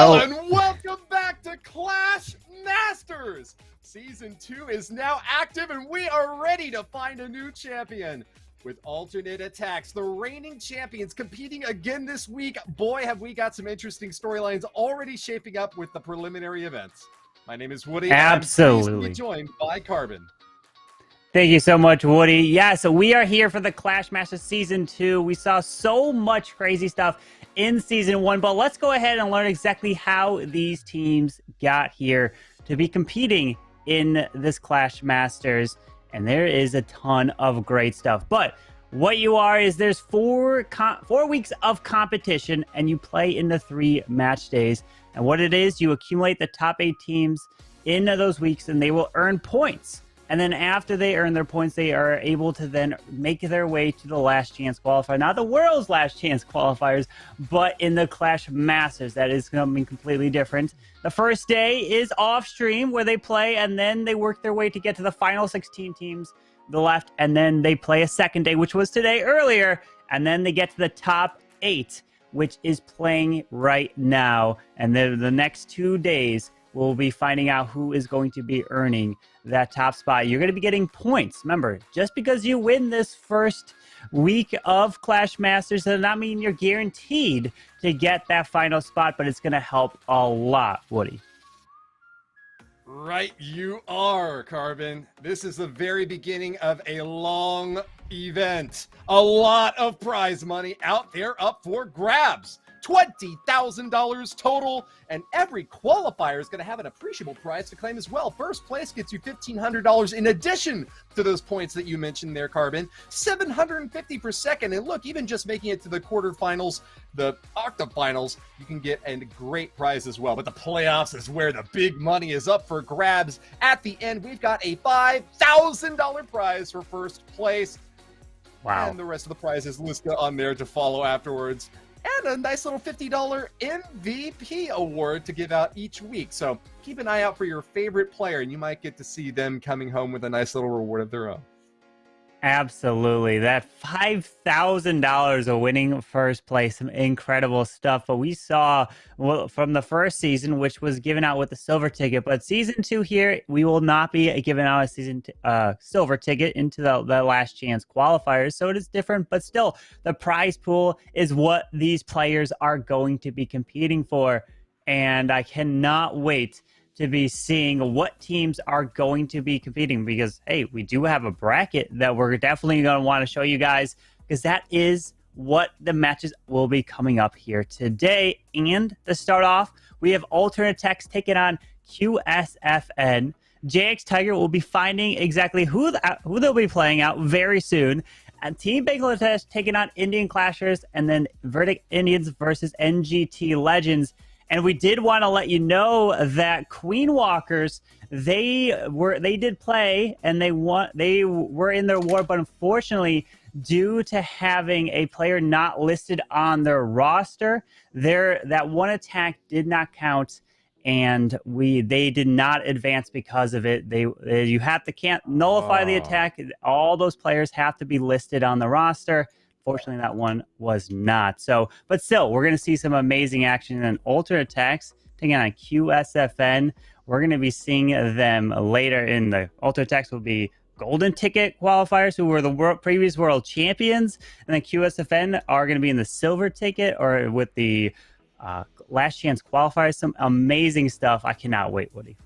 Hello, and welcome back to Clash Masters. Season 2 is now active, and we are ready to find a new champion. With alternate attacks, the reigning champions competing again this week. Boy, have we got some interesting storylines already shaping up with the preliminary events. My name is Woody. Absolutely. And I'm pleased to be joined by Carbon. Thank you so much, Woody. Yeah, so we are here for the Clash Masters Season 2. We saw so much crazy stuff in Season 1, but let's go ahead and learn exactly how these teams got here to be competing in this Clash Masters. And there is a ton of great stuff. But what you are is there's 4 weeks of competition, and you play in the 3 match days. And what it is, you accumulate the top 8 teams in those weeks, and they will earn points. And then after they earn their points, they are able to then make their way to the last chance qualifier. Not the world's last chance qualifiers, but in the Clash Masters. That is something completely different. The first day is off stream where they play, and then they work their way to get to the final 16 teams, the left, and then they play a second day, which was today earlier, and then they get to the top 8, which is playing right now. And then the next 2 days, we'll be finding out who is going to be earning that top spot. You're going to be getting points. Remember, just because you win this first week of Clash Masters does not mean you're guaranteed to get that final spot, but it's going to help a lot, Woody. Right, you are, Carbon. This is the very beginning of a long event. A lot of prize money out there up for grabs. $20,000 total, and every qualifier is going to have an appreciable prize to claim as well. First place gets you $1,500 in addition to those points that you mentioned there, Carbon. $750 for second, and look, even just making it to the quarterfinals, the octafinals, you can get a great prize as well. But the playoffs is where the big money is up for grabs. At the end, we've got a $5,000 prize for first place. Wow. And the rest of the prizes listed on there to follow afterwards. And a nice little $50 MVP award to give out each week. So keep an eye out for your favorite player, and you might get to see them coming home with a nice little reward of their own. Absolutely. That $5,000 of winning first place, some incredible stuff. But we saw from the first season, which was given out with the silver ticket. But season 2 here, we will not be giving out a silver ticket into the last chance qualifiers. So it is different, but still the prize pool is what these players are going to be competing for. And I cannot wait to be seeing what teams are going to be competing, because, hey, we do have a bracket that we're definitely going to want to show you guys, because that is what the matches will be coming up here today. And to start off, we have alternate attacks taking on QSFN. JX Tiger will be finding exactly who they'll be playing out very soon. And Team Bangladesh taking on Indian Clashers, and then Verdict Indians versus NGT Legends. And we did want to let you know that Queen Walkers, they did play, and they were in their war, but unfortunately, due to having a player not listed on their roster, that one attack did not count, and they did not advance because of it. You can't nullify the attack. All those players have to be listed on the roster. Fortunately, that one was not. So, but still, we're going to see some amazing action in alternate attacks taking on QSFN. We're going to be seeing them later in the alternate attacks. Will be golden ticket qualifiers who were the previous world champions, and then QSFN are going to be in the silver ticket or with the last chance qualifiers. Some amazing stuff. I cannot wait, Woody.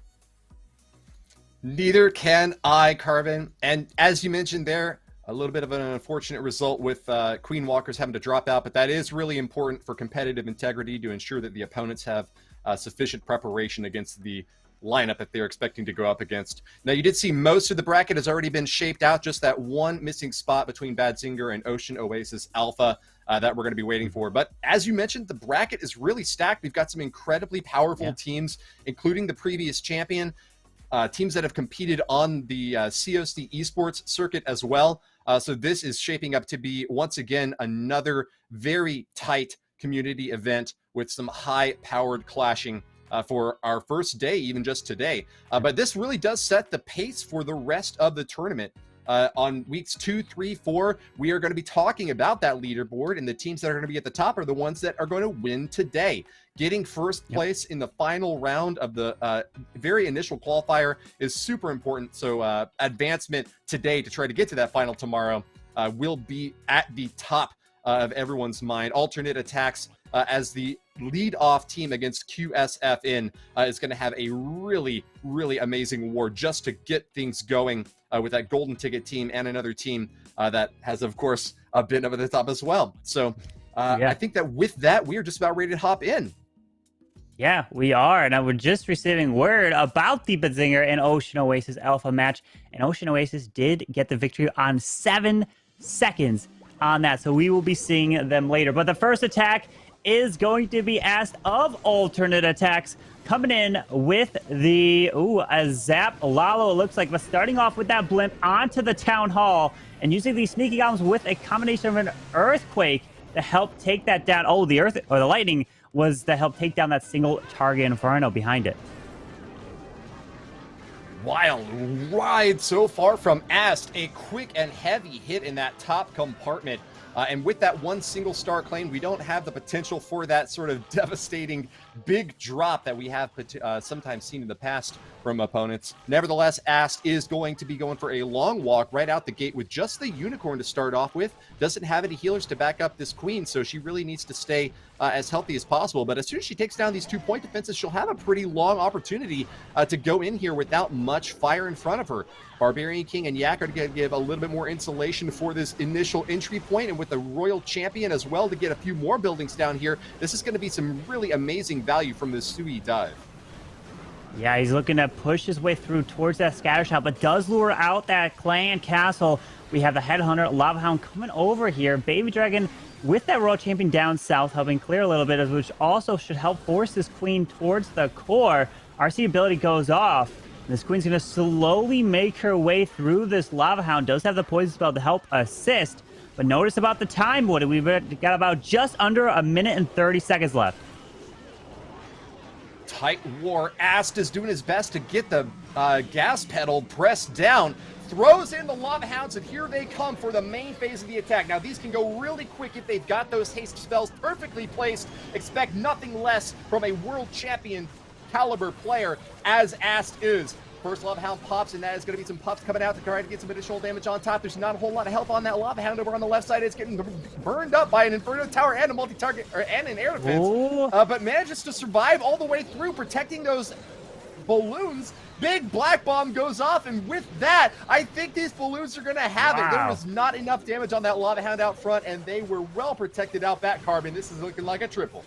Neither can I, Carbon. And as you mentioned there, a little bit of an unfortunate result with Queen Walkers having to drop out, but that is really important for competitive integrity to ensure that the opponents have sufficient preparation against the lineup that they're expecting to go up against. Now, you did see most of the bracket has already been shaped out, just that one missing spot between Bad Singer and Ocean Oasis Alpha that we're going to be waiting for. But as you mentioned, the bracket is really stacked. We've got some incredibly powerful teams, including the previous champion, teams that have competed on the COC esports circuit as well. So this is shaping up to be, once again, another very tight community event with some high-powered clashing for our first day, even just today. But this really does set the pace for the rest of the tournament. On weeks 2, 3, 4, we are going to be talking about that leaderboard, and the teams that are going to be at the top are the ones that are going to win today. Getting first place in the final round of the very initial qualifier is super important. So advancement today to try to get to that final tomorrow will be at the top of everyone's mind. Alternate attacks as the lead-off team against QSFN is going to have a really, really amazing war just to get things going with that golden ticket team and another team that has, of course, been over the top as well. So I think that with that, we are just about ready to hop in. Yeah, we are. And I was just receiving word about the Bazinger and Ocean Oasis Alpha match. And Ocean Oasis did get the victory on 7 seconds on that. So we will be seeing them later. But the first attack is going to be asked of alternate attacks, coming in with the a zap Lalo, it looks like, but starting off with that blimp onto the town hall and using these sneaky goblins with a combination of an earthquake to help take that down. Oh, the earth or the lightning was to help take down that single target inferno behind it. Wild ride so far from Ast. A quick and heavy hit in that top compartment. And with that one single star claim, we don't have the potential for that sort of devastating big drop that we have sometimes seen in the past from opponents. Nevertheless, Ast is going to be going for a long walk right out the gate with just the unicorn to start off with. Doesn't have any healers to back up this queen, so she really needs to stay as healthy as possible. But as soon as she takes down these 2-point defenses, she'll have a pretty long opportunity to go in here without much fire in front of her. Barbarian King and Yak are going to give a little bit more insulation for this initial entry point, and with the Royal Champion as well to get a few more buildings down here, this is going to be some really amazing value from this Sui dive. Yeah, he's looking to push his way through towards that scatter shot, but does lure out that clan castle. We have the Headhunter, Lava Hound coming over here. Baby Dragon with that Royal Champion down south, helping clear a little bit, which also should help force this queen towards the core. RC ability goes off. This queen's going to slowly make her way through this Lava Hound. Does have the poison spell to help assist. But notice about the time, Woody. We've got about just under 1 minute and 30 seconds left. Tight war. Ast is doing his best to get the gas pedal pressed down. Throws in the Lava Hounds, and here they come for the main phase of the attack. Now, these can go really quick if they've got those haste spells perfectly placed. Expect nothing less from a world champion caliber player as Ast is. First Lava Hound pops, and that is going to be some puffs coming out to try to get some additional damage on top. There's not a whole lot of help on that Lava Hound over on the left side. It's getting burned up by an Inferno Tower and a multi-target, and an air defense, but manages to survive all the way through, protecting those balloons. Big black bomb goes off, and with that, I think these balloons are going to have it. There was not enough damage on that Lava Hound out front, and they were well protected out back, Carbon. This is looking like a triple.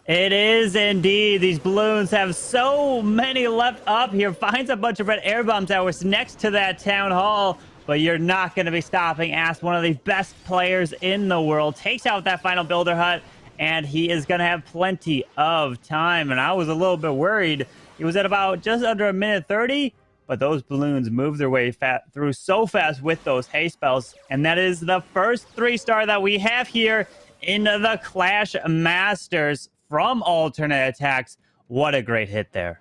It is indeed. These balloons have so many left up here. Finds a bunch of red air bomb towers next to that town hall, but you're not going to be stopping Ast, one of the best players in the world. Takes out that final builder hut, and he is going to have plenty of time. And I was a little bit worried. He was at about just under 1 minute 30, but those balloons move their way through so fast with those haste spells. And that is the first 3-star that we have here in the Clash Masters from alternate attacks. What a great hit there.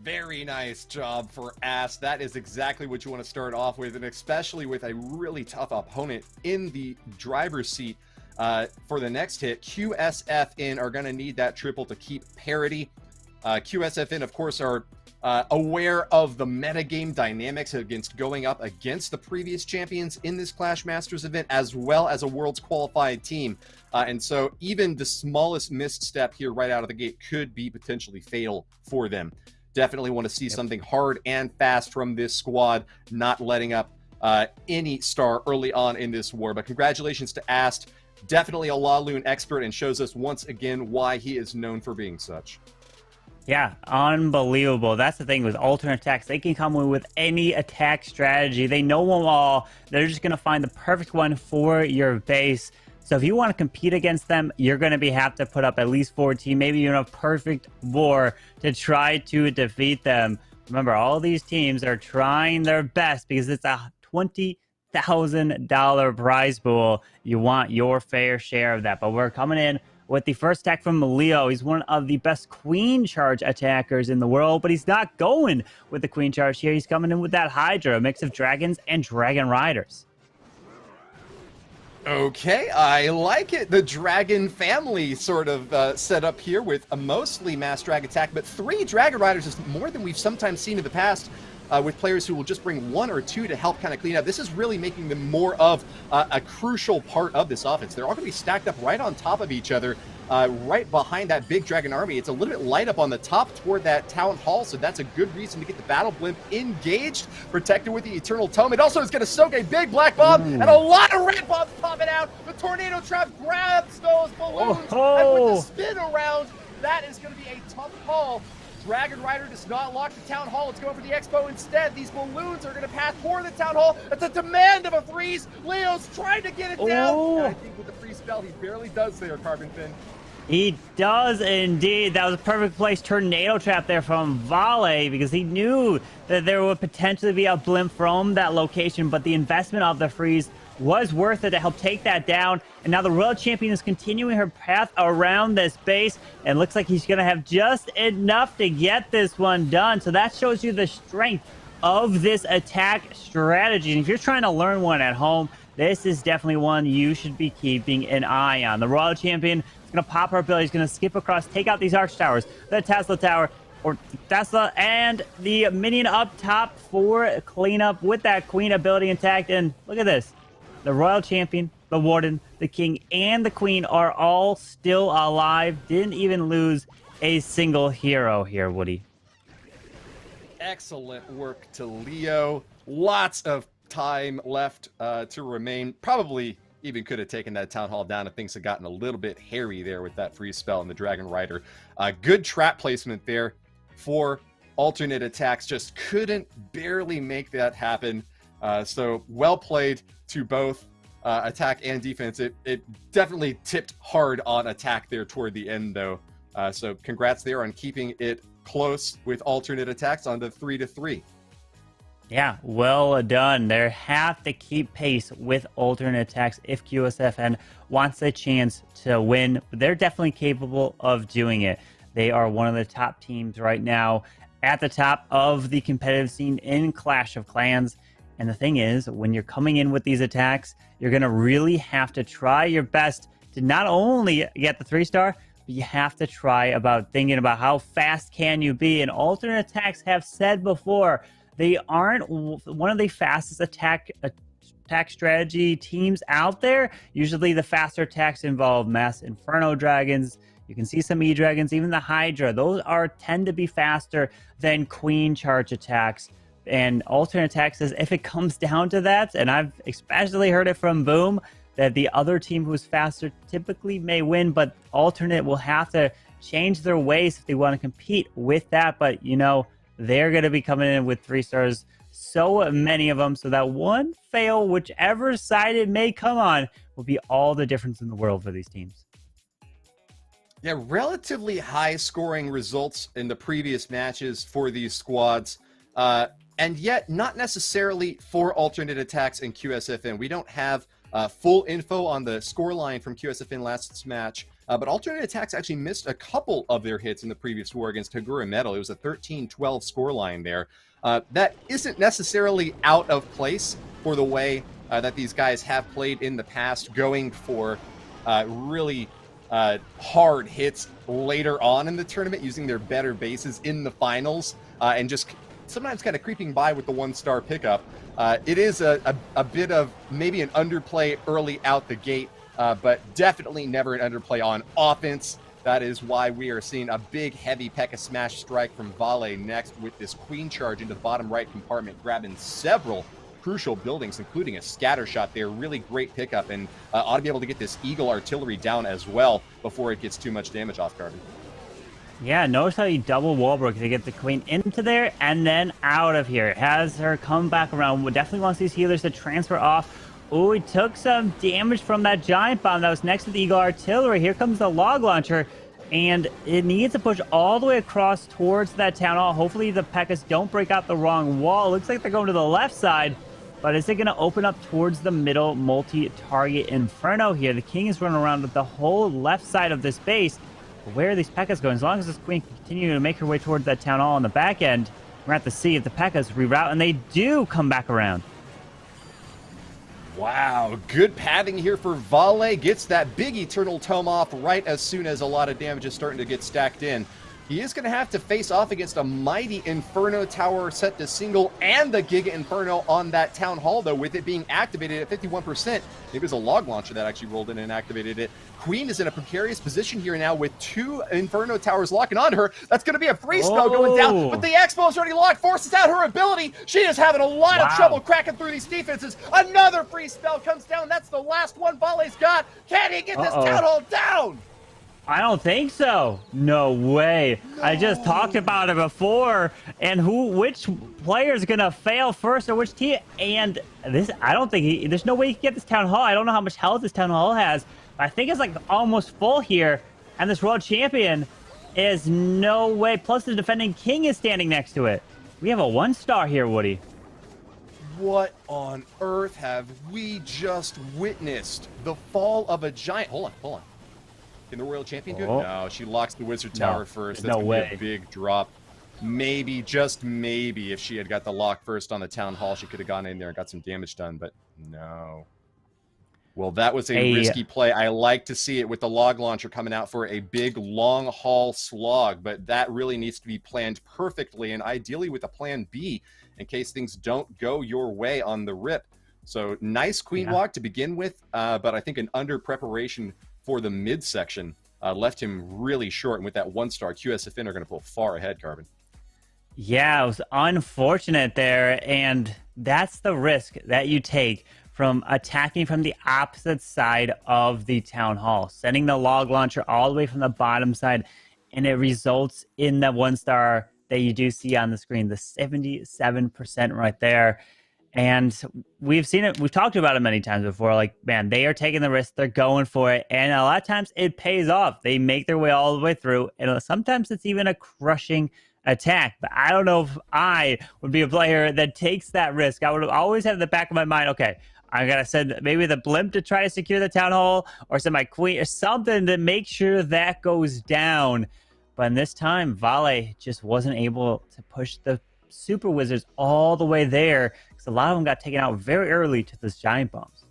Very nice job for Ast. That is exactly what you want to start off with, and especially with a really tough opponent in the driver's seat for the next hit. QSFN are going to need that triple to keep parity. QSFN, of course, are aware of the metagame dynamics against going up against the previous champions in this Clash Masters event, as well as a Worlds qualified team. And so even the smallest misstep here right out of the gate could be potentially fatal for them. Definitely want to see something hard and fast from this squad, not letting up any star early on in this war. But congratulations to Ast. Definitely a Laloon expert, and shows us once again why he is known for being such. Yeah, unbelievable. That's the thing with alternate attacks. They can come in with any attack strategy. They know them all. They're just going to find the perfect one for your base. So if you want to compete against them, you're going to have to put up at least 14, maybe even a perfect war to try to defeat them. Remember, all these teams are trying their best because it's a $20,000 prize pool. You want your fair share of that. But we're coming in with the first attack from Leo. He's one of the best queen charge attackers in the world, but he's not going with the queen charge here. He's coming in with that Hydra, a mix of dragons and dragon riders. Okay, I like it. The dragon family sort of set up here with a mostly mass drag attack, but 3 dragon riders is more than we've sometimes seen in the past with players who will just bring 1 or 2 to help kind of clean up. This is really making them more of a crucial part of this offense. They're all going to be stacked up right on top of each other, right behind that big dragon army. It's a little bit light up on the top toward that town hall, so that's a good reason to get the battle blimp engaged, protected with the eternal tome. It also is going to soak a big black bomb and a lot of red bombs popping out. The tornado trap grabs those balloons, and with the spin around, that is going to be a tough call. Dragon Rider does not lock the town hall. It's going for the expo instead. These balloons are going to pass for the town hall. That's a demand of a freeze. Leo's trying to get it down. And I think with the free spell, he barely does there, Carbon Fin. He does indeed. That was a perfect place tornado trap there from Vale, because he knew that there would potentially be a blimp from that location, but the investment of the freeze was worth it to help take that down. And now the Royal Champion is continuing her path around this base, and looks like he's going to have just enough to get this one done. So that shows you the strength of this attack strategy. And if you're trying to learn one at home, this is definitely one you should be keeping an eye on. The Royal Champion is going to pop her ability. He's going to skip across, take out these Arch Towers, the Tesla Tower, or Tesla, and the minion up top for cleanup with that Queen ability intact. And look at this. The Royal Champion, the Warden, the King, and the Queen are all still alive. Didn't even lose a single hero here, Woody. Excellent work to Leo. Lots of time left to remain. Probably even could have taken that town hall down if things had gotten a little bit hairy there with that free spell and the Dragon Rider. Good trap placement there for alternate attacks. Just couldn't barely make that happen. So well played to both attack and defense. It definitely tipped hard on attack there toward the end, though. So congrats there on keeping it close with alternate attacks on the 3-3. Yeah, well done. They have to keep pace with alternate attacks if QSFN wants a chance to win. They're definitely capable of doing it. They are one of the top teams right now at the top of the competitive scene in Clash of Clans. And the thing is, when you're coming in with these attacks, you're going to really have to try your best to not only get the 3-star, but you have to try about thinking about how fast can you be. And alternate attacks have said before, they aren't one of the fastest attack strategy teams out there. Usually the faster attacks involve mass Inferno Dragons. You can see some E-Dragons, even the Hydra. Those tend to be faster than Queen charge attacks. And alternate attack says if it comes down to that, and I've especially heard it from Boom, that the other team who's faster typically may win, but alternate will have to change their ways if they want to compete with that. But, you know, they're going to be coming in with 3 stars, so many of them, so that one fail, whichever side it may come on, will be all the difference in the world for these teams. Yeah, relatively high scoring results in the previous matches for these squads. And yet, not necessarily for alternate attacks in QSFN. We don't have full info on the scoreline from QSFN last match, but alternate attacks actually missed a couple of their hits in the previous war against Hagura Metal. It was a 13-12 scoreline there. That isn't necessarily out of place for the way that these guys have played in the past, going for really hard hits later on in the tournament, using their better bases in the finals, and just sometimes kind of creeping by with the 1-star pickup. It is a bit of maybe an underplay early out the gate, but definitely never an underplay on offense. That is why we are seeing a big, heavy Pekka smash strike from Vale next with this queen charge into the bottom right compartment, grabbing several crucial buildings, including a scatter shot there. Really great pickup, and ought to be able to get this Eagle artillery down as well before it gets too much damage off Carbon. Yeah, notice how he double wall broke to get the queen into there and then out of here. Has her come back around. Definitely wants these healers to transfer off. Oh, he took some damage from that giant bomb that was next to the Eagle artillery. Here comes the log launcher, and it needs to push all the way across towards that town hall. Hopefully the Pekkas don't break out the wrong wall. Looks like they're going to the left side, But is it going to open up towards the middle multi-target Inferno here? The king is running around with the whole left side of this base. Where are these Pekkas going? As long as this queen can continue to make her way towards that town hall on the back end, we're going to have to see if the Pekkas reroute, and they do come back around. Wow, good padding here for Vale. Gets that big Eternal Tome off right as soon as a lot of damage is starting to get stacked in. He is going to have to face off against a mighty Inferno Tower set to single and the Giga Inferno on that Town Hall, though, with it being activated at 51%. Maybe it was a log launcher that actually rolled in and activated it. Queen is in a precarious position here now with 2 Inferno Towers locking onto her. That's going to be a free spell going down, but the Expo is already locked, forces out her ability. She is having a lot of trouble cracking through these defenses. Another free spell comes down. That's the last one Vale's got. Can he get this Town Hall down? I don't think so. No way. No. I just talked about it before. And which player is going to fail first or which team? And this, I don't think there's no way he can get this Town Hall. I don't know how much health this Town Hall has. But I think it's like almost full here. And this world champion is no way. Plus the defending king is standing next to it. We have a 1-star here, Woody. What on earth have we just witnessed? The fall of a giant. Hold on. Can the Royal Champion do it? No, she locks the Wizard Tower first. That's going to be a big drop. Maybe, just maybe, if she had got the lock first on the Town Hall, she could have gone in there and got some damage done, but no. Well, that was a risky play. I like to see it with the log launcher coming out for a big long haul slog, but that really needs to be planned perfectly, and ideally with a plan B in case things don't go your way on the rip. So nice queen walk to begin with, but I think an under preparation for the midsection left him really short. And with that 1-star, QSFN are going to pull far ahead, Carbon. Yeah, it was unfortunate there. And that's the risk that you take from attacking from the opposite side of the Town Hall, sending the log launcher all the way from the bottom side. And it results in the 1-star that you do see on the screen, the 77% right there. And we've seen it. We've talked about it many times before. Like, man, they are taking the risk. They're going for it. And a lot of times it pays off. They make their way all the way through. And sometimes it's even a crushing attack. But I don't know if I would be a player that takes that risk. I would always have in the back of my mind, okay, I got to send maybe the blimp to try to secure the Town Hall or send my queen or something to make sure that goes down. But in this time, Vale just wasn't able to push the Super Wizards all the way there. A lot of them got taken out very early to those giant bombs.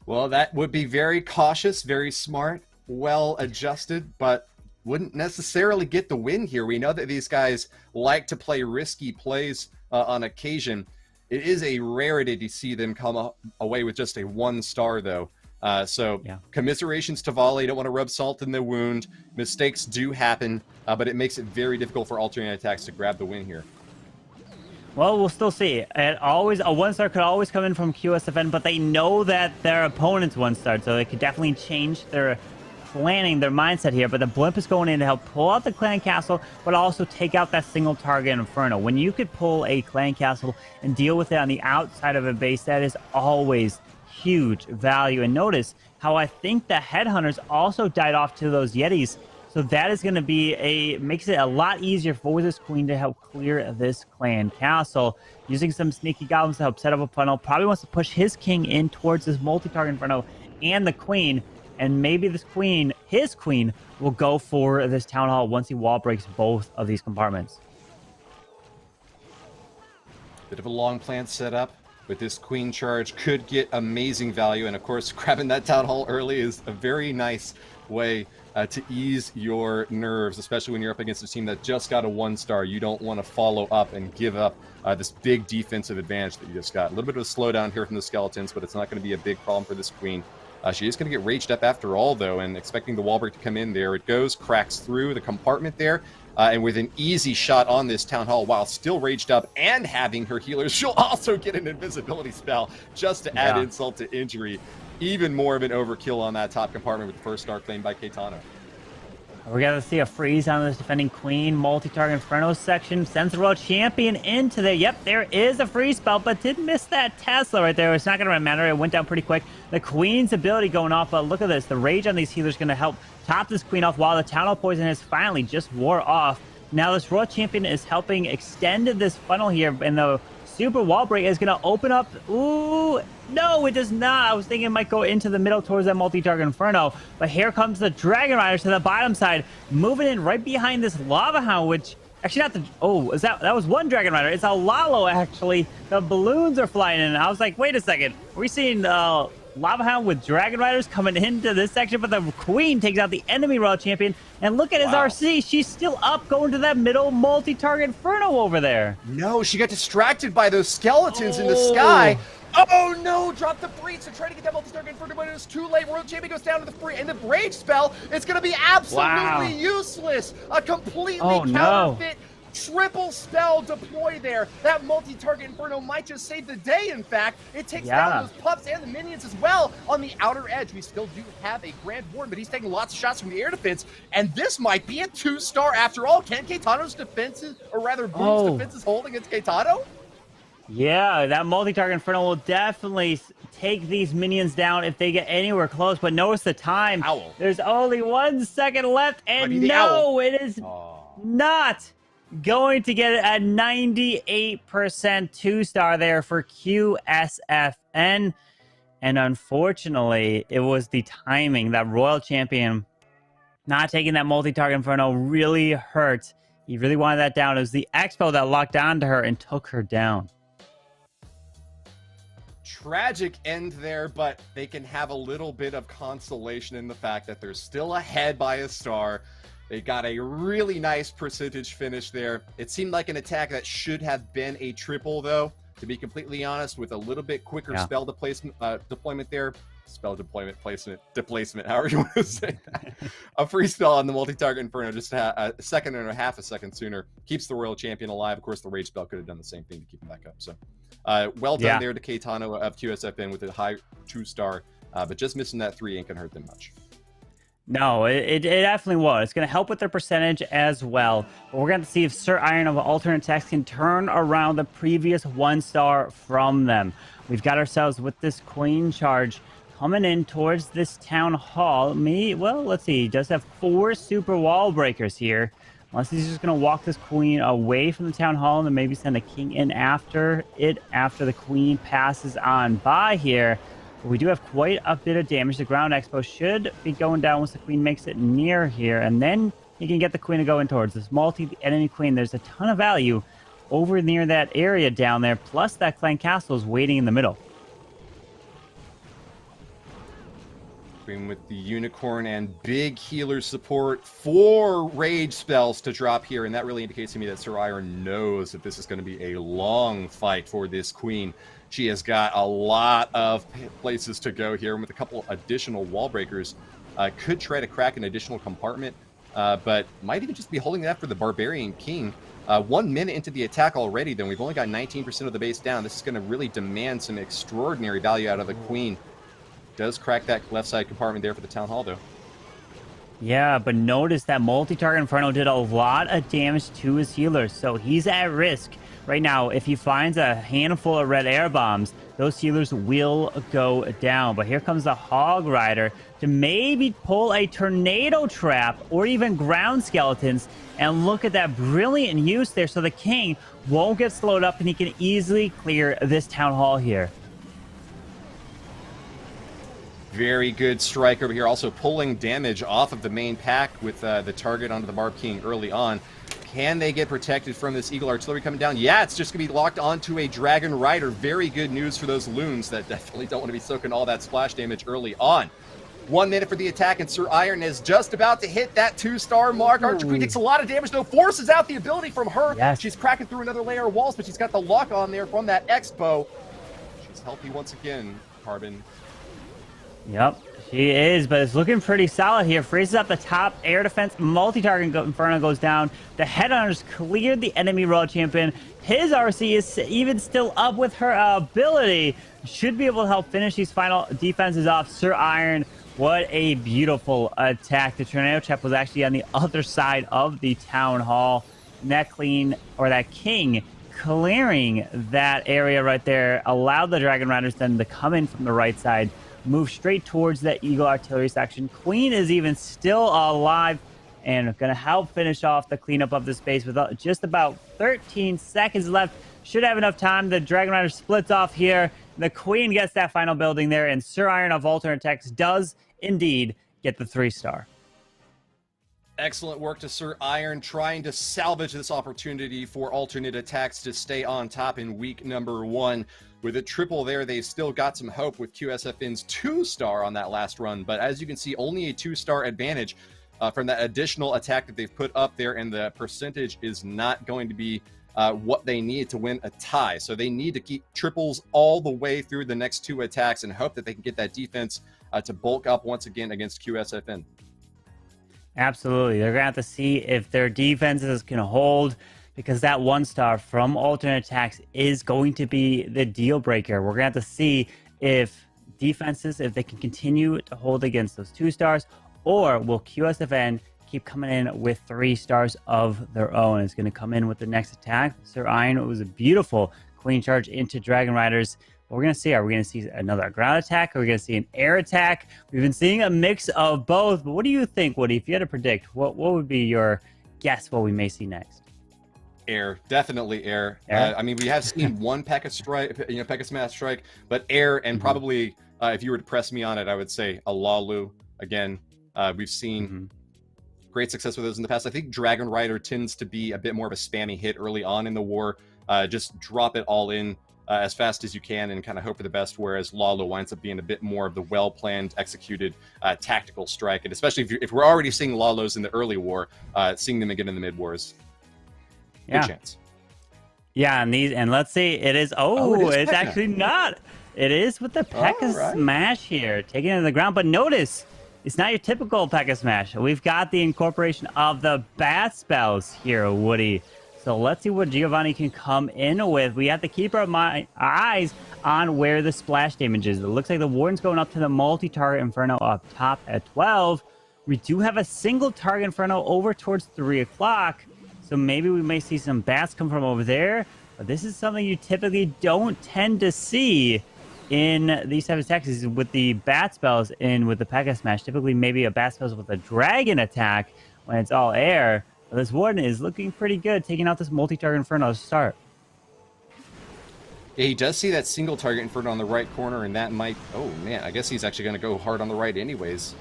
Well, that would be very cautious, very smart, well adjusted, but wouldn't necessarily get the win here. We know that these guys like to play risky plays on occasion. It is a rarity to see them come away with just a 1-star, though. Commiserations to Vale. Don't want to rub salt in the wound. Mistakes do happen, but it makes it very difficult for alternate attacks to grab the win here. Well, we'll still see. A 1-star could always come in from QSFN, but they know that their opponent's 1-star, so they could definitely change their planning, their mindset here. But the blimp is going in to help pull out the clan castle, but also take out that single target Inferno. When you could pull a clan castle and deal with it on the outside of a base, that is always huge value. And notice how I think the headhunters also died off to those Yetis. So that is going to be makes it a lot easier for this queen to help clear this clan castle. Using some sneaky goblins to help set up a funnel. Probably wants to push his king in towards this multi-target Inferno and the queen. And maybe this queen, his queen, will go for this Town Hall once he wall breaks both of these compartments. Bit of a long plan set up. With this queen charge, could get amazing value. And of course, grabbing that Town Hall early is a very nice way to ease your nerves, especially when you're up against a team that just got a 1-star. You don't want to follow up and give up this big defensive advantage that you just got. A little bit of a slowdown here from the Skeletons, but it's not going to be a big problem for this queen. She is going to get raged up after all, though, and expecting the wall break to come in. There it goes, cracks through the compartment there. And with an easy shot on this Town Hall, while still raged up and having her healers, she'll also get an invisibility spell just to add insult to injury. Even more of an overkill on that top compartment with the 1-star claimed by Caetano. We're going to see a freeze on this defending queen. Multi-target Inferno section sends the world champion into there. Yep, there is a freeze spell, but did miss that Tesla right there. It's not going to matter. It went down pretty quick. The queen's ability going off, but look at this. The rage on these healers is going to help top this queen off while the Town Hall poison has finally just wore off. Now this world champion is helping extend this funnel here in the super wall break is going to open up. Ooh, no, it does not. I was thinking it might go into the middle towards that multi-target Inferno, but here comes the Dragon Riders to the bottom side, moving in right behind this Lava Hound, which actually not the, oh, is that was one Dragon Rider. It's a Lalo, actually. The balloons are flying in. I was like, wait a second. Are we seeing Lava Hound with Dragon Riders coming into this section, but the Queen takes out the enemy Royal Champion. And look at his RC. She's still up going to that middle multi-target Inferno over there. No, she got distracted by those skeletons in the sky. Oh no, drop the breach to try to get that multi-target Inferno, but it's too late. Royal Champion goes down to the and the rage spell. It's going to be absolutely useless. A completely counterfeit triple spell deploy there. That multi-target Inferno might just save the day, in fact. It takes down those pups and the minions as well. On the outer edge, we still do have a Grand Warden, but he's taking lots of shots from the air defense, and this might be a 2-star after all. Can Caetano's defenses, or rather Boom's defenses hold against Caetano? Yeah, that multi-target Inferno will definitely take these minions down if they get anywhere close, but notice the time. Owl. There's only 1 second left, and no, it is not going to get it at 98% 2-star there for QSFN. And unfortunately, it was the timing. That Royal Champion not taking that multi-target Inferno really hurt. He really wanted that down. It was the Expo that locked onto her and took her down. Tragic end there, but they can have a little bit of consolation in the fact that they're still ahead by a star. They got a really nice percentage finish there. It seemed like an attack that should have been a triple, though, to be completely honest, with a little bit quicker spell deployment there. Spell deployment, displacement, however you want to say that. A free spell on the multi-target Inferno, just a second and a half a second sooner, keeps the Royal Champion alive. Of course, the Rage spell could have done the same thing to keep him back up. So, well done there to Caetano of QSFN with a high 2-star, but just missing that 3 ain't gonna hurt them much. No, it definitely was. It's going to help with their percentage as well. But we're going to see if Sir Iron of Alternate Attacks can turn around the previous 1-star from them. We've got ourselves with this Queen charge coming in towards this Town Hall. Well, let's see. He does have 4 super wall breakers here. Unless he's just going to walk this Queen away from the Town Hall and then maybe send a King in after it, after the Queen passes on by here. But we do have quite a bit of damage. The ground expo should be going down once the Queen makes it near here. And then you can get the Queen to go in towards this multi-enemy Queen. There's a ton of value over near that area down there. Plus that Clan Castle is waiting in the middle. Queen with the Unicorn and big healer support. 4 rage spells to drop here. And that really indicates to me that Sir Iron knows that this is going to be a long fight for this Queen. She has got a lot of places to go here, and with a couple additional wall breakers, could try to crack an additional compartment, but might even just be holding that for the Barbarian King. 1 minute into the attack already, then we've only got 19% of the base down. This is going to really demand some extraordinary value out of the Queen. Does crack that left side compartment there for the Town Hall, though. Yeah, but notice that multi-target Inferno did a lot of damage to his healers, so he's at risk. Right now, if he finds a handful of red air bombs, those healers will go down. But here comes the Hog Rider to maybe pull a tornado trap or even ground skeletons. And look at that brilliant use there. So the King won't get slowed up and he can easily clear this Town Hall here. Very good strike over here. Also pulling damage off of the main pack with the target onto the Barb King early on. Can they get protected from this Eagle Artillery coming down? Yeah, it's just going to be locked onto a Dragon Rider. Very good news for those loons that definitely don't want to be soaking all that splash damage early on. 1 minute for the attack, and Sir Iron is just about to hit that 2-star mark. Archer Queen takes a lot of damage, though. Forces out the ability from her. Yes. She's cracking through another layer of walls, but she's got the lock on there from that Expo. She's healthy once again, Carbon. Yep, she is, but it's looking pretty solid here. Freezes up the top air defense. Multi-target Inferno goes down. The Headhunters cleared the enemy Royal Champion. His RC is even still up with her ability. Should be able to help finish these final defenses off. Sir Iron, what a beautiful attack. The Tornado Trap was actually on the other side of the Town Hall. And that King clearing that area right there allowed the Dragon Riders then to come in from the right side. Move straight towards that Eagle Artillery section. Queen is even still alive. and going to help finish off the cleanup of the space with just about 13 seconds left. Should have enough time. The Dragon Rider splits off here. The Queen gets that final building there, and Sir Iron of Alternate Attacks does indeed get the 3-star. Excellent work to Sir Iron, trying to salvage this opportunity for Alternate Attacks to stay on top in week number 1. With a triple there, they've still got some hope with QSFN's 2-star on that last run. But as you can see, only a 2-star advantage from that additional attack that they've put up there, and the percentage is not going to be what they need to win a tie. So they need to keep triples all the way through the next 2 attacks and hope that they can get that defense to bulk up once again against QSFN. Absolutely. They're going to have to see if their defenses can hold, because that 1-star from Alternate Attacks is going to be the deal breaker. We're going to have to see if defenses, if they can continue to hold against those 2-stars, or will QSFN keep coming in with 3 stars of their own. It's going to come in with the next attack. Sir Iron, it was a beautiful Queen charge into Dragon Riders. What we're going to see, are we going to see another ground attack? Are we going to see an air attack? We've been seeing a mix of both, but what do you think, Woody? If you had to predict, what would be your guess what we may see next? Air, definitely air. Air? I mean, we have seen one Pekka strike, Pekka smash strike, but air, and probably if you were to press me on it, I would say a Lalo again. We've seen great success with those in the past. I think Dragon Rider tends to be a bit more of a spammy hit early on in the war. Just drop it all in as fast as you can and kind of hope for the best, whereas Lalo winds up being a bit more of the well-planned, executed tactical strike. And especially if we're already seeing Lalos in the early war, seeing them again in the mid-wars, good chance. Yeah, and let's see, it is, it's actually not. It is with the Pekka Smash here, taking it to the ground. But notice, it's not your typical Pekka Smash. We've got the incorporation of the Bat Spells here, Woody. So let's see what Giovanni can come in with. We have to keep our eyes on where the splash damage is. It looks like the Warden's going up to the multi-target Inferno up top at 12. We do have a single target Inferno over towards 3 o'clock. So maybe we may see some bats come from over there. But this is something you typically don't tend to see in these type of attacks, with the bat spells and with the Pekka Smash. Typically maybe a bat spells with a dragon attack when it's all air. But this Warden is looking pretty good, taking out this multi-target Inferno to start. Yeah, he does see that single target Inferno on the right corner, and that might... Oh, man, I guess he's actually going to go hard on the right anyways.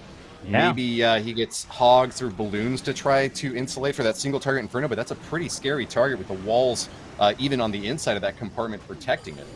Yeah. Maybe he gets hogs or balloons to try to insulate for that single target Inferno, but that's a pretty scary target with the walls even on the inside of that compartment protecting it.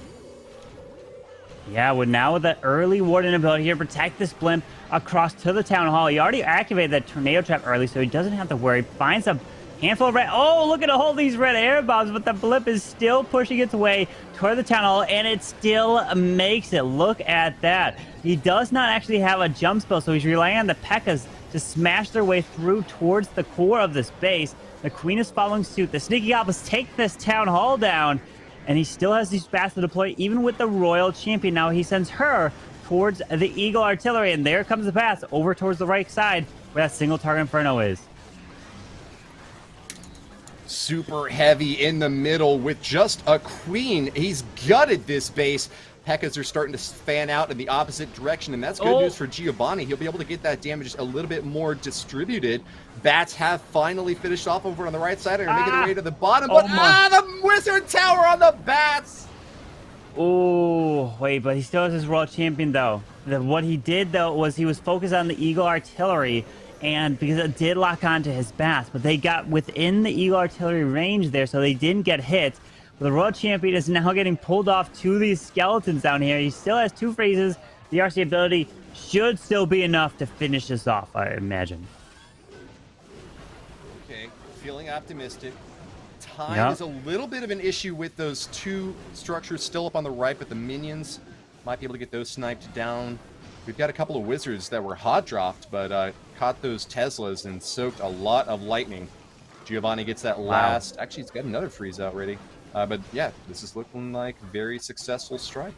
Yeah, with the early Warden ability here, protect this blimp across to the Town Hall. He already activated that Tornado Trap early, so he doesn't have to worry. Finds a handful of red... Oh, look at all these red air bombs, but the blimp is still pushing its way toward the Town Hall, and it still makes it. Look at that. He does not actually have a jump spell, so he's relying on the Pekkas to smash their way through towards the core of this base. The Queen is following suit. The Sneaky Goblins take this Town Hall down, and he still has these bats to deploy, even with the Royal Champion. Now he sends her towards the Eagle Artillery, and there comes the bats over towards the right side where that single target Inferno is. Super heavy in the middle with just a Queen. He's gutted this base. Pekkas are starting to fan out in the opposite direction, and that's good news for Giovanni. He'll be able to get that damage a little bit more distributed. Bats have finally finished off over on the right side and are making their way to the bottom, but the Wizard Tower on the bats! Oh, wait, but he still has his Royal Champion, though. What he did, though, was he was focused on the Eagle Artillery, and because it did lock onto his bats, but they got within the Eagle Artillery range there, so they didn't get hit. But the Royal Champion is now getting pulled off to these skeletons down here. He still has 2 phrases. The RC ability should still be enough to finish this off, I imagine. Okay, feeling optimistic. Time is a little bit of an issue with those 2 structures still up on the right, but the minions might be able to get those sniped down. We've got a couple of wizards that were hot dropped, but caught those Teslas and soaked a lot of lightning. Giovanni gets that last... Actually, he's got another freeze out ready. But yeah, this is looking like a very successful strike.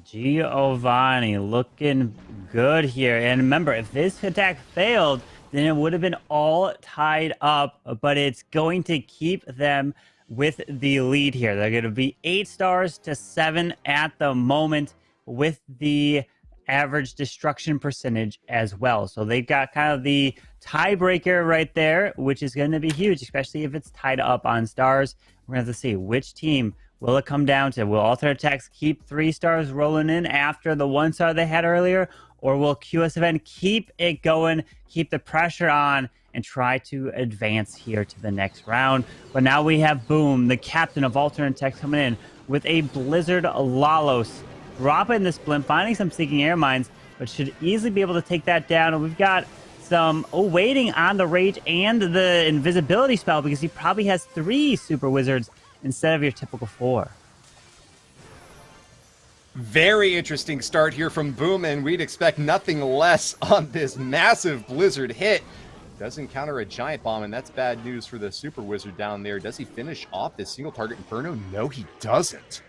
Giovanni looking good here. And remember, if this attack failed, then it would have been all tied up. But it's going to keep them with the lead here. They're going to be 8 stars to 7 at the moment with the average destruction percentage as well. So they've got kind of the tiebreaker right there, which is going to be huge, especially if it's tied up on stars. We're going to have to see which team will it come down to. Will alternate attacks keep 3 stars rolling in after the 1 star they had earlier? Or will QSFN keep it going, keep the pressure on, and try to advance here to the next round? But now we have Boom, the captain of alternate attacks, coming in with a Blizzard Lalo, dropping this blimp, finding some Seeking Air Mines, but should easily be able to take that down. And we've got some waiting on the Rage and the Invisibility spell, because he probably has 3 Super Wizards instead of your typical 4. Very interesting start here from Boom, and we'd expect nothing less on this massive Blizzard hit. Does encounter a Giant Bomb, and that's bad news for the Super Wizard down there. Does he finish off this single target Inferno? No, he doesn't.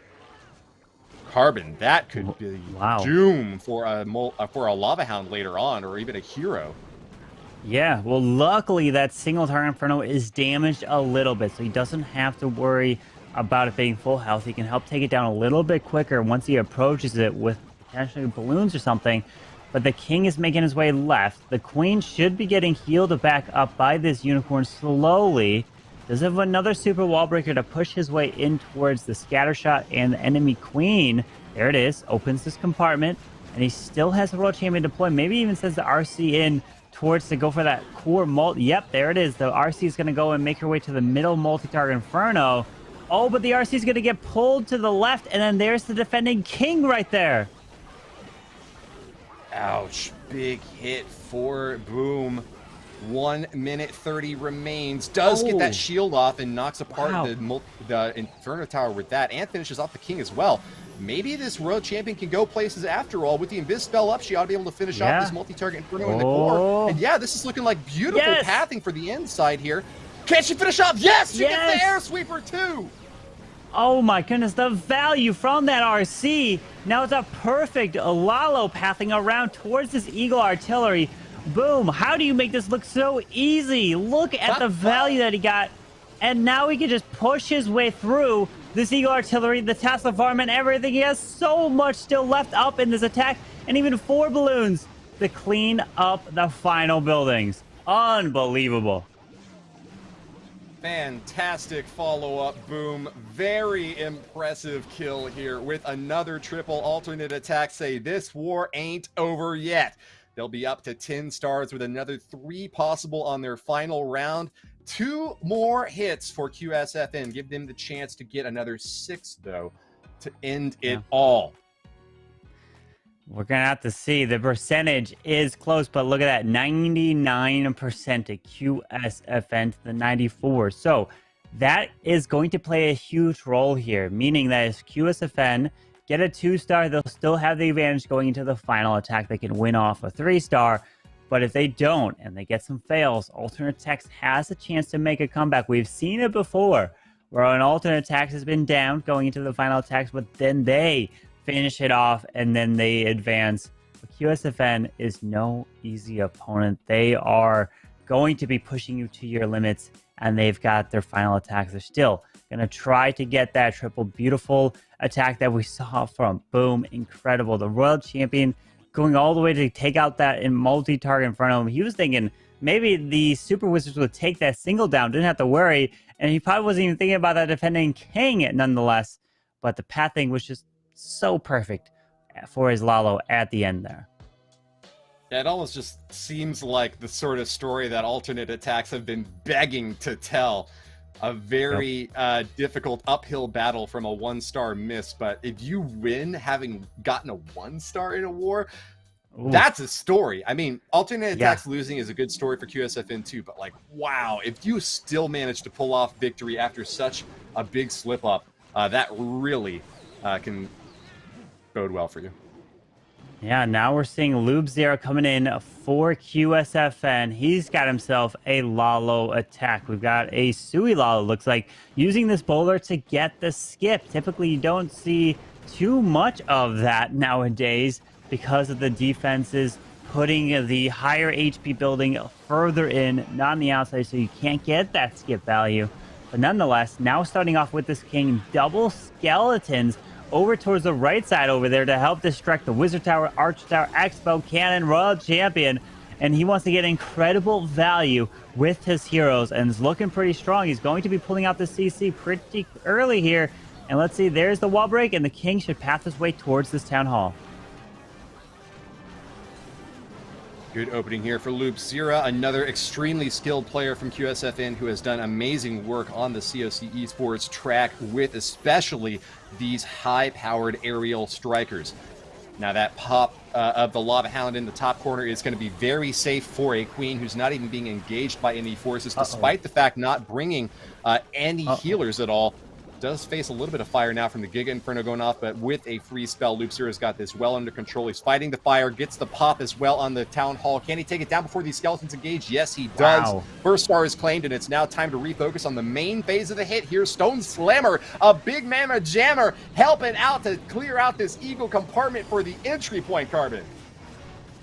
Carbon, that could be doom for a Lava Hound later on, or even a hero. Yeah, well, luckily that single target Inferno is damaged a little bit, so he doesn't have to worry about it being full health. He can help take it down a little bit quicker once he approaches it with potentially balloons or something. But the king is making his way left. The queen should be getting healed back up by this unicorn slowly. Does have another super wall breaker to push his way in towards the scatter shot and the enemy queen. There it is. Opens this compartment, and he still has the World Champion deployed. Maybe even sends the RC in towards to go for that core multi. Yep, there it is. The RC is going to go and make her way to the middle multi-target Inferno. Oh, but the RC is going to get pulled to the left, and then there's the defending king right there. Ouch. Big hit for Boom. 1 minute 30 remains. Does get that shield off and knocks apart the Inferno Tower with that, and finishes off the king as well. Maybe this World Champion can go places after all. With the Invis spell up, she ought to be able to finish off this multi-target Inferno in the core. And yeah, this is looking like beautiful pathing for the end side here. Can she finish off? Yes! She gets the air sweeper too! Oh my goodness, the value from that RC. Now it's a perfect Lalo pathing around towards this Eagle Artillery. Boom, how do you make this look so easy? Look at the value that he got. And now he can just push his way through this Eagle Artillery, the Tesla Farm, and everything. He has so much still left up in this attack, and even 4 balloons to clean up the final buildings. Unbelievable. Fantastic follow-up, Boom. Very impressive kill here with another triple alternate attack. Say this war ain't over yet. They'll be up to 10 stars with another 3 possible on their final round. 2 more hits for QSFN. Give them the chance to get another 6, though, to end it all. We're going to have to see. The percentage is close, but look at that. 99% to QSFN to the 94. So that is going to play a huge role here, meaning that if QSFN get a 2-star, they'll still have the advantage going into the final attack. They can win off a 3-star. But if they don't, and they get some fails, alternate attacks has a chance to make a comeback. We've seen it before, where an alternate attacks has been down going into the final attacks, but then they finish it off, and then they advance. But QSFN is no easy opponent. They are going to be pushing you to your limits, and they've got their final attacks. They're still going to try to get that triple beautiful attack that we saw from Boom. Incredible. The Royal Champion going all the way to take out that in multi-target in front of him. He was thinking maybe the Super Wizards would take that single down, didn't have to worry, and he probably wasn't even thinking about that defending king nonetheless. But the pathing was just so perfect for his Lalo at the end there. Yeah, it almost just seems like the sort of story that alternate attacks have been begging to tell. A very difficult uphill battle from a 1-star miss, but if you win having gotten a 1-star in a war, that's a story. I mean, alternate attacks losing is a good story for QSFN too, but like, wow, if you still manage to pull off victory after such a big slip up, that really can bode well for you. Yeah, now we're seeing Lube Zero coming in for QSFN. He's got himself a Lalo attack. We've got a Sui Lalo, looks like, using this bowler to get the skip. Typically, you don't see too much of that nowadays because of the defenses putting the higher HP building further in, not on the outside, so you can't get that skip value. But nonetheless, now starting off with this king, double skeletons over towards the right side over there to help distract the Wizard Tower, Archer Tower, Expo, Cannon, Royal Champion. And he wants to get incredible value with his heroes, and is looking pretty strong. He's going to be pulling out the CC pretty early here. And let's see, there's the wall break, and the King should path his way towards this Town Hall. Good opening here for Loop Zero, another extremely skilled player from QSFN who has done amazing work on the COC esports track with especially these high-powered aerial strikers. Now that pop of the Lava Hound in the top corner is going to be very safe for a Queen who's not even being engaged by any forces, despite the fact not bringing any healers at all. Does face a little bit of fire now from the Giga Inferno going off, but with a free spell, Loop Zero's got this well under control. He's fighting the fire, gets the pop as well on the Town Hall. Can he take it down before these skeletons engage? Yes, he does. Wow. First star is claimed, and it's now time to refocus on the main phase of the hit. Here's Stone Slammer, a big mammoth jammer, helping out to clear out this Eagle compartment for the entry point, Carbon.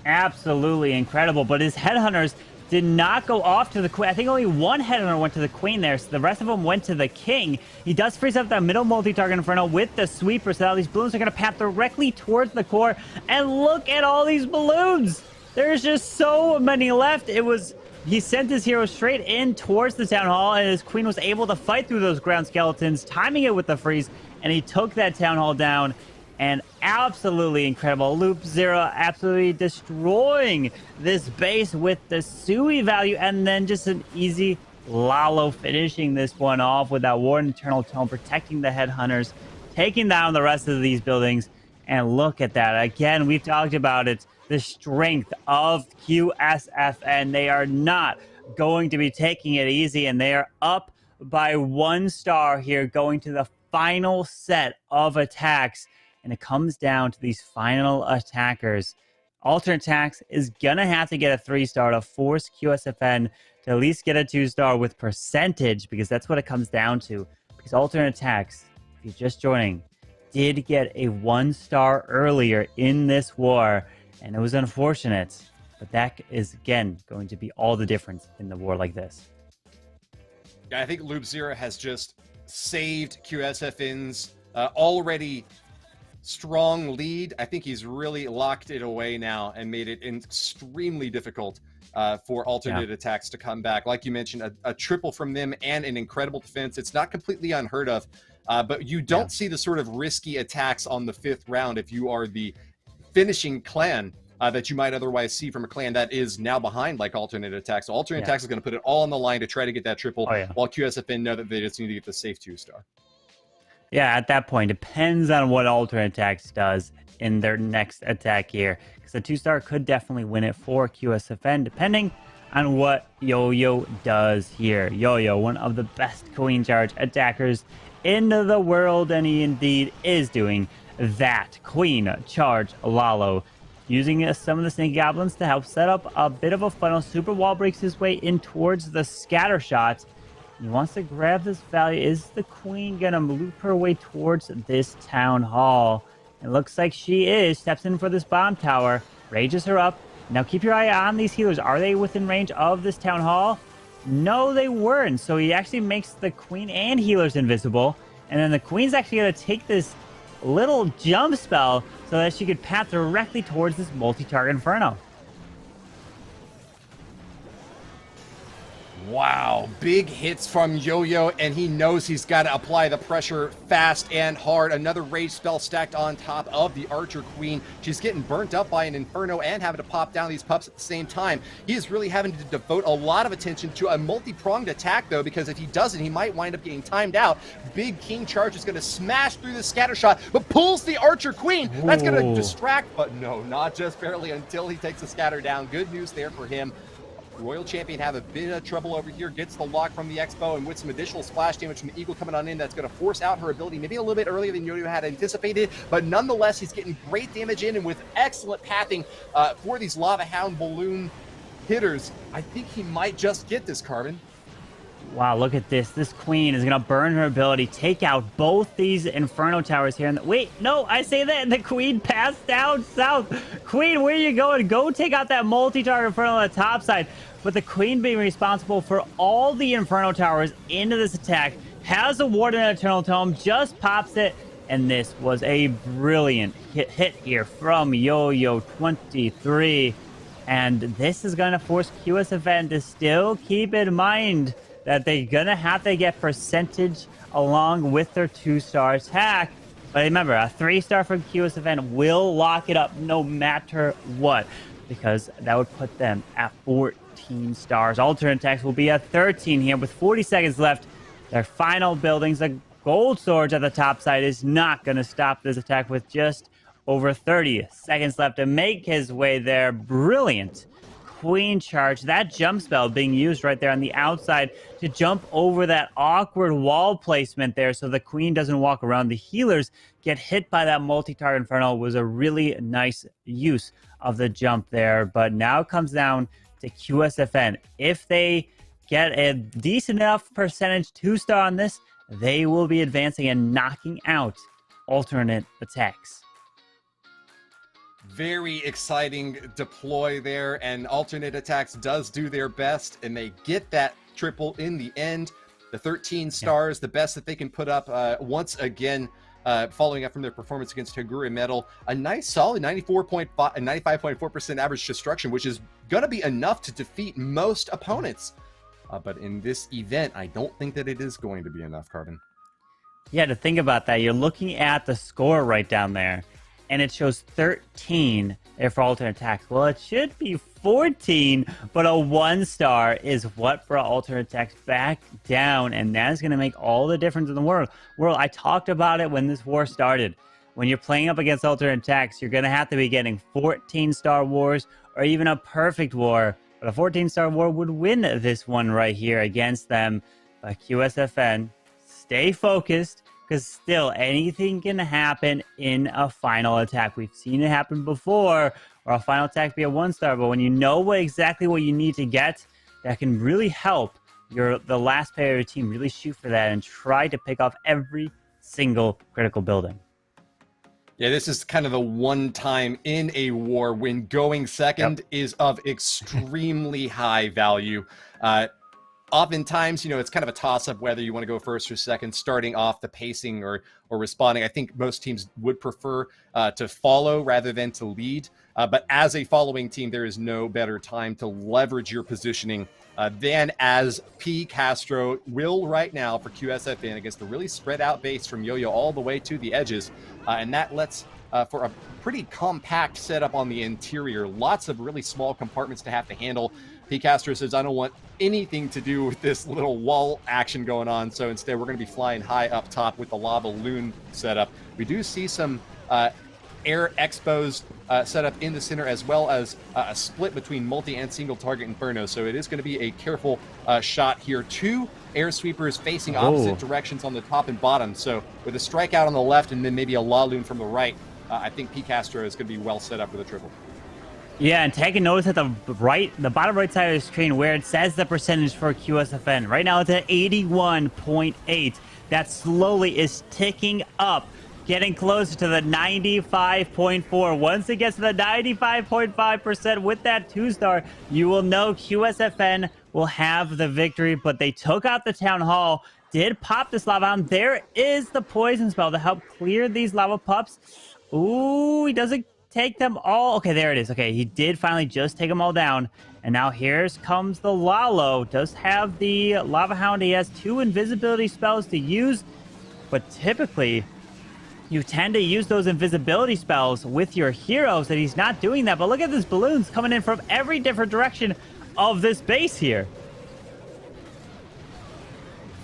Absolutely incredible, but his headhunters did not go off to the Queen. I think only one headhunter went to the Queen there, so the rest of them went to the King. He does freeze up that middle multi-target Inferno with the sweeper, so now these balloons are going to path directly towards the core. And look at all these balloons! There's just so many left. He sent his hero straight in towards the Town Hall, and his Queen was able to fight through those ground skeletons, timing it with the freeze, and he took that Town Hall down. And absolutely incredible. Loop Zero absolutely destroying this base with the Sui value, and then just an easy Lalo finishing this one off with that Warden Eternal Tome, protecting the headhunters, taking down the rest of these buildings. And look at that. Again, we've talked about it. The strength of QSFN. They are not going to be taking it easy, and they are up by 1 star here, going to the final set of attacks. And it comes down to these final attackers. Alternate Attacks is going to have to get a 3-star to force QSFN to at least get a 2-star with percentage, because that's what it comes down to. Because Alternate Attacks, if you're just joining, did get a 1-star earlier in this war. And it was unfortunate. But that is, again, going to be all the difference in the war like this. Yeah, I think Loop Zero has just saved QSFN's already strong lead. I think he's really locked it away now and made it extremely difficult for alternate attacks to come back. Like you mentioned, a triple from them and an incredible defense. It's not completely unheard of, but you don't see the sort of risky attacks on the 5th round if you are the finishing clan that you might otherwise see from a clan that is now behind, like alternate attacks. So alternate attacks is going to put it all on the line to try to get that triple, while QSFN know that they just need to get the safe 2-star. Yeah, at that point, depends on what Alternate Attacks does in their next attack here. Because a 2-star could definitely win it for QSFN, depending on what Yo-Yo does here. Yo-Yo, one of the best Queen Charge attackers in the world, and he indeed is doing that. Queen Charge Lalo, using some of the Sneaky Goblins to help set up a bit of a funnel. Super Wall breaks his way in towards the scatter shot. He wants to grab this value. Is the Queen gonna loop her way towards this Town Hall? It looks like she is. Steps in for this bomb tower, rages her up. Now keep your eye on these healers. Are they within range of this Town Hall? No, they weren't. So he actually makes the Queen and healers invisible. And then the Queen's actually gonna take this little jump spell so that she could path directly towards this multi-target Inferno. Wow, big hits from Yo-Yo, and he knows he's got to apply the pressure fast and hard. Another rage spell stacked on top of the Archer Queen. She's getting burnt up by an Inferno and having to pop down these pups at the same time. He is really having to devote a lot of attention to a multi-pronged attack, though, because if he doesn't, he might wind up getting timed out. Big King Charge is going to smash through the scatter shot, but pulls the Archer Queen. That's going to distract, but no, not just barely, until he takes the scatter down. Good news there for him. Royal Champion have a bit of trouble over here, gets the lock from the Expo, and with some additional splash damage from the Eagle coming on in, that's going to force out her ability maybe a little bit earlier than Yo-Yo had anticipated, but nonetheless, he's getting great damage in, and with excellent pathing for these Lava Hound balloon hitters, I think he might just get this, Carbon. Wow, look at this. This Queen is going to burn her ability, take out both these Inferno Towers here. And wait, no, I say that the Queen passed down south. Queen, where are you going? Go take out that multi-target Inferno on the top side. But the Queen being responsible for all the Inferno Towers into this attack, has a Warden and Eternal Tome, just pops it, And this was a brilliant hit here from Yo-Yo23. And this is going to force QSFN to still keep in mind that they're going to have to get percentage along with their 2-star attack. But remember, a 3-star from QSFN will lock it up no matter what, because that would put them at 14 stars. Alternate attacks will be at 13 here with 40 seconds left. Their final buildings, the gold storage at the top side, is not going to stop this attack with just over 30 seconds left to make his way there. Brilliant queen charge. That jump spell being used right there on the outside to jump over that awkward wall placement there so the queen doesn't walk around. The healers get hit by that multi-target inferno was a really nice use of the jump there. But now it comes down to QSFN. If they get a decent enough percentage 2-star on this, they will be advancing and knocking out alternate attacks. Very exciting deploy there, and alternate attacks does do their best, and they get that triple in the end. The 13 stars, the best that they can put up once again, following up from their performance against Haguri Metal. A nice solid 95.4% average destruction, which is going to be enough to defeat most opponents. But in this event, I don't think that it is going to be enough, Carbon. Yeah, to think about that, you're looking at the score right down there, and it shows 13 for alternate attacks. Well, it should be 14, but a 1-star is what brought alternate attacks back down, and that is going to make all the difference in the world. I talked about it when this war started. When you're playing up against alternate attacks, you're going to have to be getting 14-star wars or even a perfect war. But a 14-star war would win this one right here against them. But QSFN, stay focused, because still anything can happen in a final attack. We've seen it happen before, or a final attack be a 1-star. But when you know exactly what you need to get, that can really help the last player of your team really shoot for that and try to pick off every single critical building. Yeah, this is kind of the one time in a war when going second is of extremely high value. Oftentimes, it's kind of a toss-up whether you want to go first or second, starting off the pacing or responding. I think most teams would prefer to follow rather than to lead. But as a following team, there is no better time to leverage your positioning than as P. Castro will right now for QSFN against a really spread out base from Yo-Yo all the way to the edges. And that lets for a pretty compact setup on the interior. Lots of really small compartments to have to handle. P. Castro says, I don't want anything to do with this little wall action going on. So instead, we're going to be flying high up top with the lava loon setup. We do see some air expos set up in the center, as well as a split between multi and single target inferno. So it is going to be a careful shot here. 2 air sweepers facing opposite directions on the top and bottom. So with a strikeout on the left and then maybe a La Loon from the right, I think P. Castro is going to be well set up with a triple. Yeah, and taking notice at the bottom right side of the screen where it says the percentage for QSFN. Right now it's at 81.8. That slowly is ticking up, getting closer to the 95.4. Once it gets to the 95.5% with that 2-star, you will know QSFN will have the victory. But they took out the town hall, did pop this lava hound. There is the poison spell to help clear these lava pups. Ooh, he doesn't take them all. Okay, there it is. Okay, he did finally just take them all down. And now here comes the Lalo. Does have the Lava Hound. He has 2 invisibility spells to use. But typically, you tend to use those invisibility spells with your heroes, and he's not doing that. But look at these balloons coming in from every different direction of this base here.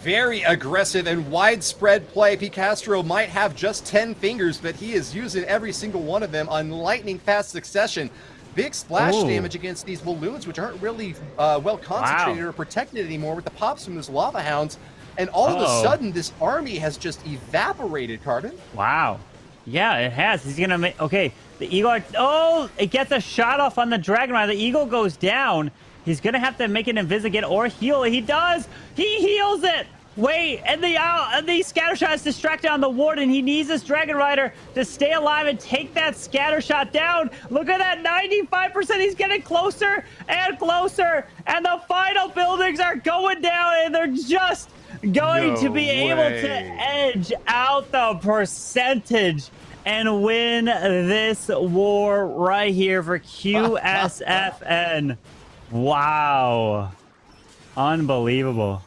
Very aggressive and widespread play. P. Castro might have just 10 fingers, but he is using every single one of them on lightning fast succession. Big splash damage against these balloons, which aren't really well concentrated or protected anymore with the pops from those lava hounds. And all of a sudden, this army has just evaporated, Carbon. Wow. Yeah, it has. He's going to make... Okay, the eagle... Oh, it gets a shot off on the dragon rider. The eagle goes down. He's going to have to make an invis again or heal. He does. He heals it. Wait, and the scatter shot is distracted on the ward, and he needs this Dragon Rider to stay alive and take that scatter shot down. Look at that, 95%. He's getting closer and closer, and the final buildings are going down, and they're just going to be able to edge out the percentage and win this war right here for QSFN. Wow. Unbelievable.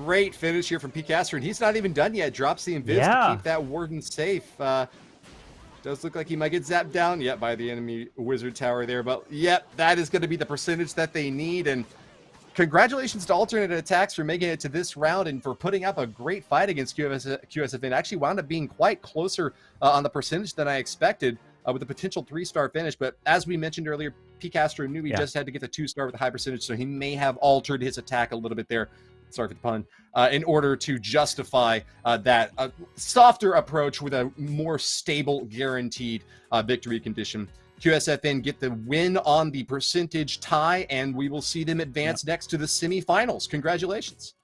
Great finish here from Pekka, and he's not even done yet. Drops the invis to keep that warden safe. Does look like he might get zapped down yet by the enemy wizard tower there, but yep, that is going to be the percentage that they need. And congratulations to Alternate Attacks for making it to this round and for putting up a great fight against QSFN. Actually wound up being quite closer on the percentage than I expected, with a potential 3-star finish. But as we mentioned earlier, Pekka knew he just had to get the 2-star with a high percentage, so he may have altered his attack a little bit there. Sorry for the pun. In order to justify that softer approach with a more stable, guaranteed victory condition. QSFN get the win on the percentage tie, and we will see them advance next to the semifinals. Congratulations.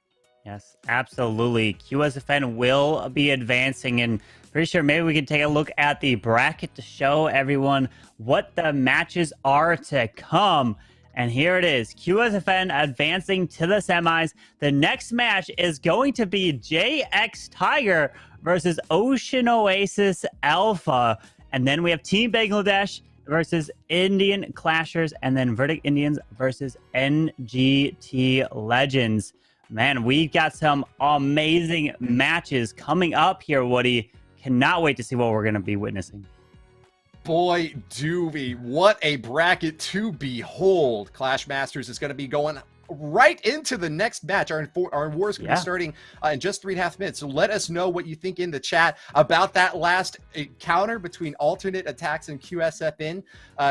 Yes, absolutely. QSFN will be advancing, and pretty sure maybe we can take a look at the bracket to show everyone what the matches are to come. And here it is, QSFN advancing to the semis. The next match is going to be JX Tiger versus Ocean Oasis Alpha. And then we have Team Bangladesh versus Indian Clashers, and then Verdict Indians versus NGT Legends. Man, we've got some amazing matches coming up here, Woody. Cannot wait to see what we're going to be witnessing. Boy, do we. What a bracket to behold. Clash Masters is going to be going right into the next match. Our war is going to be starting in just 3.5 minutes. So let us know what you think in the chat about that last encounter between Alternate Attacks and QSFN.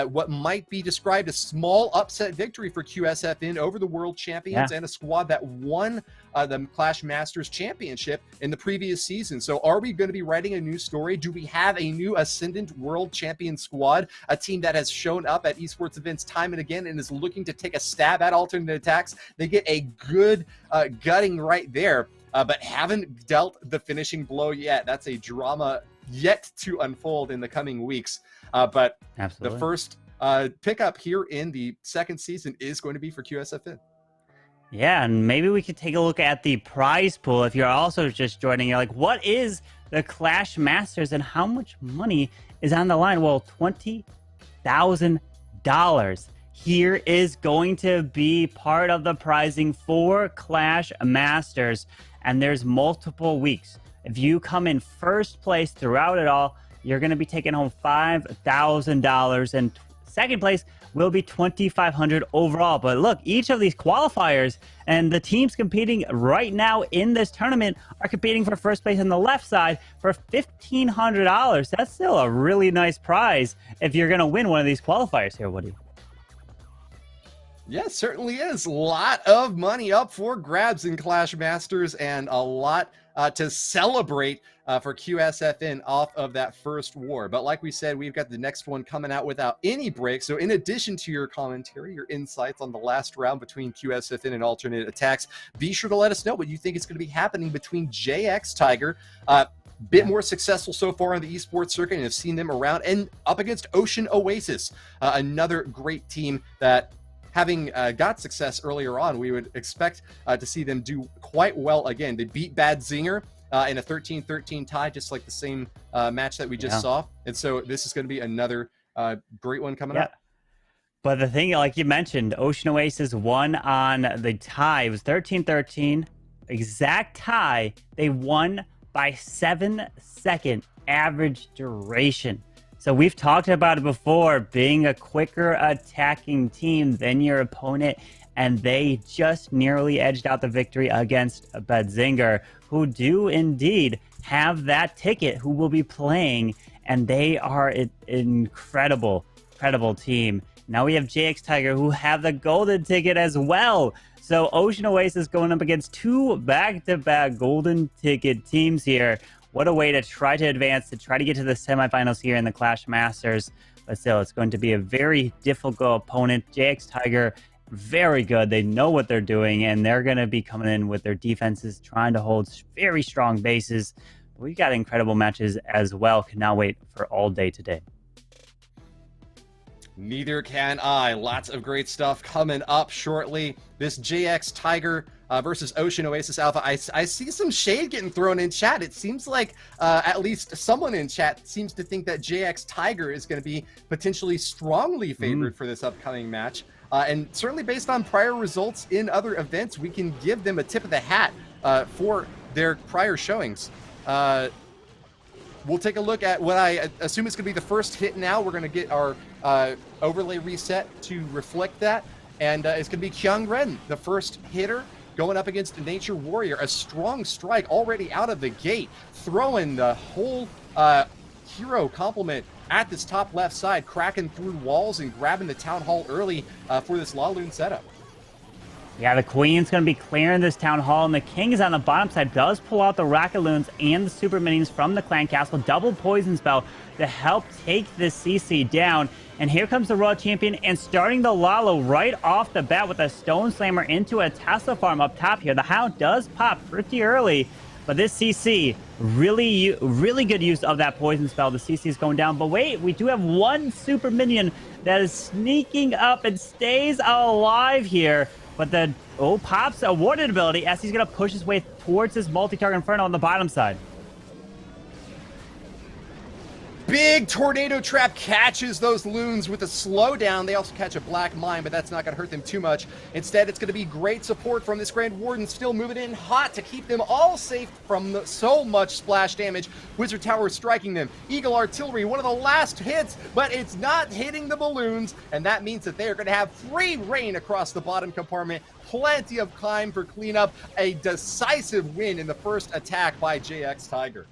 What might be described as small upset victory for QSFN over the world champions and a squad that won the Clash Masters Championship in the previous season. So are we going to be writing a new story? Do we have a new Ascendant World Champion squad, a team that has shown up at esports events time and again and is looking to take a stab at Alternate Attacks? They get a good gutting right there, but haven't dealt the finishing blow yet. That's a drama yet to unfold in the coming weeks. But the first pickup here in the second season is going to be for QSFN. Yeah, and maybe we could take a look at the prize pool. If you're also just joining, you're like, what is the Clash Masters and how much money is on the line? Well, $20,000 here is going to be part of the prizing for Clash Masters, and there's multiple weeks. If you come in first place throughout it all, you're going to be taking home $5,000, and second place will be $2,500 overall. But look, each of these qualifiers and the teams competing right now in this tournament are competing for first place on the left side for $1,500. That's still a really nice prize if you're going to win one of these qualifiers here, Woody. Yeah, it certainly is. A lot of money up for grabs in Clash Masters, and a lot to celebrate for QSFN off of that first war. But like we said, we've got the next one coming out without any break. So in addition to your commentary, your insights on the last round between QSFN and Alternate Attacks, be sure to let us know what you think is going to be happening between JX Tiger, bit more successful so far on the esports circuit and have seen them around, and up against Ocean Oasis, another great team that, having got success earlier on, we would expect to see them do quite well again. They beat Bad Zinger in a 13-13 tie, just like the same match that we just saw. And so this is going to be another great one coming up. But the thing, like you mentioned, Ocean Oasis won on the tie. It was 13-13, exact tie. They won by 7-second average duration. So we've talked about it before, being a quicker attacking team than your opponent, and they just nearly edged out the victory against Bedzinger, who do indeed have that ticket, who will be playing, and they are an incredible team. Now we have JX Tiger, who have the golden ticket as well. So Ocean Oasis going up against two back-to-back golden ticket teams here. What a way to try to advance, to try to get to the semifinals here in the Clash Masters. But still, it's going to be a very difficult opponent. JX Tiger very good. They know what they're doing, and they're going to be coming in with their defenses, trying to hold very strong bases. We got incredible matches as well. Cannot wait for all day today. Neither can I. Lots of great stuff coming up shortly. This JX Tiger versus Ocean Oasis Alpha. I see some shade getting thrown in chat. It seems like at least someone in chat seems to think that JX Tiger is going to be potentially strongly favored for this upcoming match. And certainly based on prior results in other events, we can give them a tip of the hat for their prior showings. We'll take a look at what I assume is going to be the first hit now. We're going to get our overlay reset to reflect that. And it's going to be Kyung Ren, the first hitter, going up against Nature Warrior. A strong strike already out of the gate, throwing the whole hero complement at this top left side, cracking through walls and grabbing the Town Hall early for this Laloon setup. Yeah, the Queen's going to be clearing this Town Hall, and the King is on the bottom side, does pull out the Rocket Loons and the Super Minions from the Clan Castle. Double Poison Spell to help take this CC down. And here comes the Royal Champion, and starting the Lalo right off the bat with a Stone Slammer into a Tesla Farm up top here. The Hound does pop pretty early, but this CC, really good use of that Poison Spell. The CC is going down, but wait, we do have one Super Minion that is sneaking up and stays alive here. But the pops awarded ability as he's going to push his way towards this multi-target Inferno on the bottom side. Big Tornado Trap catches those loons with a slowdown. They also catch a Black Mine, but that's not going to hurt them too much. Instead, it's going to be great support from this Grand Warden, still moving in hot to keep them all safe from so much splash damage. Wizard Tower striking them. Eagle Artillery, one of the last hits, but it's not hitting the balloons, and that means that they are going to have free reign across the bottom compartment. Plenty of time for cleanup. A decisive win in the first attack by JX Tiger.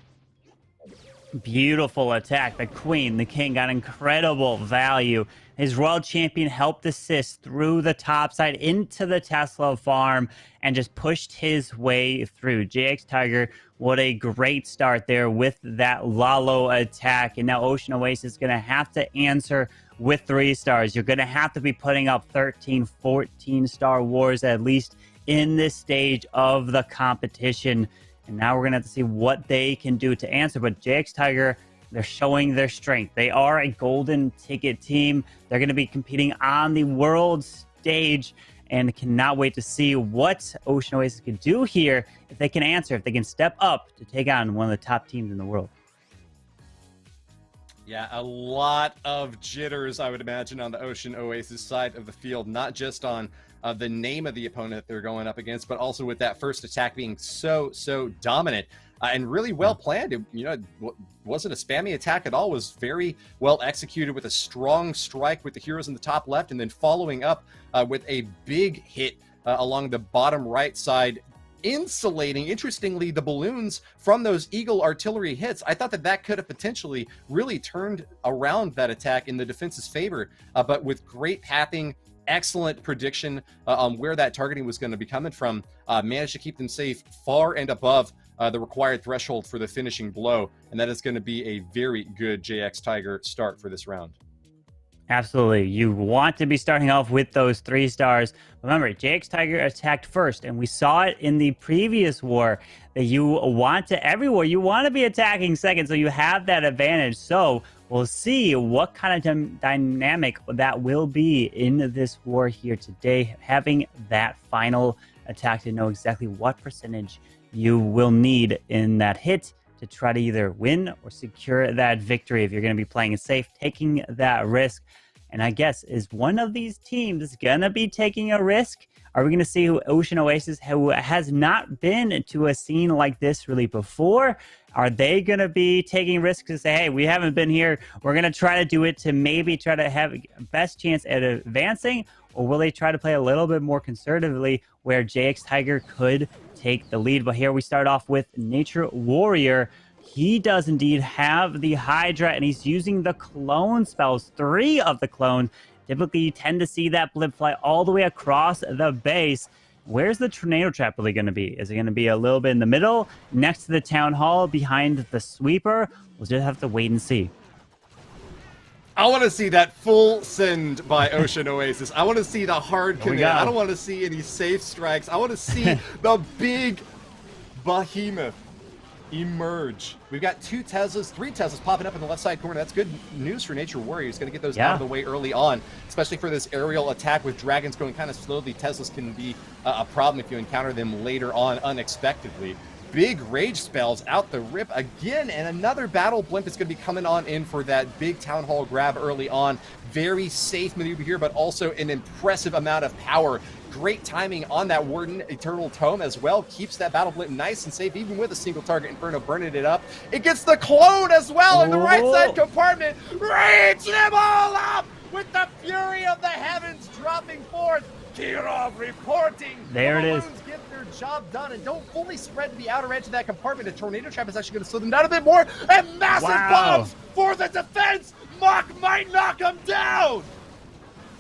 Beautiful attack. The Queen, the King got incredible value. His Royal Champion helped assist through the top side into the Tesla farm and just pushed his way through. JX Tiger, what a great start there with that Lalo attack. And now Ocean Oasis is going to have to answer with 3 stars. You're going to have to be putting up 13, 14 star wars at least in this stage of the competition. And now we're going to have to see what they can do to answer. But JX Tiger, they're showing their strength. They are a golden ticket team. They're going to be competing on the world stage and cannot wait to see what Ocean Oasis can do here if they can answer, if they can step up to take on one of the top teams in the world. Yeah, a lot of jitters, I would imagine, on the Ocean Oasis side of the field, not just on the name of the opponent they're going up against, but also with that first attack being so dominant and really well planned. It wasn't a spammy attack at all. It was very well executed with a strong strike with the heroes in the top left, and then following up with a big hit along the bottom right side, insulating, interestingly, the balloons from those Eagle Artillery hits. I thought that could have potentially really turned around that attack in the defense's favor, but with great pathing, excellent prediction on where that targeting was going to be coming from, managed to keep them safe far and above the required threshold for the finishing blow, and that is going to be a very good JX Tiger start for this round. Absolutely. You want to be starting off with those 3 stars. Remember, JX Tiger attacked first, and we saw it in the previous war that you want to, every war, you want to be attacking second, so you have that advantage. So we'll see what kind of dynamic that will be in this war here today, having that final attack to know exactly what percentage you will need in that hit to try to either win or secure that victory if you're going to be playing it safe, taking that risk. And I guess, is one of these teams going to be taking a risk? Are we going to see Ocean Oasis, who has not been to a scene like this really before? Are they going to be taking risks to say, hey, we haven't been here, we're going to try to do it to maybe try to have best chance at advancing? Or will they try to play a little bit more conservatively where JX Tiger could take the lead? But here we start off with Nature Warrior. He does indeed have the Hydra, and he's using the clone spells, 3 of the clones. Typically, you tend to see that blip fly all the way across the base. Where's the Tornado Trap really going to be? Is it going to be a little bit in the middle, next to the Town Hall, behind the Sweeper? We'll just have to wait and see. I want to see that full send by Ocean Oasis. I want to see the hard commit. I don't want to see any safe strikes. I want to see the big behemoth emerge. We've got 3 Teslas popping up in the left side corner. That's good news for Nature Warrior. He's going to get those out of the way early on, especially for this aerial attack with dragons going kind of slowly. Teslas can be a problem if you encounter them later on unexpectedly. Big rage spells out the rip again, and another battle blimp is going to be coming on in for that big town hall grab early on. Very safe maneuver here, but also an impressive amount of power. Great timing on that Warden Eternal Tome as well. Keeps that battle blimp nice and safe, even with a single target Inferno burning it up. It gets the clone as well in the right side compartment. Reach them all up with the fury of the heavens dropping forth. Kirov reporting. There it is. Get their job done and don't fully spread to the outer edge of that compartment. A tornado trap is actually going to slow them down a bit more. And massive bombs for the defense. Mach might knock them down.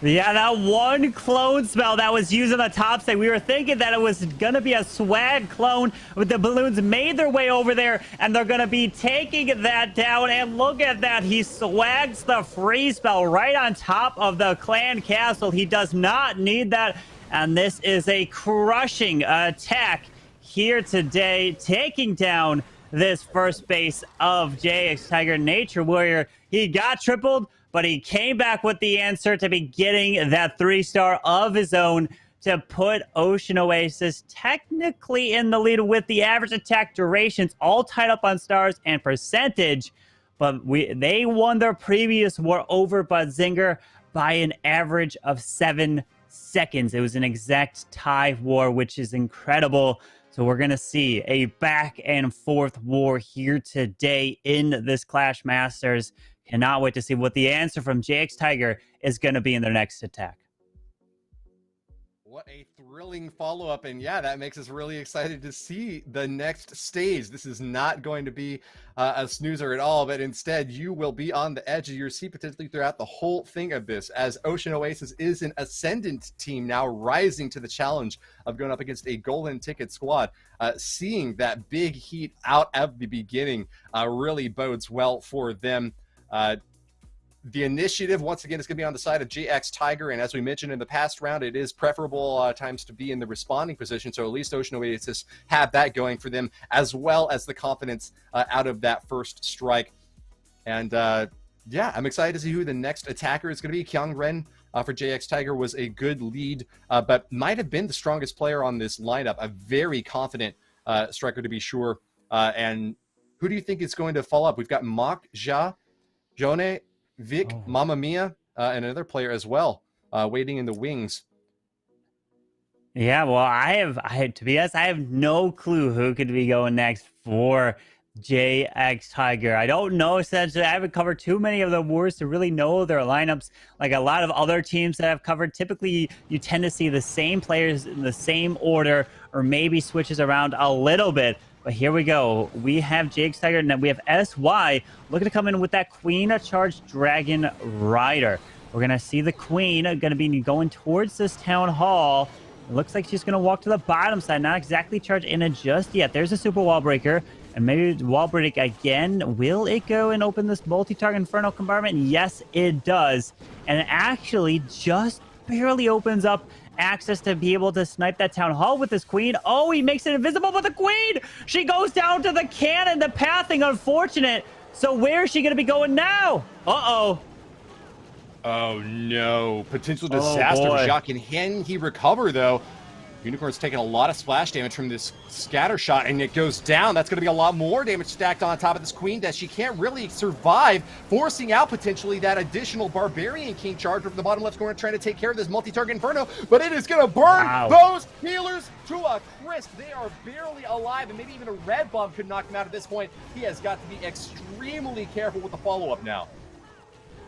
Yeah, that one clone spell that was used on the top side. We were thinking that it was going to be a swag clone, but the balloons made their way over there, and they're going to be taking that down. And look at that. He swags the free spell right on top of the clan castle. He does not need that. And this is a crushing attack here today, taking down this first base of JX Tiger. Nature Warrior, he got tripled, but he came back with the answer to be getting that 3-star of his own to put Ocean Oasis technically in the lead with the average attack durations all tied up on stars and percentage. But they won their previous war over Zinger by an average of 7 seconds. It was an exact tie war, which is incredible. So we're going to see a back and forth war here today in this Clash Masters. Cannot wait to see what the answer from JX Tiger is going to be in their next attack. What a thrilling follow-up, and yeah, that makes us really excited to see the next stage. This is not going to be a snoozer at all, but instead you will be on the edge of your seat potentially throughout the whole thing of this, as Ocean Oasis is an ascendant team now, rising to the challenge of going up against a golden ticket squad. Seeing that big heat out of the beginning really bodes well for them. The initiative, once again, is going to be on the side of JX Tiger, and as we mentioned in the past round, it is preferable times to be in the responding position, so at least Ocean Oasis have that going for them, as well as the confidence out of that first strike. And yeah, I'm excited to see who the next attacker is going to be. Kyung Ren for JX Tiger was a good lead, but might have been the strongest player on this lineup, a very confident striker to be sure. And who do you think is going to follow up? We've got Mach, Ja, Jone, Vic, Mamma Mia, and another player as well, waiting in the wings. Yeah, well, to be honest, I have no clue who could be going next for JX Tiger. I don't know, essentially. I haven't covered too many of the wars to really know their lineups. Like a lot of other teams that I've covered, typically you tend to see the same players in the same order, or maybe switches around a little bit. But here we go. We have JX Tiger, and then we have SY looking to come in with that Queen Charged Dragon Rider. We're going to see the Queen going to be going towards this town hall. It looks like she's going to walk to the bottom side, not exactly charged in it just yet. There's a super wall breaker, and maybe wall break again. Will it go and open this multi-target Inferno compartment? Yes, it does. And it actually just barely opens up access to be able to snipe that town hall with this Queen. Oh, he makes it invisible, but the Queen, she goes down to the cannon. The pathing, unfortunate. So where is she going to be going now? Uh-oh. Oh, no. Potential disaster for Jacques. And can he recover, though? Unicorn's taking a lot of splash damage from this scatter shot, and it goes down. That's going to be a lot more damage stacked on top of this Queen that she can't really survive, forcing out potentially that additional Barbarian King charger from the bottom left corner, trying to take care of this multi-target Inferno, but it is going to burn those healers to a crisp. They are barely alive, and maybe even a red bomb could knock him out at this point. He has got to be extremely careful with the follow-up now.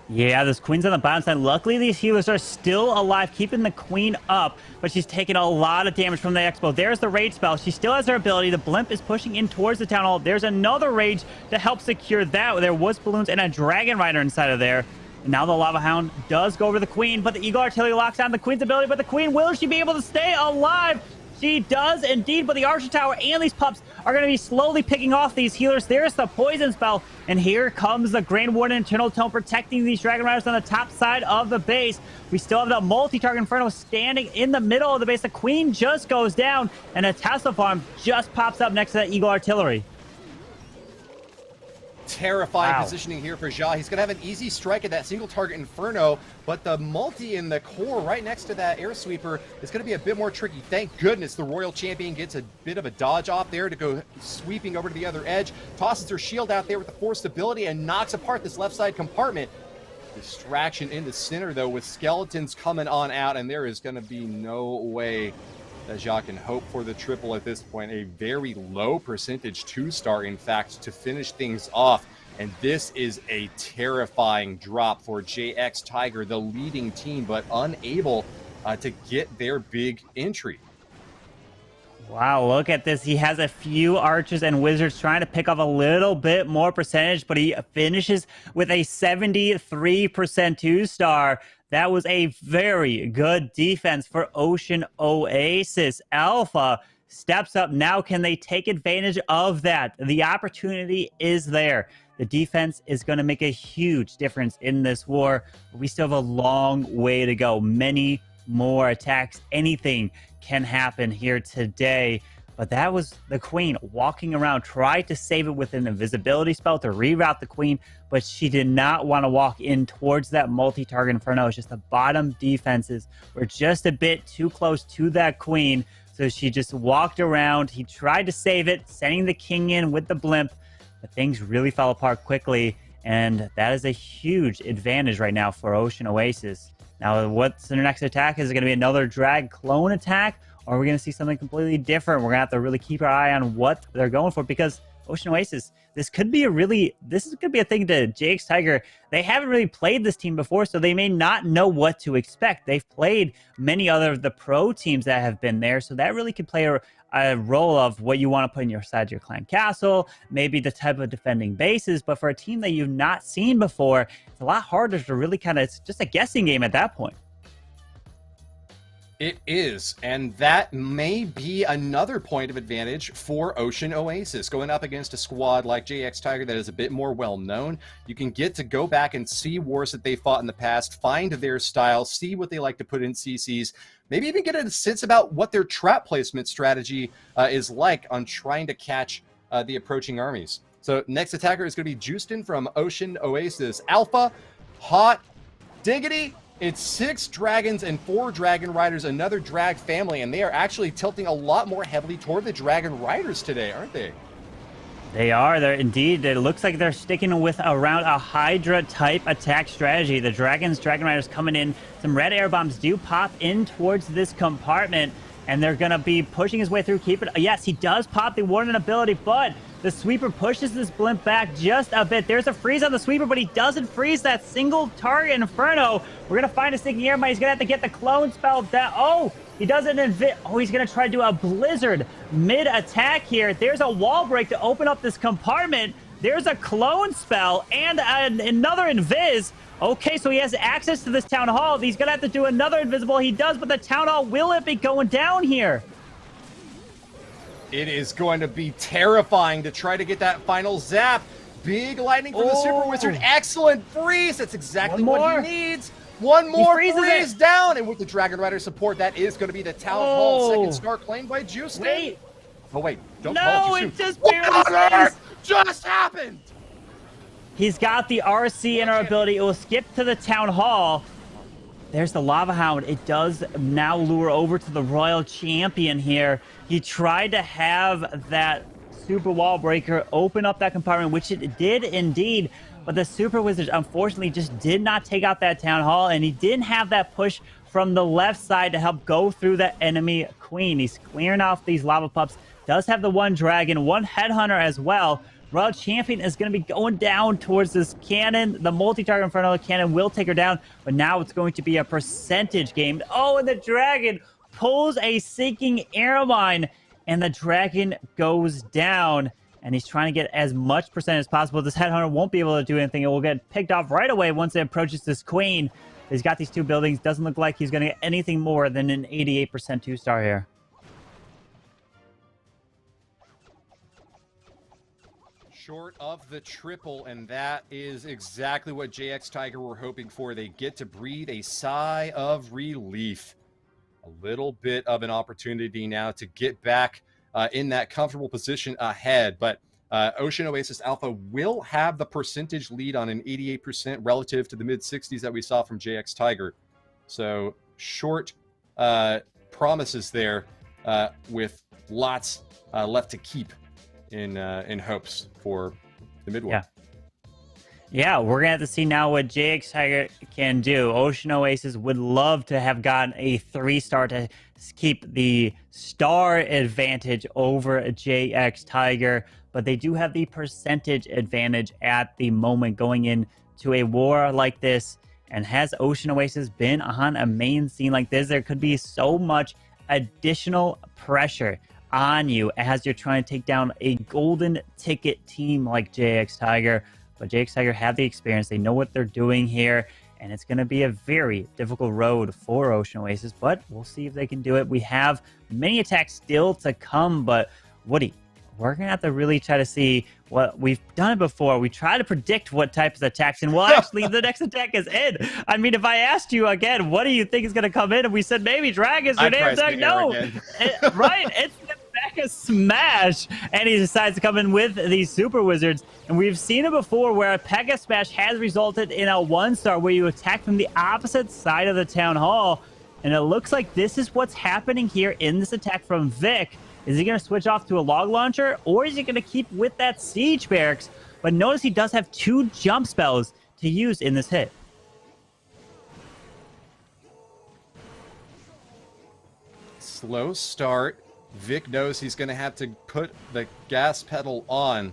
Yeah, this Queen's on the bottom side. Luckily, these healers are still alive, keeping the Queen up, but she's taking a lot of damage from the Expo. There's the Rage spell. She still has her ability. The Blimp is pushing in towards the Town Hall. There's another Rage to help secure that. There was balloons and a Dragon Rider inside of there. And now the Lava Hound does go over the Queen, but the Eagle Artillery locks down the Queen's ability, but the Queen, will she be able to stay alive? She does indeed, but the Archer Tower and these pups are going to be slowly picking off these healers. There's the poison spell, and here comes the Grand Warden Internal Tome protecting these Dragon Riders on the top side of the base. We still have the multi-target Inferno standing in the middle of the base. The Queen just goes down, and a Tesla Farm just pops up next to that Eagle Artillery. Terrifying positioning here for Ja. He's going to have an easy strike at that single target Inferno, but the multi in the core right next to that air sweeper is going to be a bit more tricky. Thank goodness the Royal Champion gets a bit of a dodge off there to go sweeping over to the other edge, tosses her shield out there with the forced ability and knocks apart this left side compartment. Distraction in the center though with skeletons coming on out, and there is going to be no way that Ja can hope for the triple at this point. A very low percentage 2-star, in fact, to finish things off. And this is a terrifying drop for JX Tiger, the leading team, but unable to get their big entry. Wow, look at this. He has a few archers and wizards trying to pick up a little bit more percentage, but he finishes with a 73% 2-star. That was a very good defense for Ocean Oasis. Alpha steps up. Now, can they take advantage of that? The opportunity is there. The defense is going to make a huge difference in this war. We still have a long way to go. Many more attacks. Anything can happen here today. But that was the Queen walking around, tried to save it with an invisibility spell to reroute the Queen, but she did not want to walk in towards that multi-target Inferno. It's just the bottom defenses were just a bit too close to that Queen, so she just walked around. He tried to save it, sending the King in with the blimp, but things really fell apart quickly, and that is a huge advantage right now for Ocean Oasis. Now, what's the next attack? Is it going to be another drag clone attack? Or are we going to see something completely different? We're going to have to really keep our eye on what they're going for, because Ocean Oasis, this could be a thing to JX Tiger. They haven't really played this team before, so they may not know what to expect. They've played many other of the pro teams that have been there, so that really could play a role of what you want to put in your side of your clan castle, maybe the type of defending bases. But for a team that you've not seen before, it's a lot harder to really it's just a guessing game at that point. It is, and that may be another point of advantage for Ocean Oasis. Going up against a squad like JX Tiger that is a bit more well-known, you can get to go back and see wars that they fought in the past, find their style, see what they like to put in CCs, maybe even get a sense about what their trap placement strategy is like on trying to catch the approaching armies. So next attacker is going to be Justin from Ocean Oasis. Alpha, hot, diggity. It's 6 dragons and 4 dragon riders, another drag family, and they are actually tilting a lot more heavily toward the dragon riders today, aren't they? They are. They're indeed. It looks like they're sticking with around a Hydra type attack strategy. The dragon riders coming in. Some red air bombs do pop in towards this compartment, and they're going to be pushing his way through. Keep it. Yes, he does pop the Warden ability, but the sweeper pushes this blimp back just a bit. There's a freeze on the sweeper, but he doesn't freeze that single target Inferno. We're going to find a sneaking air mine. He's going to have to get the clone spell down. Oh, he doesn't he's going to try to do a blizzard mid-attack here. There's a wall break to open up this compartment. There's a clone spell and another invis. Okay, so he has access to this town hall. He's going to have to do another invisible. He does, but the town hall, will it be going down here? It is going to be terrifying to try to get that final zap. Big lightning from the Super Wizard. Excellent freeze. That's exactly what he needs. One more freeze down. And with the Dragon Rider support, that is going to be the Town Hall. Second star claimed by Justin. Wait. Oh, wait. Don't no, call it it just barely just happened. He's got the RC in our ability. It will skip to the Town Hall. There's the Lava Hound. It does now lure over to the Royal Champion here. He tried to have that Super Wall Breaker open up that compartment, which it did indeed. But the Super Wizard, unfortunately, just did not take out that Town Hall, and he didn't have that push from the left side to help go through the enemy Queen. He's clearing off these Lava Pups. Does have the one Dragon, one Headhunter as well. Royal Champion is going to be going down towards this cannon. The multi-target Inferno cannon will take her down, but now it's going to be a percentage game. Oh, and the Dragon pulls a sinking air mine, and the Dragon goes down, and he's trying to get as much percent as possible. This Headhunter won't be able to do anything. It will get picked off right away once it approaches this Queen. He's got these 2 buildings. Doesn't look like he's going to get anything more than an 88% 2-star here. Short of the triple, and that is exactly what JX Tiger were hoping for. They get to breathe a sigh of relief. A little bit of an opportunity now to get back in that comfortable position ahead, but Ocean Oasis Alpha will have the percentage lead on an 88% relative to the mid-60s that we saw from JX Tiger. So short promises there with lots left to keep in hopes for the mid one. Yeah, we're going to have to see now what JX Tiger can do. Ocean Oasis would love to have gotten a 3-star to keep the star advantage over JX Tiger, but they do have the percentage advantage at the moment going into a war like this. And has Ocean Oasis been on a main scene like this, there could be so much additional pressure on you as you're trying to take down a golden ticket team like JX Tiger. But JX Tiger have the experience. They know what they're doing here, and it's going to be a very difficult road for Ocean Oasis, but we'll see if they can do it. We have many attacks still to come, but Woody, we're going to have to really try to see what we've done it before. We try to predict what types of attacks, and well, actually, the next attack is in. I mean, if I asked you again, what do you think is going to come in? And we said maybe Dragons or damn attack. No, right? It's the Pekka Smash, and he decides to come in with these Super Wizards. And we've seen it before where a Pekka Smash has resulted in a 1-star where you attack from the opposite side of the Town Hall. And it looks like this is what's happening here in this attack from Vic. Is he going to switch off to a log launcher, or is he going to keep with that siege barracks? But notice he does have 2 jump spells to use in this hit. Slow start. Vic knows he's going to have to put the gas pedal on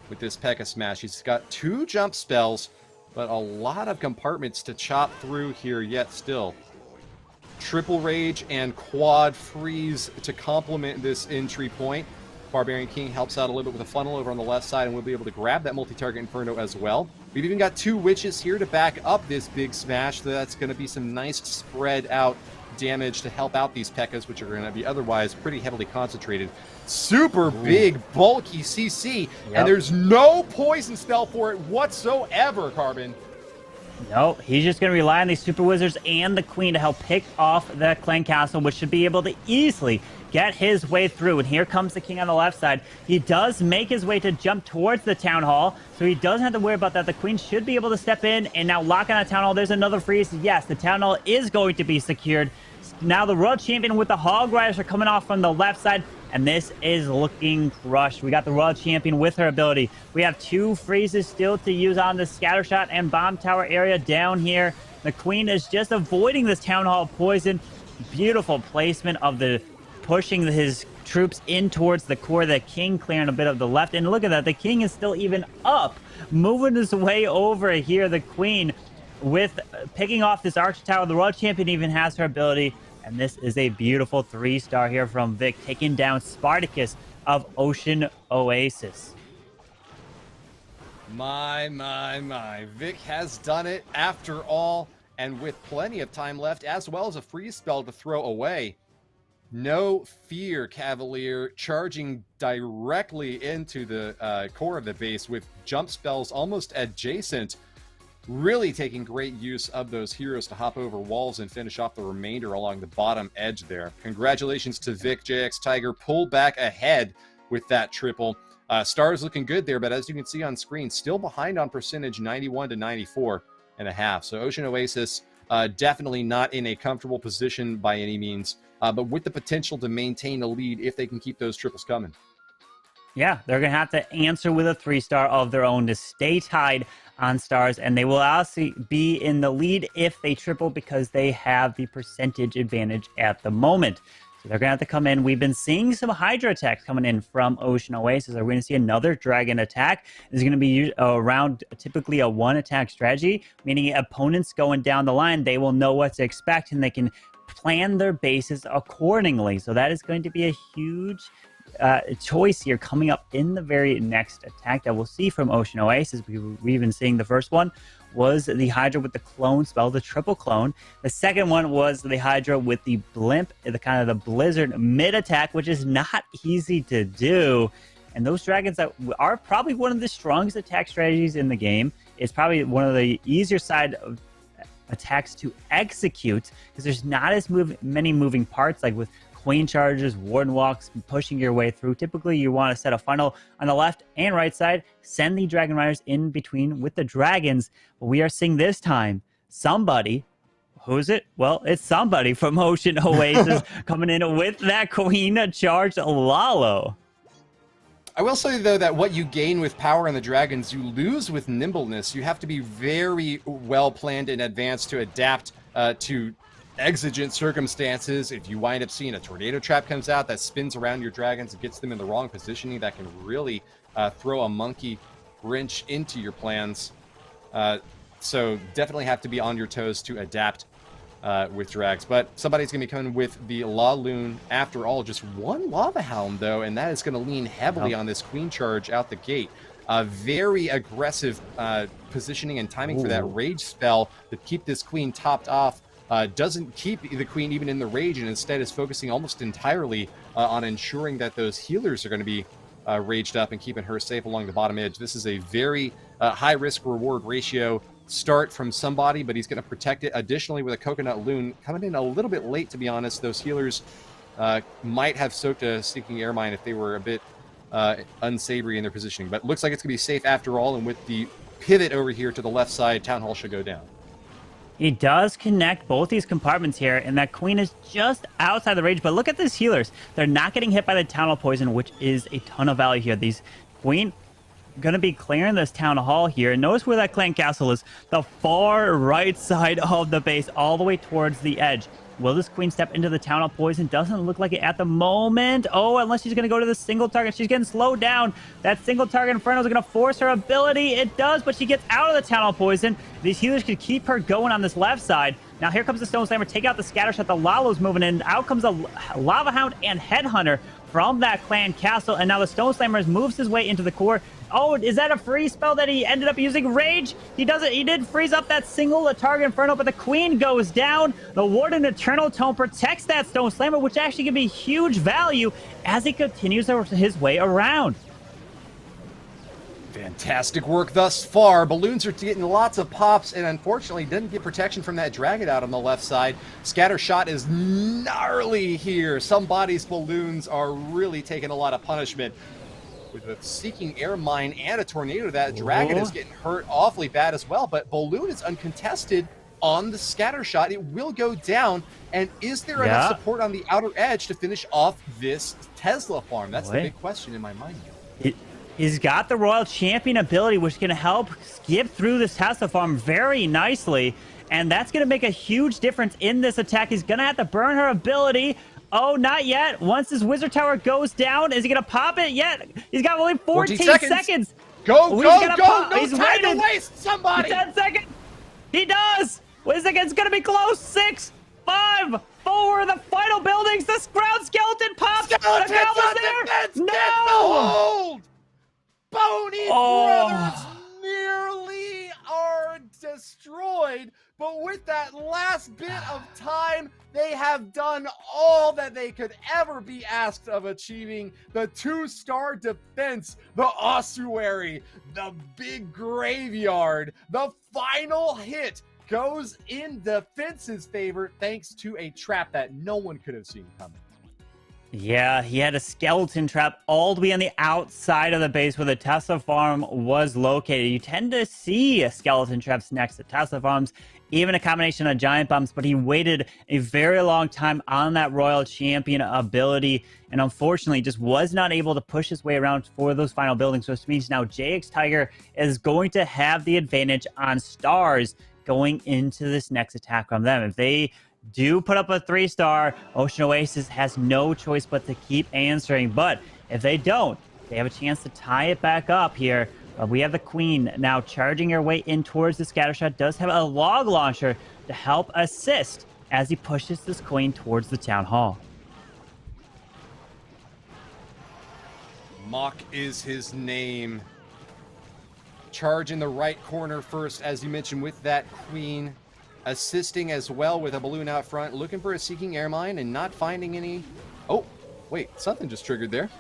with this Pekka Smash. He's got 2 jump spells, but a lot of compartments to chop through here yet still. Triple Rage and Quad Freeze to complement this entry point. Barbarian King helps out a little bit with a funnel over on the left side, and we'll be able to grab that multi-target Inferno as well. We've even got 2 Witches here to back up this big smash, so that's going to be some nice spread out damage to help out these Pekkas, which are going to be otherwise pretty heavily concentrated. Super big, bulky CC, and there's no poison spell for it whatsoever, Carbon. No, he's just going to rely on these Super Wizards and the Queen to help pick off the Clan Castle, which should be able to easily get his way through. And here comes the King on the left side. He does make his way to jump towards the Town Hall, so he doesn't have to worry about that. The Queen should be able to step in and now lock on a Town Hall. There's another freeze. Yes, the Town Hall is going to be secured. Now the World Champion with the Hog Riders are coming off from the left side, and this is looking crushed. We got the World Champion with her ability. We have 2 freezes still to use on the Scattershot and Bomb Tower area down here. The Queen is just avoiding this Town Hall poison. Beautiful placement of the pushing his troops in towards the core. The King clearing a bit of the left, and look at that. The King is still even up, moving his way over here. The Queen with picking off this Archer Tower. The World Champion even has her ability. And this is a beautiful 3-star here from Vic, taking down Spartacus of Ocean Oasis. My. Vic has done it after all, and with plenty of time left, as well as a freeze spell to throw away. No fear, Cavalier, charging directly into the core of the base with jump spells almost adjacent. Really taking great use of those heroes to hop over walls and finish off the remainder along the bottom edge there. Congratulations to Vic. JX Tiger pulled back ahead with that triple. Stars looking good there, but as you can see on screen, still behind on percentage, 91 to 94.5. So Ocean Oasis definitely not in a comfortable position by any means, but with the potential to maintain a lead if they can keep those triples coming. Yeah, they're going to have to answer with a 3-star of their own to stay tied on stars, and they will also be in the lead if they triple because they have the percentage advantage at the moment. So they're going to have to come in. We've been seeing some Hydra attacks coming in from Ocean Oasis. We're going to see another Dragon attack. This is going to be around typically a 1-attack strategy, meaning opponents going down the line, they will know what to expect, and they can plan their bases accordingly. So that is going to be a huge choice here coming up in the very next attack that we'll see from Ocean Oasis. We've been seeing the first one was the Hydra with the clone spell, the triple clone. The second one was the Hydra with the blimp, the kind of the blizzard mid attack, which is not easy to do. And those dragons that are probably one of the strongest attack strategies in the game. It's probably one of the easier side of attacks to execute because there's not as many moving parts like with queen charges, warden walks, pushing your way through. Typically, you want to set a funnel on the left and right side, send the dragon riders in between with the dragons. But we are seeing this time somebody. Who's it? Well, it's somebody from Ocean Oasis coming in with that queen charged Lalo. I will say, though, that what you gain with power on the dragons, you lose with nimbleness. You have to be very well planned in advance to adapt to exigent circumstances. If you wind up seeing a tornado trap comes out that spins around your dragons and gets them in the wrong positioning, that can really throw a monkey wrench into your plans. So definitely have to be on your toes to adapt with drags. But somebody's going to be coming with the La Lune after all. Just one Lava Hound, though, and that is going to lean heavily on this queen charge out the gate. Very aggressive positioning and timing for that rage spell to keep this queen topped off. Doesn't keep the queen even in the rage, and instead is focusing almost entirely on ensuring that those healers are going to be raged up and keeping her safe along the bottom edge. This is a very high risk reward ratio start from somebody, but he's going to protect it. Additionally, with a Coconut Loon coming in a little bit late, to be honest, those healers might have soaked a Sneaking Air Mine if they were a bit unsavory in their positioning. But looks like it's going to be safe after all, and with the pivot over here to the left side, Town Hall should go down. He does connect both these compartments here, and that queen is just outside the rage. But look at these healers. They're not getting hit by the Town Hall poison, which is a ton of value here. These queen going to be clearing this Town Hall here. Notice where that clan castle is. The far right side of the base, all the way towards the edge. Will this queen step into the Town Hall poison? Doesn't look like it at the moment. Oh, unless she's going to go to the single target. She's getting slowed down. That single target Inferno is going to force her ability. It does, but she gets out of the Town Hall poison. These healers could keep her going on this left side. Now here comes the Stone Slammer. Take out the scatter shot. The Lalo's moving in. Out comes a Lava Hound and Headhunter from that clan castle. And now the Stone Slammer moves his way into the core. Oh, is that a free spell that he ended up using? Rage? He doesn't. He did freeze up that single target Inferno, but the queen goes down. The Warden Eternal Tome protects that Stone Slammer, which actually can be huge value as he continues his way around. Fantastic work thus far. Balloons are getting lots of pops, and unfortunately didn't get protection from that Dragon out on the left side. Scatter shot is gnarly here. Somebody's balloons are really taking a lot of punishment. With a Seeking Air Mine and a Tornado, that Dragon is getting hurt awfully bad as well. But Balloon is uncontested on the Scatter Shot. It will go down. And is there enough support on the outer edge to finish off this Tesla farm? That's the big question in my mind. He's got the Royal Champion ability, which can help skip through this Tesla farm very nicely. And that's going to make a huge difference in this attack. He's going to have to burn her ability. Oh, not yet. Once his Wizard Tower goes down, is he going to pop it yet? He's got only 14 seconds. Go, go, go. No time to waste, somebody. 10 seconds. He does. Wait a second. It's going to be close. 6, 5, 4. The final buildings. The ground skeleton pops. The Goblins there. No. Hold. Bony Brothers nearly are destroyed. But with that last bit of time, they have done all that they could ever be asked of achieving. The 2-star defense, the ossuary, the big graveyard. The final hit goes in defense's favor thanks to a trap that no one could have seen coming. Yeah, he had a skeleton trap all the way on the outside of the base where the Tesla farm was located. You tend to see skeleton traps next to Tesla farms, even a combination of giant bombs, but he waited a very long time on that Royal Champion ability, and unfortunately just was not able to push his way around for those final buildings, which means now JX Tiger is going to have the advantage on stars going into this next attack from them. If they do put up a 3-star, Ocean Oasis has no choice but to keep answering. But if they don't, they have a chance to tie it back up here. We have the Queen now charging her way in towards the Scattershot. Does have a log launcher to help assist as he pushes this Queen towards the Town Hall. Mock is his name. Charge in the right corner first, as you mentioned, with that Queen. Assisting as well with a balloon out front, looking for a Seeking Air Mine and not finding any. Oh, wait, something just triggered there.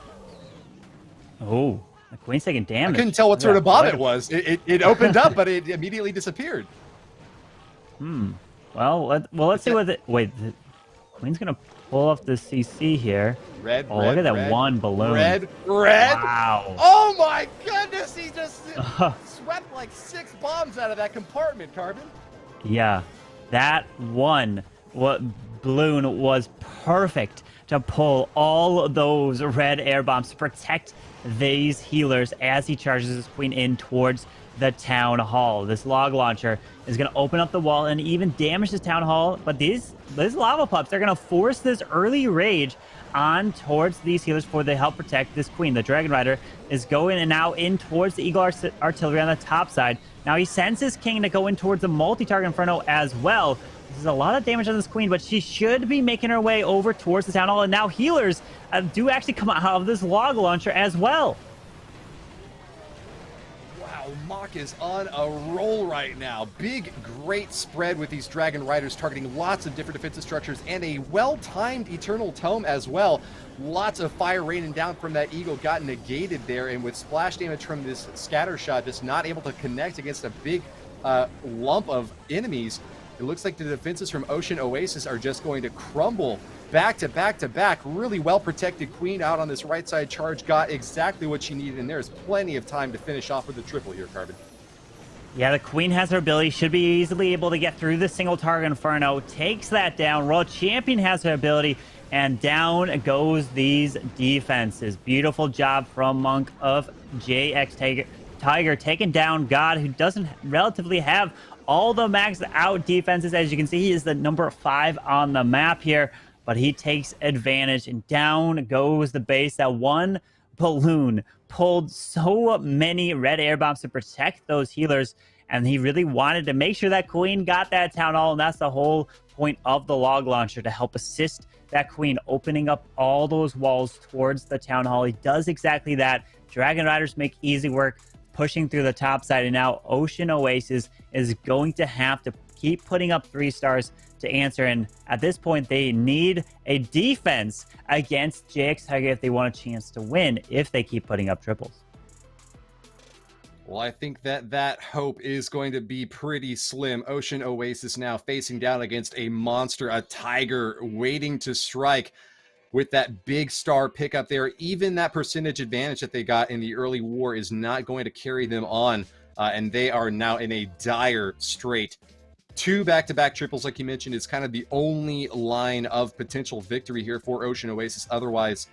Oh, the Queen's taking I damage. couldn't tell what Look sort at of that. bomb it was. It opened up, but it immediately disappeared. Well, let's see what. Wait, the Queen's gonna pull off the CC here. Red, Oh, red, look at that red, one balloon. red, red. Wow. Oh my goodness! He just swept like 6 bombs out of that compartment, Carbon. Yeah, that one balloon was perfect to pull all those red air bombs to protect these healers as he charges his Queen in towards the town hall. This log launcher is going to open up the wall and even damage this town hall, but these lava pups are going to force this early rage on towards these healers for they help protect this Queen. The Dragon Rider is going and now in towards the Eagle Artillery on the top side. Now he sends his King to go in towards the multi-target Inferno as well. This is a lot of damage on this Queen, but she should be making her way over towards the town hall. And now healers do actually come out of this log launcher as well. Wow, Mach is on a roll right now. Big, great spread with these Dragon Riders targeting lots of different defensive structures and a well-timed Eternal Tome as well. Lots of fire raining down from that Eagle got negated there, and with splash damage from this scatter shot, just not able to connect against a big lump of enemies. It looks like the defenses from Ocean Oasis are just going to crumble back to back to back. Really well protected Queen out on this right side charge. Got exactly what she needed, and there's plenty of time to finish off with the triple here, Carbon. Yeah, the Queen has her ability, should be easily able to get through the single target Inferno, takes that down. World Champion has her ability, and down goes these defenses. Beautiful job from Monk of JX Tiger taking down God, who doesn't relatively have all the maxed out defenses. As you can see, he is the number 5 on the map here, but he takes advantage, and down goes the base. That one balloon pulled so many red air bombs to protect those healers, and he really wanted to make sure that Queen got that town hall, and that's the whole point of the log launcher, to help assist that Queen opening up all those walls towards the town hall. He does exactly that. Dragon Riders make easy work pushing through the top side, and now Ocean Oasis is going to have to keep putting up 3 stars to answer, and at this point they need a defense against JX Tiger if they want a chance to win, if they keep putting up triples. Well, I think that hope is going to be pretty slim. Ocean Oasis now facing down against a monster, a Tiger waiting to strike with that big star pickup there. Even that percentage advantage that they got in the early war is not going to carry them on, and they are now in a dire strait. 2 back-to-back triples, like you mentioned, is kind of the only line of potential victory here for Ocean Oasis. Otherwise,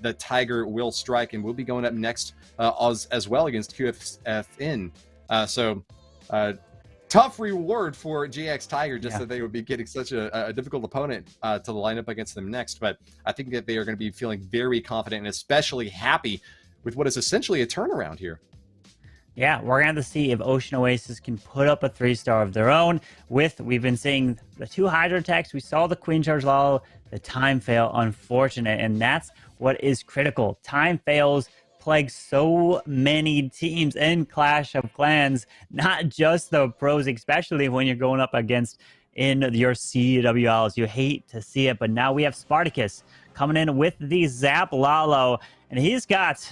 the Tiger will strike, and will be going up next as well against QSFN. So tough reward for GX Tiger, just that they would be getting such a difficult opponent to line up against them next. But I think that they are going to be feeling very confident and especially happy with what is essentially a turnaround here. Yeah, we're going to have to see if Ocean Oasis can put up a 3-star of their own. We've been seeing the 2 Hydra attacks. We saw the Queen charge Lalo, the time fail, unfortunate. And that's what is critical. Time fails plague so many teams in Clash of Clans, not just the pros, especially when you're going up against in your CWLs. You hate to see it, but now we have Spartacus coming in with the Zap Lalo, and he's got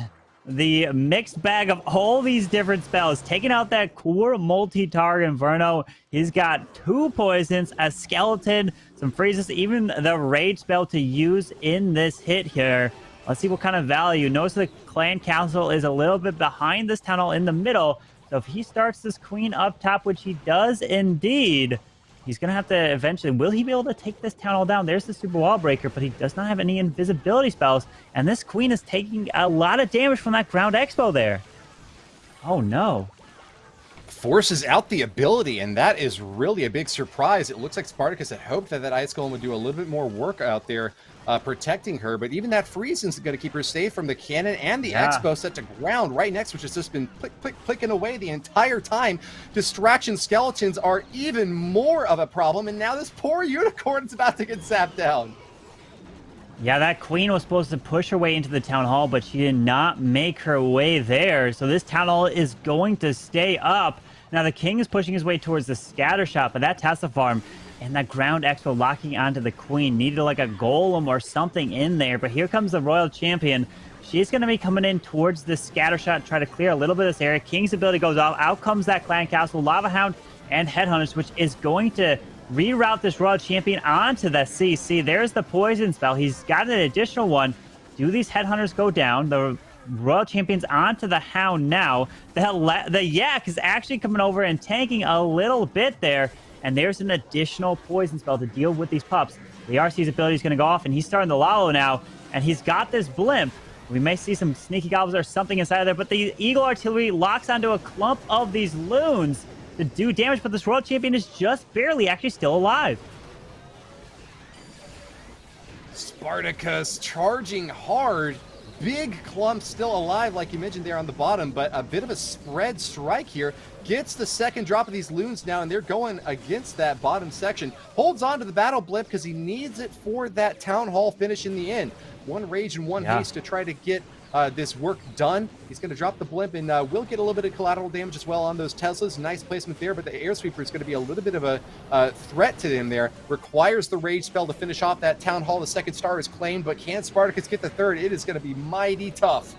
the mixed bag of all these different spells, taking out that core multi-target Inferno. He's got 2 poisons, a skeleton, some freezes, even the rage spell to use in this hit here. Let's see what kind of value. Notice the clan council is a little bit behind this tunnel in the middle, so if he starts this Queen up top, which he does indeed, he's going to have to eventually... Will he be able to take this town hall down? There's the Super Wall Breaker, but he does not have any invisibility spells. And this Queen is taking a lot of damage from that Ground Expo there. Oh, no. Forces out the ability, and that is really a big surprise. It looks like Spartacus had hoped that that Ice Golem would do a little bit more work out there protecting her, but even that freeze is going to keep her safe from the cannon and the Expo set to ground right next, which has just been clicking away the entire time. Distraction skeletons are even more of a problem, and now this poor unicorn's about to get zapped down. Yeah, that Queen was supposed to push her way into the Town Hall, but she did not make her way there. So this Town Hall is going to stay up. Now the King is pushing his way towards the Scatter Shot, but that Tesla Farm and that ground expo locking onto the queen. Needed like a golem or something in there, but here comes the royal champion. She's going to be coming in towards the scatter shot, try to clear a little bit of this area. King's ability goes off. Out comes that clan castle, lava hound, and headhunters, which is going to reroute this royal champion onto the CC. There's the poison spell. He's got an additional one. Do these headhunters go down? The royal champion's onto the hound now. The yak is actually coming over and tanking a little bit there. And there's an additional poison spell to deal with these pups. The RC's ability is going to go off, and he's starting the Lalo now. And he's got this blimp. We may see some sneaky goblins or something inside of there, but the Eagle Artillery locks onto a clump of these loons to do damage, but this Royal Champion is just barely actually still alive. Spartacus charging hard. Big clump still alive, like you mentioned there on the bottom, but a bit of a spread strike here. Gets the second drop of these loons now, and they're going against that bottom section. Holds on to the battle blimp because he needs it for that town hall finish in the end. One rage and one haste to try to get this work done. He's going to drop the blimp, and will get a little bit of collateral damage as well on those Teslas. Nice placement there, but the air sweeper is going to be a little bit of a threat to him there. Requires the rage spell to finish off that town hall. The second star is claimed, but can Spartacus get the third? It is going to be mighty tough.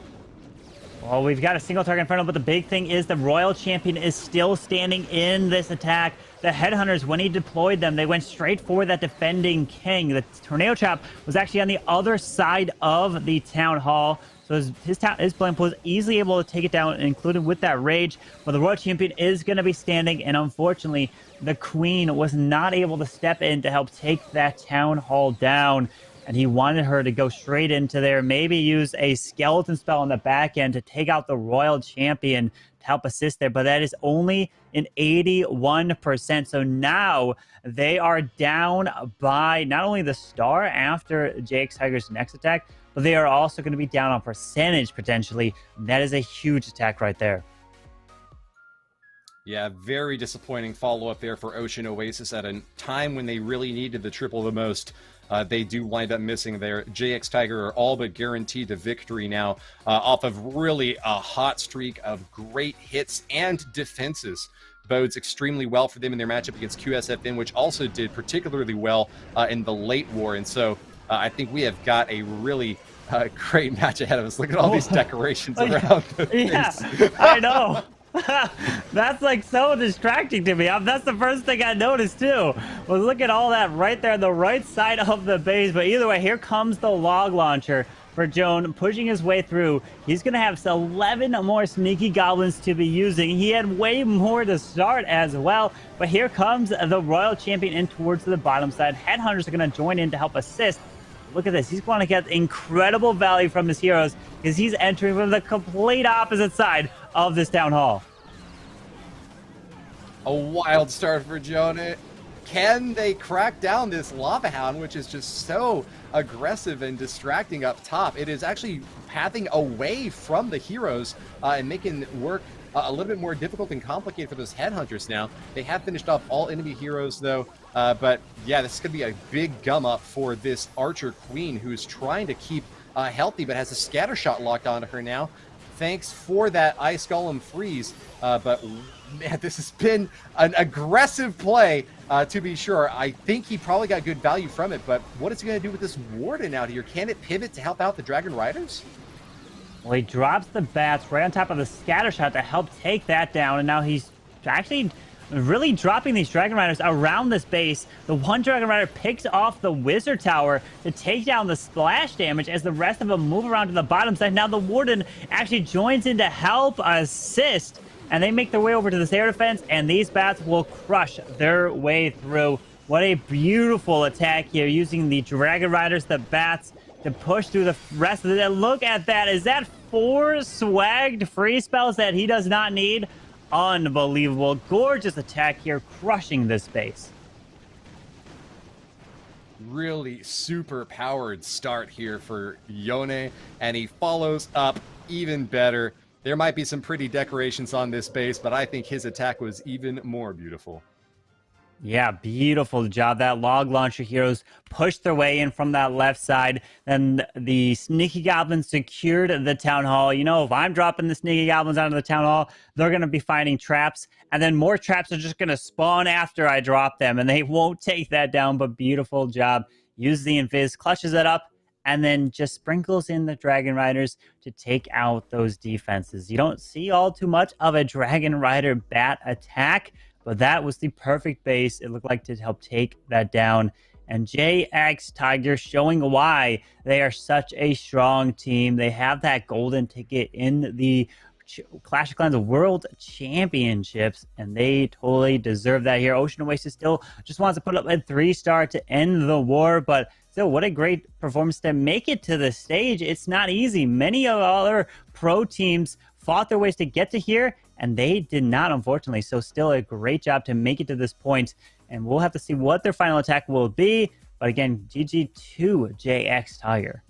Well, we've got a single target inferno, but the big thing is the royal champion is still standing in this attack. The headhunters, when he deployed them, they went straight for that defending king. The tornado trap was actually on the other side of the town hall. So his blimp was easily able to take it down, included with that rage. But the royal champion is going to be standing, and unfortunately, the queen was not able to step in to help take that town hall down. And he wanted her to go straight into there, maybe use a skeleton spell on the back end to take out the royal champion to help assist there. But that is only an 81%. So now they are down by not only the star after JX Tiger's next attack, but they are also going to be down on percentage potentially. That is a huge attack right there. Yeah, very disappointing follow-up there for Ocean Oasis at a time when they really needed the triple the most. They do wind up missing there. JX Tiger are all but guaranteed the victory now off of really a hot streak of great hits and defenses. Bodes extremely well for them in their matchup against QSFN, which also did particularly well in the late war. And so I think we have got a really great match ahead of us. Look at all these decorations around the face. I know. That's like so distracting to me. That's the first thing I noticed too. Was look at all that right there on the right side of the base. But either way, here comes the log launcher for Joan, pushing his way through. He's gonna have 11 more sneaky goblins to be using. He had way more to start as well. But here comes the royal champion in towards the bottom side. Headhunters are gonna join in to help assist. Look at this. He's going to get incredible value from his heroes because he's entering from the complete opposite side of this town hall. A wild start for Jonah. Can they crack down this lava hound, which is just so aggressive and distracting up top? It is actually pathing away from the heroes and making work a little bit more difficult and complicated for those headhunters now. They have finished off all enemy heroes, though. But yeah, this is going to be a big gum up for this Archer Queen, who's trying to keep healthy, but has a scatter shot locked onto her now. Thanks for that Ice Golem freeze. But man, this has been an aggressive play, to be sure. I think he probably got good value from it, but what is he going to do with this Warden out here? Can it pivot to help out the Dragon Riders? Well, he drops the bats right on top of the scatter shot to help take that down, and now he's actually really dropping these Dragon Riders around this base. The one Dragon Rider picks off the Wizard Tower to take down the splash damage as the rest of them move around to the bottom side. Now the Warden actually joins in to help assist, and they make their way over to this air defense, and these bats will crush their way through. What a beautiful attack here, using the Dragon Riders, the bats, to push through the rest of it. And look at that. Is that 4 swagged free spells that he does not need? Unbelievable. Gorgeous attack here, crushing this base. Really super powered start here for Yone, and he follows up even better. There might be some pretty decorations on this base, but I think his attack was even more beautiful. Yeah, beautiful job. That log launcher heroes pushed their way in from that left side. Then the sneaky goblins secured the town hall. You know, if I'm dropping the sneaky goblins onto the town hall, they're going to be finding traps. And then more traps are just going to spawn after I drop them. And they won't take that down. But beautiful job. Use the invis, clutches it up, and then just sprinkles in the Dragon Riders to take out those defenses. You don't see all too much of a Dragon Rider bat attack, but that was the perfect base, it looked like, to help take that down. And JX Tiger showing why they are such a strong team. They have that golden ticket in the Clash of Clans World Championships, and they totally deserve that here. Ocean Oasis still just wants to put up a 3-star to end the war, but still, what a great performance to make it to the stage. It's not easy. Many of other pro teams fought their ways to get to here, and they did not, unfortunately. So still a great job to make it to this point, and we'll have to see what their final attack will be. But again, GG to JX Tiger.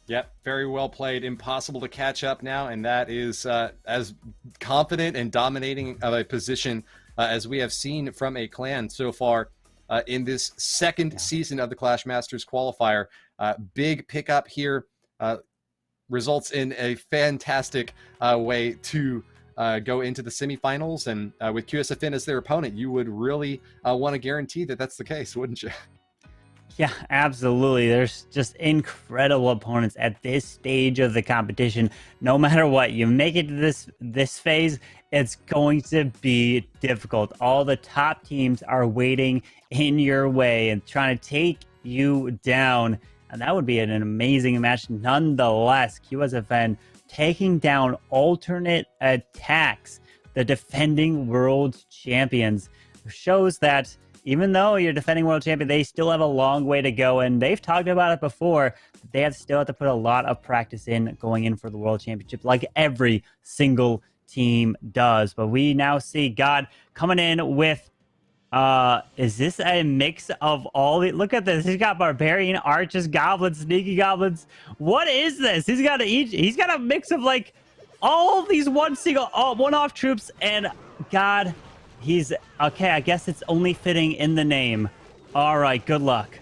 Yep, very well played. Impossible to catch up now, and that is as confident and dominating of a position as we have seen from a clan so far in this second season of the Clash Masters qualifier. Big pickup here results in a fantastic way to go into the semifinals, and with QSFN as their opponent, you would really want to guarantee that that's the case, wouldn't you? Yeah, absolutely. There's just incredible opponents at this stage of the competition. No matter what, you make it to this phase, it's going to be difficult. All the top teams are waiting in your way and trying to take you down. And that would be an amazing match nonetheless. QSFN taking down alternate attacks, the defending world champions, shows that even though you're defending world champion, they still have a long way to go. And they've talked about it before. They still have to put a lot of practice in going in for the world championship, like every single team does. But we now see God coming in with, is this a mix of all the, look at this. He's got barbarian, archers, goblins, sneaky goblins. What is this? He's got a mix of like all these one-off troops, and God, he's okay. I guess it's only fitting in the name. All right, good luck.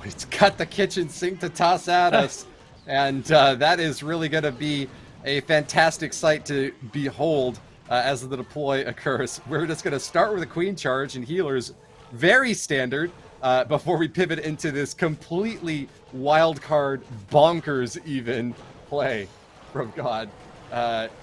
He's got the kitchen sink to toss at us, and that is really going to be a fantastic sight to behold as the deploy occurs. We're just going to start with a queen charge and healers, very standard, before we pivot into this completely wild card, bonkers even play from God.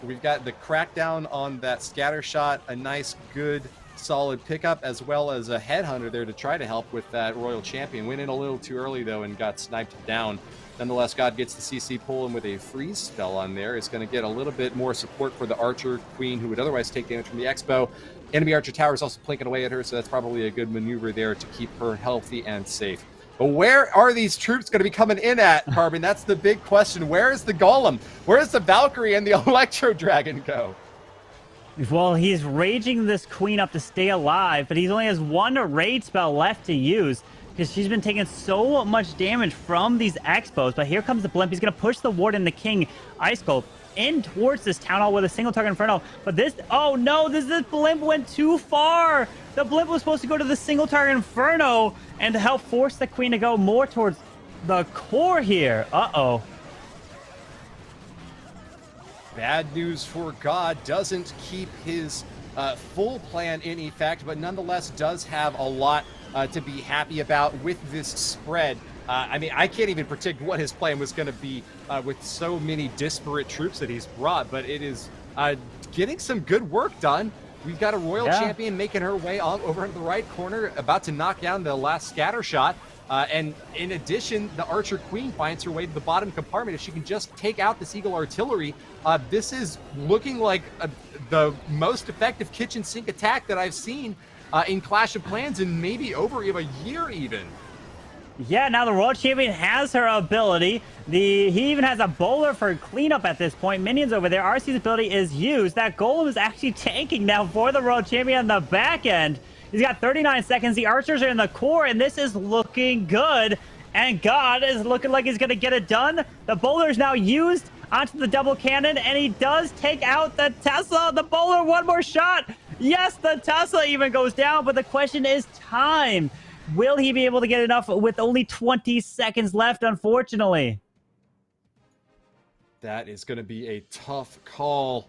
We've got the crackdown on that scatter shot, a nice, good, solid pickup, as well as a headhunter there to try to help with that royal champion. Went in a little too early, though, and got sniped down. Nonetheless, God gets the CC pull in with a freeze spell on there. It's going to get a little bit more support for the archer queen, who would otherwise take damage from the expo. Enemy archer tower is also plinking away at her, so that's probably a good maneuver there to keep her healthy and safe. But where are these troops going to be coming in at, Carbon? That's the big question. Where is the Golem? Where is the Valkyrie and the Electro Dragon go? Well, he's raging this queen up to stay alive, but he only has one raid spell left to use because she's been taking so much damage from these expos. But here comes the blimp. He's going to push the ward and the king ice sculpt in towards this town hall with a single target inferno. But this, oh no, this blimp went too far. The blimp was supposed to go to the single target inferno and to help force the queen to go more towards the core here. Uh-oh. Bad news for God. Doesn't keep his full plan in effect, but nonetheless does have a lot to be happy about with this spread. I mean, I can't even predict what his plan was going to be with so many disparate troops that he's brought, but it is getting some good work done. We've got a royal champion making her way over into the right corner, about to knock down the last scatter shot. And in addition, the archer queen finds her way to the bottom compartment. If she can just take out this eagle artillery, this is looking like the most effective kitchen sink attack that I've seen in Clash of Clans in maybe over a year even. Yeah, now the Royal Champion has her ability. He even has a bowler for cleanup at this point. Minions over there. RC's ability is used. That Golem is actually tanking now for the Royal Champion on the back end. He's got 39 seconds. The archers are in the core, and this is looking good. And God is looking like he's going to get it done. The bowler is now used onto the double cannon, and he does take out the Tesla. The bowler, one more shot. Yes, the Tesla even goes down, but the question is time. Will he be able to get enough with only 20 seconds left, unfortunately? That is going to be a tough call.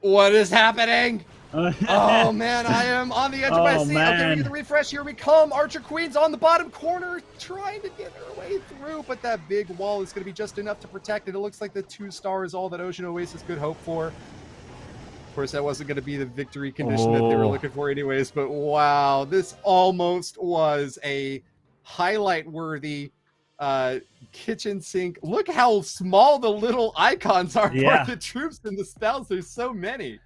What is happening? Oh man, I am on the edge of my Oh, seat. Okay, we get the man. refresh. Here we come. Archer Queen's on the bottom corner, trying to get her way through, but that big wall is going to be just enough to protect it. It looks like the 2-star is all that Ocean Oasis could hope for. Of course, that wasn't going to be the victory condition that they were looking for anyways, but wow, this almost was a highlight-worthy kitchen sink. Look how small the little icons are for the troops in the spells. There's so many.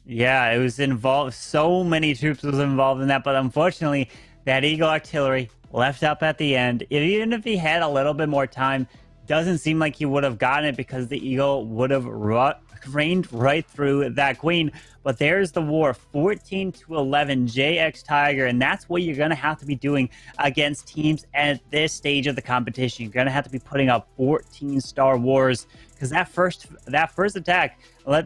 Yeah, it was involved. So many troops was involved in that, but unfortunately, that Eagle artillery left up at the end. Even if he had a little bit more time, doesn't seem like he would have gotten it because the Eagle would have rained right through that Queen. But there's the war, 14-11 JX Tiger, and that's what you're going to have to be doing against teams at this stage of the competition. You're going to have to be putting up 14-star wars because that first attack,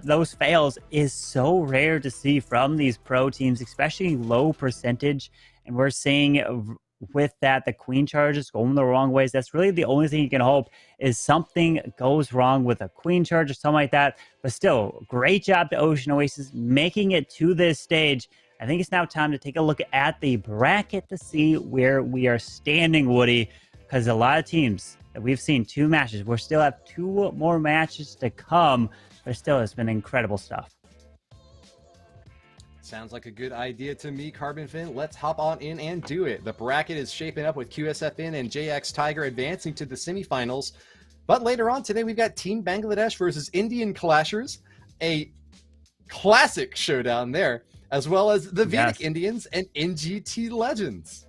those fails, is so rare to see from these pro teams, especially low percentage. And we're seeing with that, the Queen charges going the wrong ways. That's really the only thing you can hope is something goes wrong with a Queen charge or something like that. But still, great job to Ocean Oasis making it to this stage. I think it's now time to take a look at the bracket to see where we are standing, Woody, because a lot of teams that we've seen 2 matches. We still have 2 more matches to come, but still, it's been incredible stuff. Sounds like a good idea to me, Carbon Fin. Let's hop on in and do it. The bracket is shaping up with QSFN and JX Tiger advancing to the semifinals. But later on today, we've got Team Bangladesh versus Indian Clashers, a classic showdown there, as well as the Vedic Indians and NGT Legends.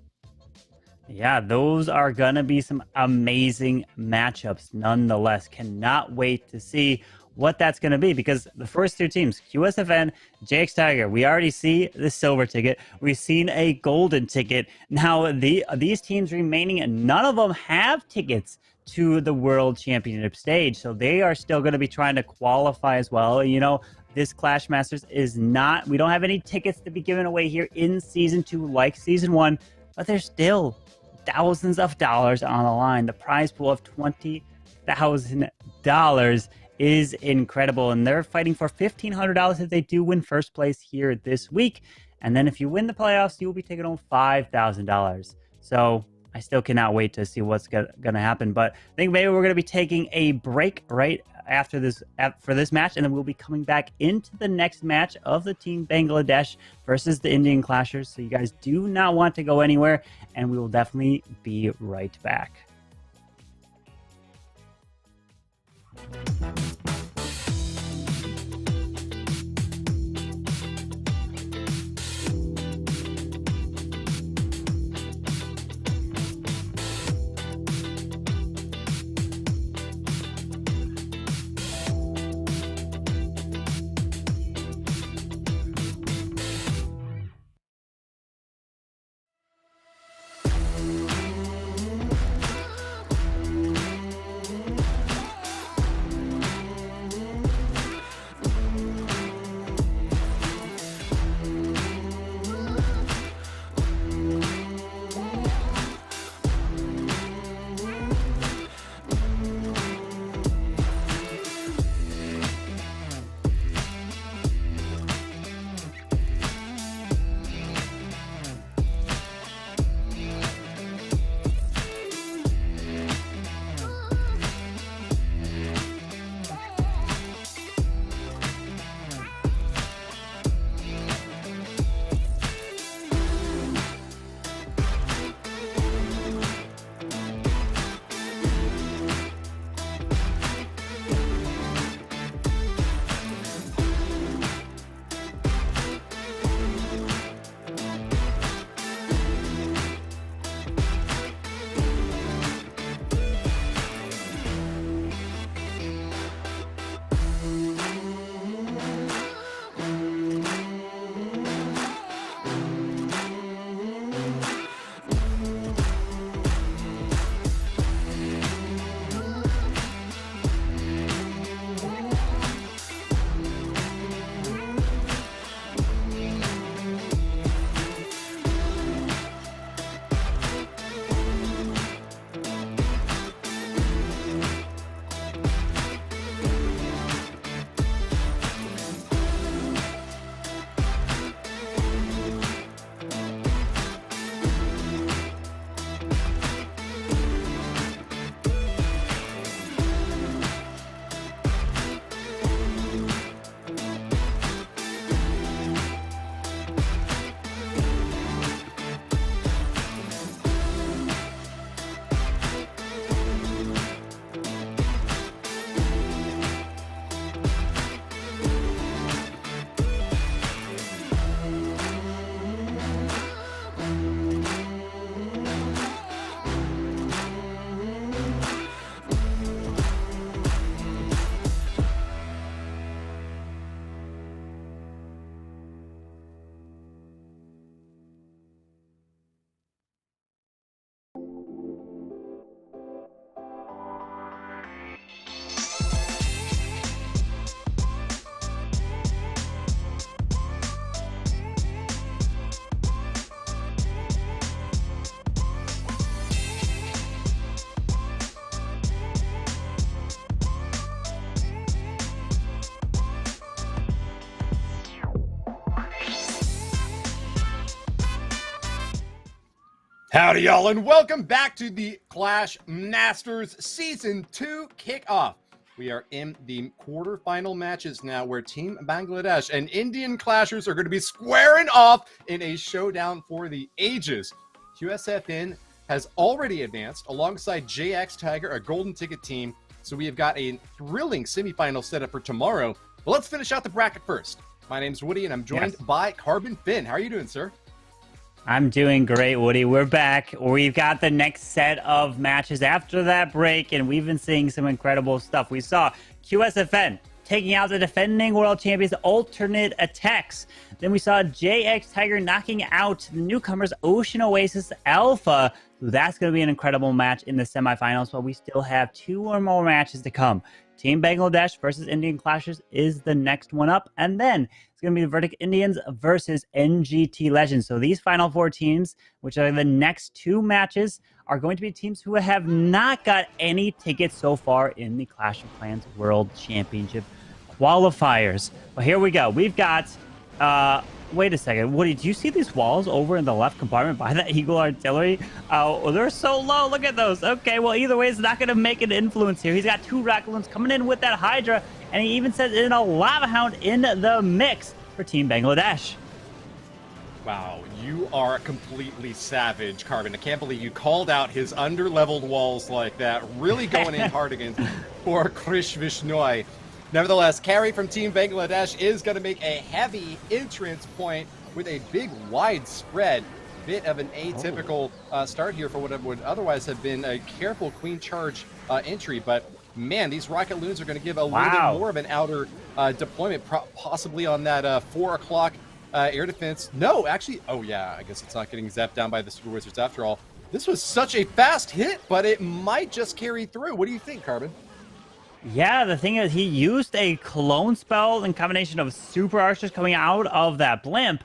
Yeah, those are going to be some amazing matchups nonetheless. Cannot wait to see what that's going to be because the first 2 teams, QSFN, JX Tiger, we already see the silver ticket. We've seen a golden ticket. Now, these teams remaining, none of them have tickets to the World Championship stage. So they are still going to be trying to qualify as well. You know, this Clash Masters is not, we don't have any tickets to be given away here in Season 2 like Season 1, but there's still thousands of dollars on the line. The prize pool of $20,000 is incredible, and they're fighting for $1,500 if they do win first place here this week. And then if you win the playoffs, you will be taking home $5,000. So I still cannot wait to see what's going to happen. But I think maybe we're going to be taking a break right after this for this match, and then we'll be coming back into the next match of the Team Bangladesh versus the Indian Clashers. So you guys do not want to go anywhere, and we will definitely be right back. Howdy, y'all, and welcome back to the Clash Masters Season 2 kickoff. We are in the quarterfinal matches now, where Team Bangladesh and Indian Clashers are going to be squaring off in a showdown for the ages. QSFN has already advanced alongside JX Tiger, a golden ticket team, so we have got a thrilling semifinal set up for tomorrow. But let's finish out the bracket first. My name's Woody, and I'm joined by Carbon Finn. How are you doing, sir? I'm doing great, Woody. We're back. We've got the next set of matches after that break, and we've been seeing some incredible stuff. We saw QSFN taking out the defending world champions, Alternate Attacks. Then we saw JX Tiger knocking out the newcomers, Ocean Oasis Alpha. So that's going to be an incredible match in the semifinals, but we still have 2 or more matches to come. Team Bangladesh versus Indian Clashers is the next one up, and then it's going to be the Verdict Indians versus NGT Legends. So these final 4 teams, which are the next 2 matches, are going to be teams who have not got any tickets so far in the Clash of Clans World Championship qualifiers. Well, here we go. We've got wait a second, Woody, do you see these walls over in the left compartment by the Eagle Artillery? Oh, they're so low. Look at those. Okay, well, either way, it's not going to make an influence here. He's got 2 Rocket Loons coming in with that Hydra, and he even sends in a Lava Hound in the mix for Team Bangladesh. Wow, you are completely savage, Carbon. I can't believe you called out his under-leveled walls like that. Really going in hard against poor Krish Vishnoi. Nevertheless, Carry from Team Bangladesh is going to make a heavy entrance point with a big wide spread. Bit of an atypical start here for what would otherwise have been a careful queen charge entry. But man, these Rocket Loons are going to give a little bit more of an outer deployment, possibly on that 4 o'clock air defense. No, actually, oh yeah, I guess it's not getting zapped down by the Super Wizards after all. This was such a fast hit, but it might just carry through. What do you think, Carbon? Yeah, the thing is, he used a clone spell in combination of super archers coming out of that blimp,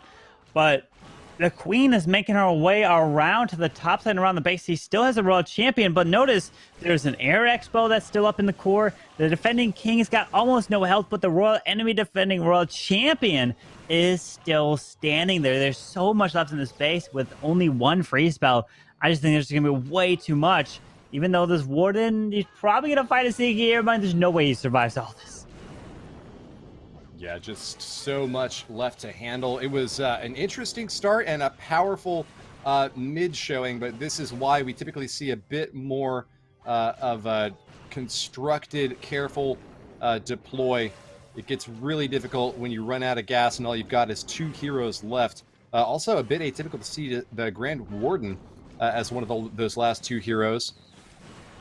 but the queen is making her way around to the top side and around the base. He still has a royal champion, but notice there's an air expo that's still up in the core. The defending king has got almost no health, but the royal enemy defending royal champion is still standing there. There's so much left in this base with only 1 free spell. I just think there's going to be way too much. Even though this Warden, he's probably going to fight a Sneaky Airmine, there's no way he survives all this. Yeah, just so much left to handle. It was an interesting start and a powerful mid showing, but this is why we typically see a bit more of a constructed, careful deploy. It gets really difficult when you run out of gas and all you've got is 2 heroes left. Also a bit atypical to see the Grand Warden as one of those last 2 heroes.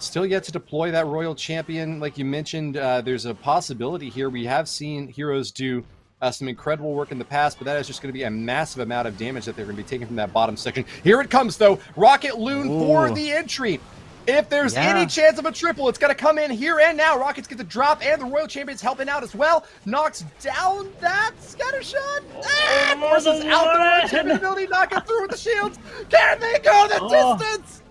Still yet to deploy that Royal Champion. Like you mentioned, there's a possibility here. We have seen heroes do some incredible work in the past, but that is just going to be a massive amount of damage that they're going to be taking from that bottom section. Here it comes, though. Rocket Loon for the entry. If there's any chance of a triple, it's going to come in here and now. Rockets get the drop, and the Royal Champion's helping out as well. Knocks down that scatter shot. Forces out the Royal Champion ability, knocking through with the shields. Can they go the distance?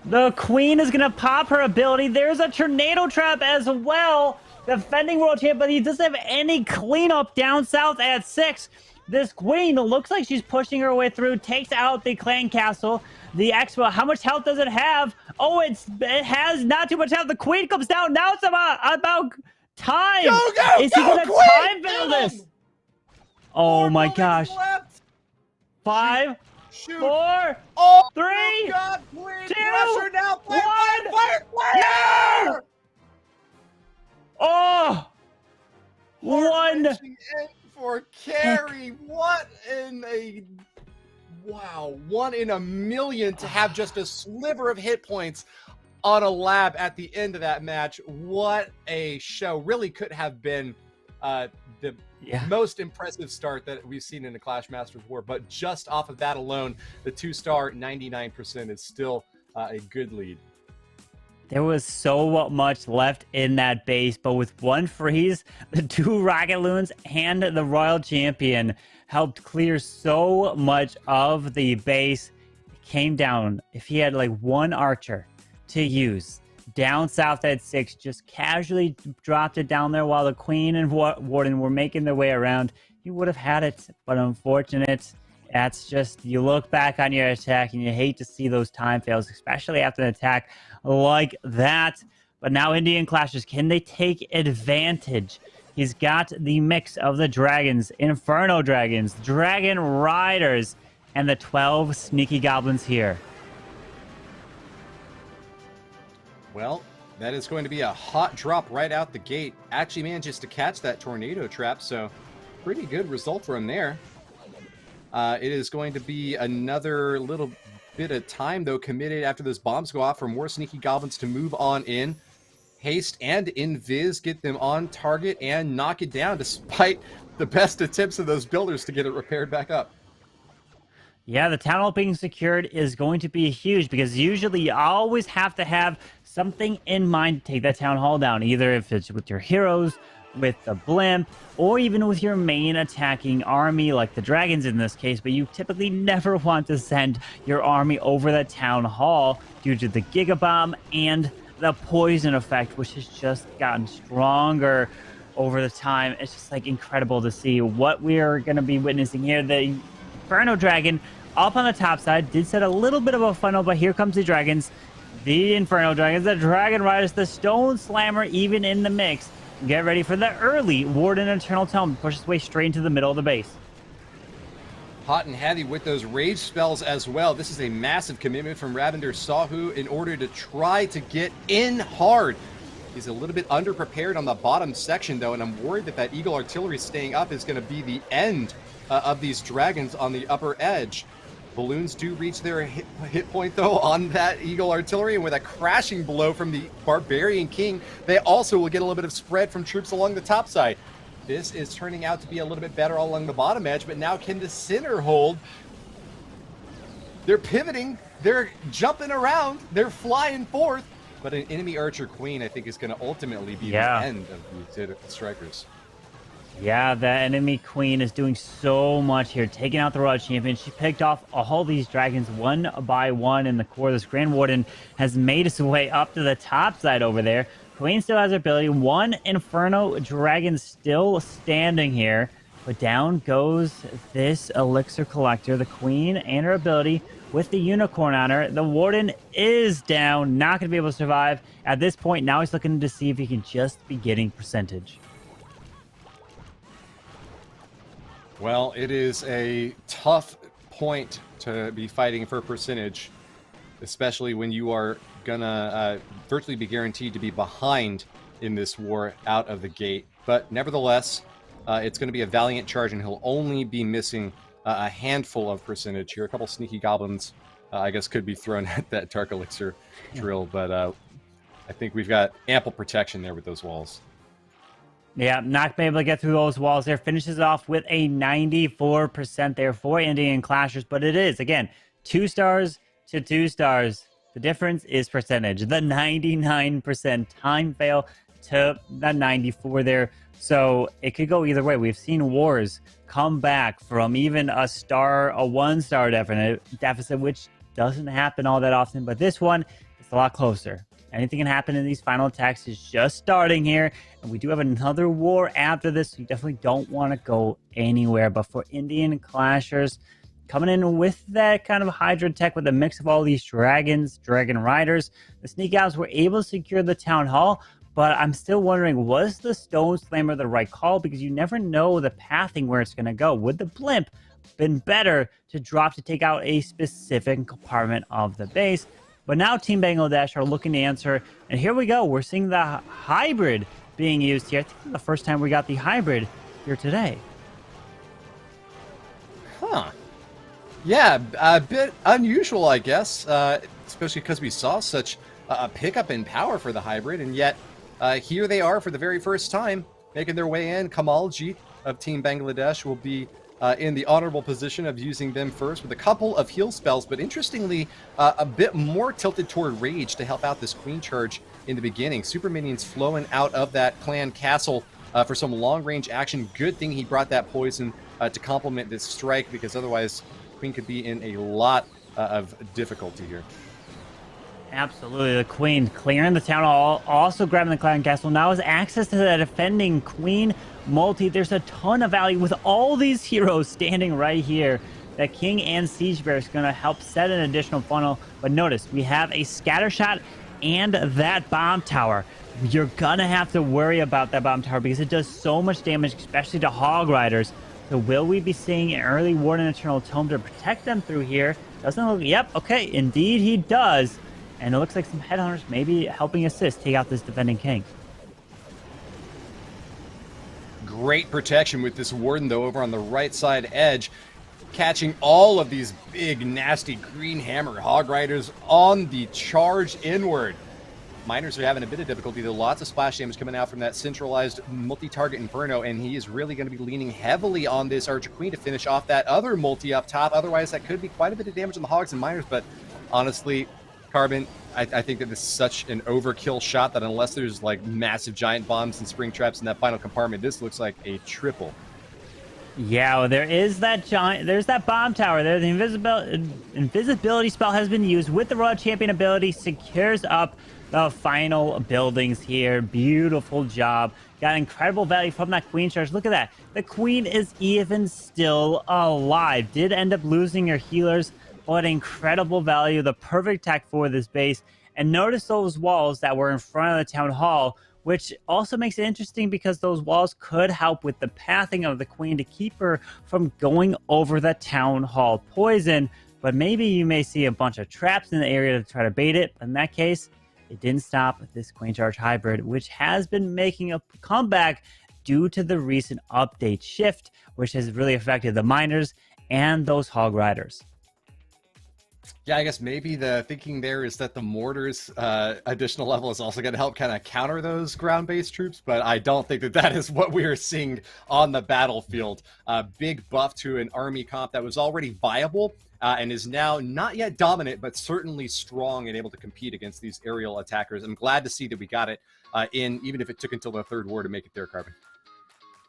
The queen is going to pop her ability. There's a tornado trap as well. Defending world champ, but he doesn't have any cleanup down south at 6. This queen looks like she's pushing her way through, takes out the clan castle. The expo, how much health does it have? Oh, it has not too much health. The queen comes down. Now it's about time. Is he going to time battle this? Oh my gosh. 5, 4, 3, 2, 1. Fire! Oh, 1 for Carry. What in a wow! 1 in a million to have just a sliver of hit points on a lab at the end of that match. What a show! Really could have been the most impressive start that we've seen in the Clash Masters War. But just off of that alone, the 2-star 99% is still a good lead. There was so much left in that base, but with 1 freeze, the 2 Rocket Loons and the Royal Champion helped clear so much of the base. It came down, if he had like 1 archer to use, down south at 6, just casually dropped it down there while the Queen and Warden were making their way around, he would have had it. But unfortunate, That's just, you look back on your attack and you hate to see those time fails, especially after an attack like that. But now Indian Clashes, can they take advantage? He's got the mix of the dragons, Inferno Dragons, Dragon Riders, and the 12 Sneaky Goblins here. Well, that is going to be a hot drop right out the gate. Actually manages to catch that tornado trap, so pretty good result for him there. It is going to be another little bit of time, though, committed after those bombs go off for more Sneaky Goblins to move on in. Haste and Invis get them on target and knock it down, despite the best attempts of those builders to get it repaired back up. Yeah, the town hall being secured is going to be huge, because usually you always have to have something in mind to take that town hall down, either if it's with your heroes, with the blimp, or even with your main attacking army, like the dragons in this case. But you typically never want to send your army over that town hall due to the gigabomb and the poison effect, which has just gotten stronger over the time. It's just like incredible to see what we're going to be witnessing here. The Inferno Dragon up on the top side did set a little bit of a funnel, but here comes the dragons, the Inferno Dragons, the Dragon Riders, the Stone Slammer even in the mix. Get ready for the early Warden Eternal Tome. Push its way straight into the middle of the base. Hot and heavy with those rage spells as well. This is a massive commitment from Ravender Sahu in order to try to get in hard. He's a little bit underprepared on the bottom section, though, and I'm worried that that Eagle Artillery staying up is going to be the end of these dragons on the upper edge. Balloons do reach their hit point, though, on that Eagle Artillery, and with a crashing blow from the Barbarian King, they also will get a little bit of spread from troops along the top side. This is turning out to be a little bit better all along the bottom edge, but now can the center hold? They're pivoting, they're jumping around, they're flying forth, but an enemy Archer Queen, I think, is going to ultimately be the end of the strikers. Yeah, the enemy queen is doing so much here, taking out the Raw Champion. She picked off all these dragons one by one in the core. This Grand Warden has made his way up to the top side over there. Queen still has her ability. One Inferno Dragon still standing here, but down goes this Elixir Collector, the Queen, and her ability with the Unicorn on her. The Warden is down, not going to be able to survive. At this point, now he's looking to see if he can just be getting percentage. Well, it is a tough point to be fighting for percentage, especially when you are gonna virtually be guaranteed to be behind in this war out of the gate. But nevertheless, it's going to be a valiant charge, and he'll only be missing a handful of percentage here. A couple Sneaky Goblins, I guess, could be thrown at that Dark Elixir drill, but I think we've got ample protection there with those walls. Yeah, not being able to get through those walls there. Finishes off with a 94% there for Indian Clashers. But it is, again, 2 stars to 2 stars. The difference is percentage. The 99% time fail to the 94 there. So it could go either way. We've seen wars come back from even a 1-star deficit, which doesn't happen all that often. But this one is a lot closer. Anything can happen in these final attacks. Is just starting here. And we do have another war after this. So you definitely don't want to go anywhere. But for Indian Clashers, coming in with that kind of Hydra tech with a mix of all these dragons, Dragon Riders, the Sneak Outs were able to secure the Town Hall. But I'm still wondering, was the Stone Slammer the right call? Because you never know the pathing where it's going to go. Would the Blimp been better to drop to take out a specific compartment of the base? But now Team Bangladesh are looking to answer. And here we go. We're seeing the hybrid being used here. I think this is the first time we got the hybrid here today. Huh. Yeah, a bit unusual, I guess, especially because we saw such a pickup in power for the hybrid. And yet, here they are for the very first time, making their way in. Kamalji of Team Bangladesh will be in the honorable position of using them first with a couple of heal spells, but interestingly, a bit more tilted toward Rage to help out this Queen charge in the beginning. Super minions flowing out of that clan castle for some long-range action. Good thing he brought that poison to complement this strike, because otherwise Queen could be in a lot of difficulty here. Absolutely. The Queen clearing the town hall, also grabbing the clan castle. Now has access to the defending Queen multi. There's a ton of value with all these heroes standing right here that King and Siege Bear is going to help set an additional funnel. But notice, we have a scatter shot and that bomb tower. You're going to have to worry about that bomb tower because it does so much damage, especially to Hog Riders. So will we be seeing an early Warden Eternal Tome to protect them through here? Doesn't look... Yep, okay, indeed he does. And it looks like some Headhunters maybe helping assist take out this defending King. Great protection with this Warden, though, over on the right side edge, catching all of these big, nasty green hammer Hog Riders on the charge inward. Miners are having a bit of difficulty, though. Lots of splash damage coming out from that centralized multi-target Inferno, and he is really going to be leaning heavily on this Archer Queen to finish off that other multi up top. Otherwise, that could be quite a bit of damage on the Hogs and Miners, but honestly, Carbon, I think that this is such an overkill shot that unless there's like massive giant bombs and spring traps in that final compartment, this looks like a triple. Yeah, well, there is that giant. There's that bomb tower there. The invisibility spell has been used with the Royal Champion ability. Secures up the final buildings here. Beautiful job. Got incredible value from that Queen charge. Look at that. The Queen is even still alive. Did end up losing her healers, but incredible value. The perfect tech for this base. And notice those walls that were in front of the town hall, which also makes it interesting because those walls could help with the pathing of the Queen to keep her from going over the town hall poison. But maybe you may see a bunch of traps in the area to try to bait it. But in that case, it didn't stop this Queen Charge hybrid, which has been making a comeback due to the recent update shift, which has really affected the Miners and those Hog Riders. Yeah, I guess maybe the thinking there is that the mortar's additional level is also going to help kind of counter those ground-based troops, but I don't think that that is what we are seeing on the battlefield. Big buff to an army comp that was already viable and is now not yet dominant, but certainly strong and able to compete against these aerial attackers. I'm glad to see that we got it in, even if it took until the third war to make it there, Carbon.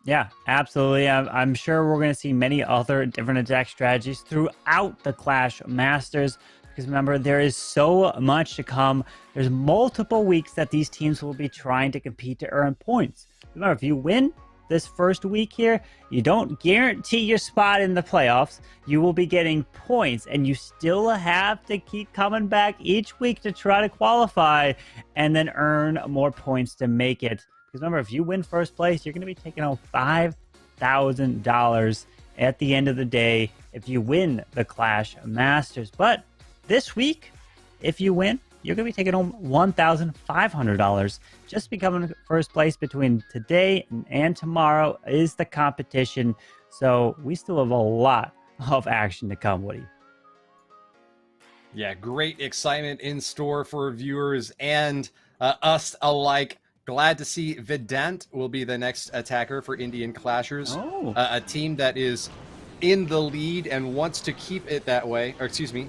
Yeah, absolutely. I'm sure we're going to see many other different attack strategies throughout the Clash Masters. Because remember, there is so much to come. There's multiple weeks that these teams will be trying to compete to earn points. Remember, if you win this first week here, you don't guarantee your spot in the playoffs. You will be getting points, and you still have to keep coming back each week to try to qualify and then earn more points to make it. Because remember, if you win first place, you're going to be taking home $5,000 at the end of the day if you win the Clash Masters. But this week, if you win, you're going to be taking home $1,500. Just becoming first place between today and tomorrow is the competition. So we still have a lot of action to come, Woody. Yeah, great excitement in store for viewers and us alike. Glad to see Vidant will be the next attacker for Indian Clashers. Oh. A team that is in the lead and wants to keep it that way. Or excuse me,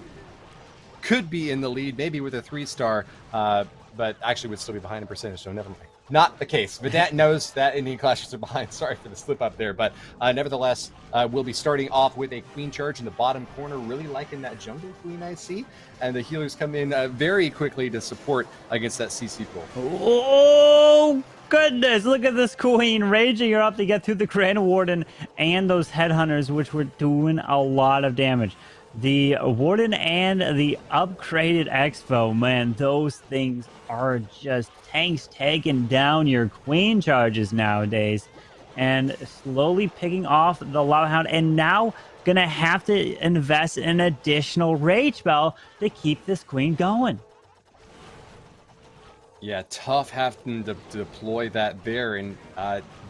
could be in the lead, maybe with a 3-star, but actually would still be behind in percentage, so never mind. Not the case. Vidant knows that Indian Clashers are behind. Sorry for the slip up there, but nevertheless, we'll be starting off with a Queen Charge in the bottom corner. Really liking that Jungle Queen I see. And the healers come in very quickly to support against that CC pull. Oh, goodness. Look at this Queen raging her up to get through the Grand Warden and those Headhunters, which were doing a lot of damage. The Warden and the upgraded Expo, man, those things are just tanks taking down your Queen charges nowadays. And slowly picking off the Lava Hound, and now gonna have to invest in an additional Rage Spell to keep this Queen going. Yeah, tough having to deploy that there, and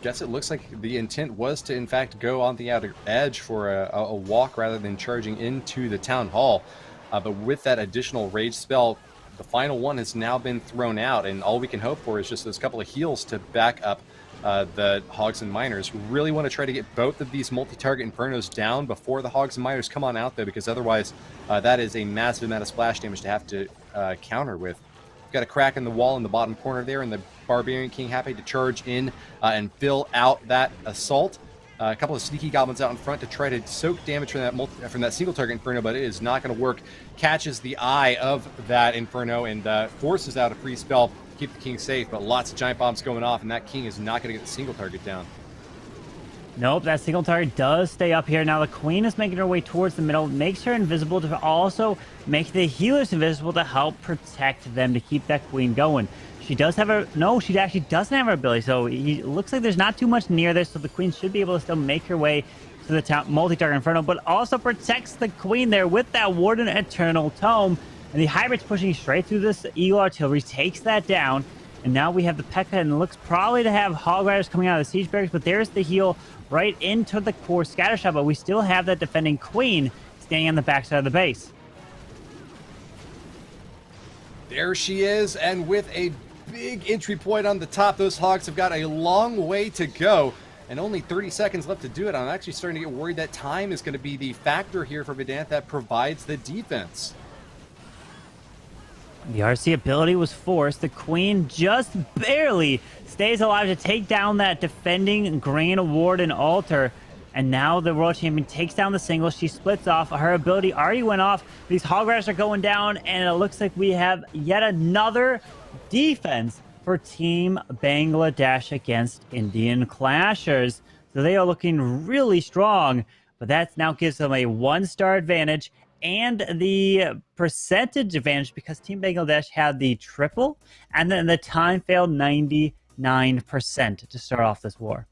guess it looks like the intent was to, in fact, go on the outer edge for a walk rather than charging into the Town Hall. But with that additional Rage spell, the final one has now been thrown out, and all we can hope for is just those couple of heals to back up the Hogs and Miners. Really want to try to get both of these multi-target Infernos down before the Hogs and Miners come on out, though, because otherwise that is a massive amount of splash damage to have to counter with. Got a crack in the wall in the bottom corner there, and the Barbarian King happy to charge in and fill out that assault. A couple of sneaky goblins out in front to try to soak damage from that single target Inferno, but it is not going to work. Catches the eye of that Inferno and forces out a free spell to keep the King safe, but lots of giant bombs going off, and that King is not going to get the single target down. Nope, that single target does stay up here. Now the queen is making her way towards the middle, makes her invisible to also make the healers invisible to help protect them to keep that queen going. She does have her... No, she actually doesn't have her ability, so it looks like there's not too much near this, so the queen should be able to still make her way to the town multi-target Inferno, but also protects the queen there with that Warden Eternal Tome. And the Hybrid's pushing straight through this Eagle Artillery, takes that down. And now we have the Pekka, and it looks probably to have Hog Riders coming out of the Siege Barracks, but there's the heal right into the core scatter shot, but we still have that defending queen standing on the backside of the base. There she is, and with a big entry point on the top, those Hogs have got a long way to go, and only 30 seconds left to do it. I'm actually starting to get worried that time is going to be the factor here for Vedant that provides the defense. The RC ability was forced. The queen just barely stays alive to take down that defending Grand Warden altar. And now the World Champion takes down the singles. She splits off. Her ability already went off. These Hog Riders are going down. And it looks like we have yet another defense for Team Bangladesh against Indian Clashers. So they are looking really strong. But that now gives them a 1-star advantage and the percentage advantage because Team Bangladesh had the triple, and then the time failed 99% to start off this war.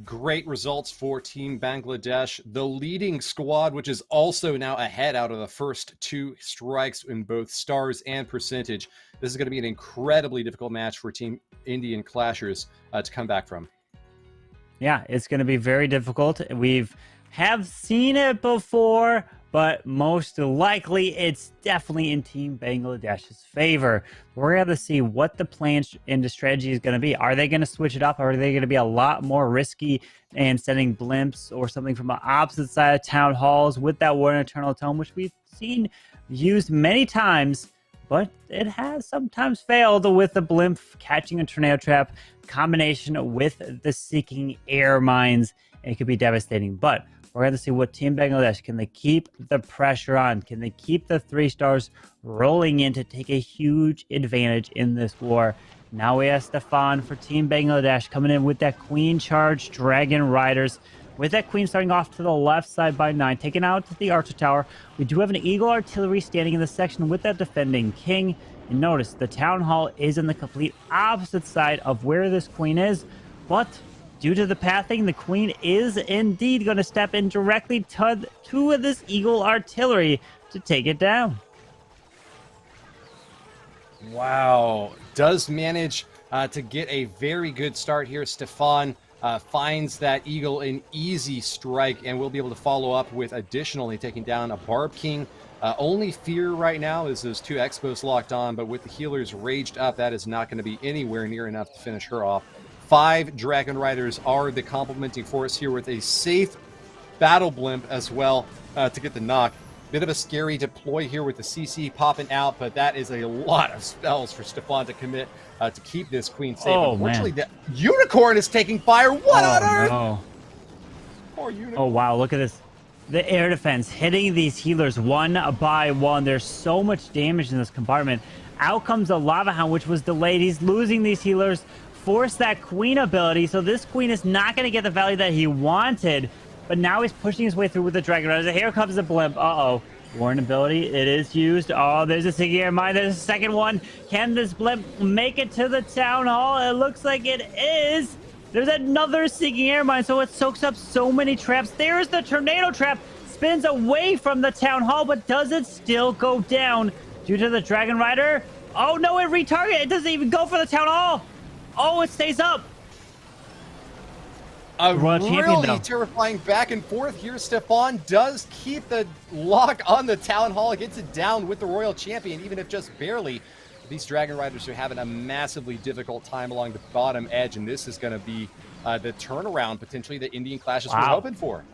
Great results for Team Bangladesh. The leading squad, which is also now ahead out of the first 2 strikes in both stars and percentage. This is going to be an incredibly difficult match for Team Indian Clashers to come back from. Yeah, it's going to be very difficult. We've seen it before, but most likely it's definitely in Team Bangladesh's favor. We're going to see what the plan and the strategy is going to be. Are they going to switch it up? Or are they going to be a lot more risky and sending blimps or something from the opposite side of town halls with that Warden Eternal Tome, which we've seen used many times, but it has sometimes failed with the blimp catching a tornado trap combination with the Seeking Air Mines. It could be devastating, but we're going to see what Team Bangladesh, can they keep the pressure on? Can they keep the 3 stars rolling in to take a huge advantage in this war? Now we have Stefan for Team Bangladesh coming in with that Queen Charge Dragon Riders. With that Queen starting off to the left side by 9, taking out the Archer Tower. We do have an Eagle Artillery standing in the section with that defending King. And notice, the Town Hall is in the complete opposite side of where this Queen is, but due to the pathing, the Queen is indeed going to step in directly to this Eagle Artillery to take it down. Wow. Does manage to get a very good start here. Stefan finds that Eagle an easy strike and will be able to follow up with additionally taking down a Barb King. Only fear right now is those 2 Expos locked on, but with the healers raged up, that is not going to be anywhere near enough to finish her off. 5 Dragon Riders are the complementing force here with a safe battle blimp as well to get the knock. Bit of a scary deploy here with the CC popping out, but that is a lot of spells for Stefan to commit to keep this Queen safe. Oh, unfortunately, man. the Unicorn is taking fire. What on earth? No. Poor Unicorn. Oh, wow. Look at this. The air defense hitting these healers one by one. There's so much damage in this compartment. Out comes the Lava Hound, which was delayed. He's losing these healers. Force that Queen ability, so this Queen is not going to get the value that he wanted, but now he's pushing his way through with the Dragon Riders. Here comes the blimp. Warren ability, it is used. Oh, there's a Seeking Air Mine. There's a second one. Can this blimp make it to the Town Hall? It looks like it is. There's another Seeking Air Mine, so it soaks up so many traps. There's the Tornado Trap. Spins away from the Town Hall, but does it still go down due to the Dragon Rider? Oh, no, it retarget. It doesn't even go for the Town Hall. Oh, it stays up. A World Champion, really terrifying back and forth here. Stefan does keep the lock on the Town Hall. Gets it down with the Royal Champion, even if just barely. These Dragon Riders are having a massively difficult time along the bottom edge, and this is going to be the turnaround, potentially, that Indian Clashers were hoping for.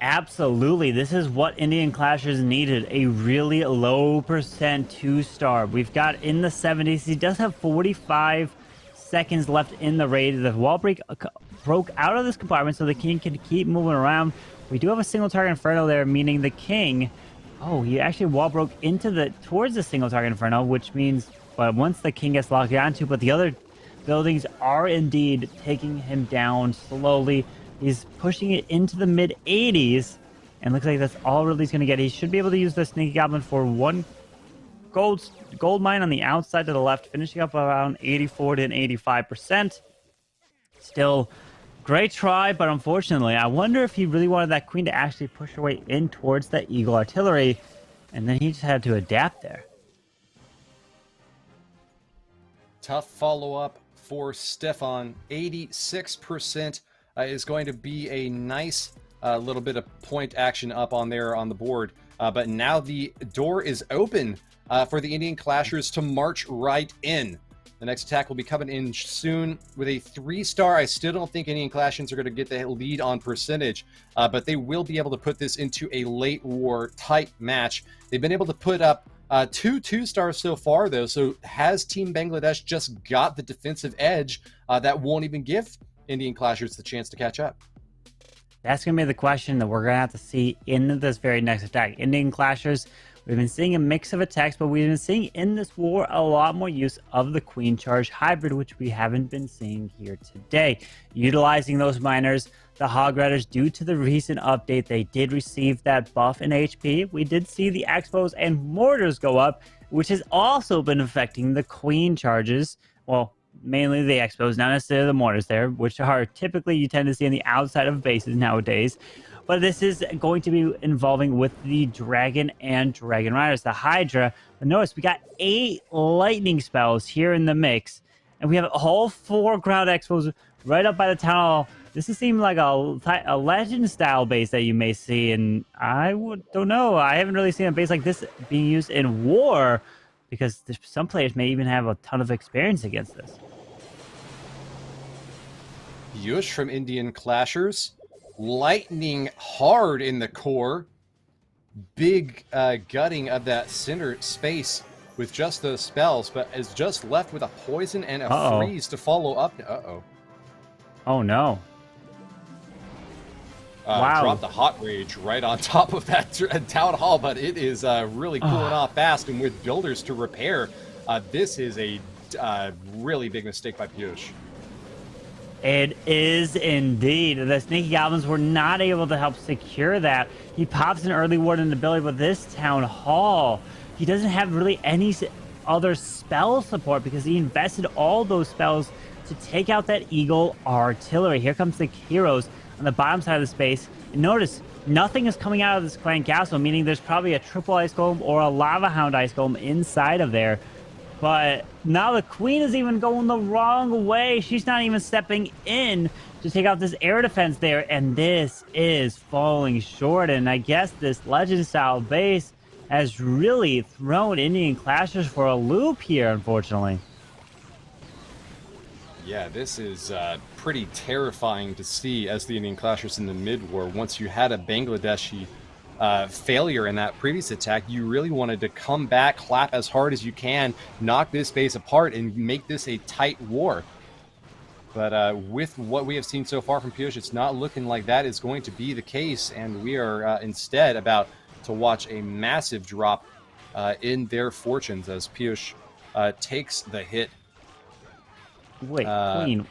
Absolutely. This is what Indian Clashers needed. A really low percent 2-star. We've got in the 70s. He does have 45 seconds left in the raid. The wall break broke out of this compartment so the King can keep moving around. We do have a single target Inferno there, meaning the King... Oh, he actually wall broke into towards the single target Inferno, which means... But once the King gets locked onto, but the buildings are indeed taking him down slowly. He's pushing it into the mid 80s, and looks like that's all really he's going to get. He should be able to use the Sneaky Goblin for one gold mine on the outside to the left, finishing up around 84 to 85%. Still, great try, but unfortunately, I wonder if he really wanted that queen to actually push her way in towards that Eagle artillery, and then he just had to adapt there. Tough follow-up for Stefan. 86% is going to be a nice little bit of point action up on there on the board. But now the door is open for the Indian Clashers to march right in. The next attack will be coming in soon with a 3-star. I still don't think Indian Clashers are going to get the lead on percentage, but they will be able to put this into a late war type match. They've been able to put up 2-2-stars so far, though, so has Team Bangladesh just got the defensive edge that won't even give Indian Clashers the chance to catch up? That's going to be the question that we're going to have to see in this very next attack. Indian Clashers, we've been seeing a mix of attacks, but we've been seeing in this war a lot more use of the Queen Charge Hybrid, which we haven't been seeing here today. Utilizing those miners, the Hog Riders, due to the recent update, they did receive that buff in HP. We did see the Expos and Mortars go up, which has also been affecting the Queen Charges. Well, mainly the Expos, not necessarily the Mortars there, which are typically you tend to see on the outside of bases nowadays. But this is going to be involving with the Dragon and Dragon Riders, the Hydra. But notice we got 8 lightning spells here in the mix, and we have all 4 ground Expos right up by the town hall. This is seeming like a legend style base that you may see, and don't know. I haven't really seen a base like this being used in war, because some players may even have a ton of experience against this. Yush from Indian Clashers, lightning hard in the core, big gutting of that center space with just those spells, but is just left with a poison and a freeze to follow up. Oh no. Wow. Dropped the hot rage right on top of that town hall, but it is really cooling off fast, and with builders to repair, this is a really big mistake by Piyush. It is indeed. The Sneaky Goblins were not able to help secure that. He pops an early warden ability, but this town hall, he doesn't have really any other spell support because he invested all those spells to take out that Eagle artillery. Here comes the heroes on the bottom side of the space. And notice, nothing is coming out of this clan castle, meaning there's probably a triple ice golem or a lava hound ice golem inside of there. But now the queen is even going the wrong way. She's not even stepping in to take out this air defense there. And this is falling short. And I guess this legend-style base has really thrown Indian Clashers for a loop here, unfortunately. Yeah, this is pretty terrifying to see as the Indian Clashers in the mid-war. Once you had a Bangladeshi failure in that previous attack, you really wanted to come back, clap as hard as you can, knock this base apart, and make this a tight war. But with what we have seen so far from Piyush, it's not looking like that is going to be the case, and we are instead about to watch a massive drop in their fortunes as Piyush takes the hit. Wait, Queen.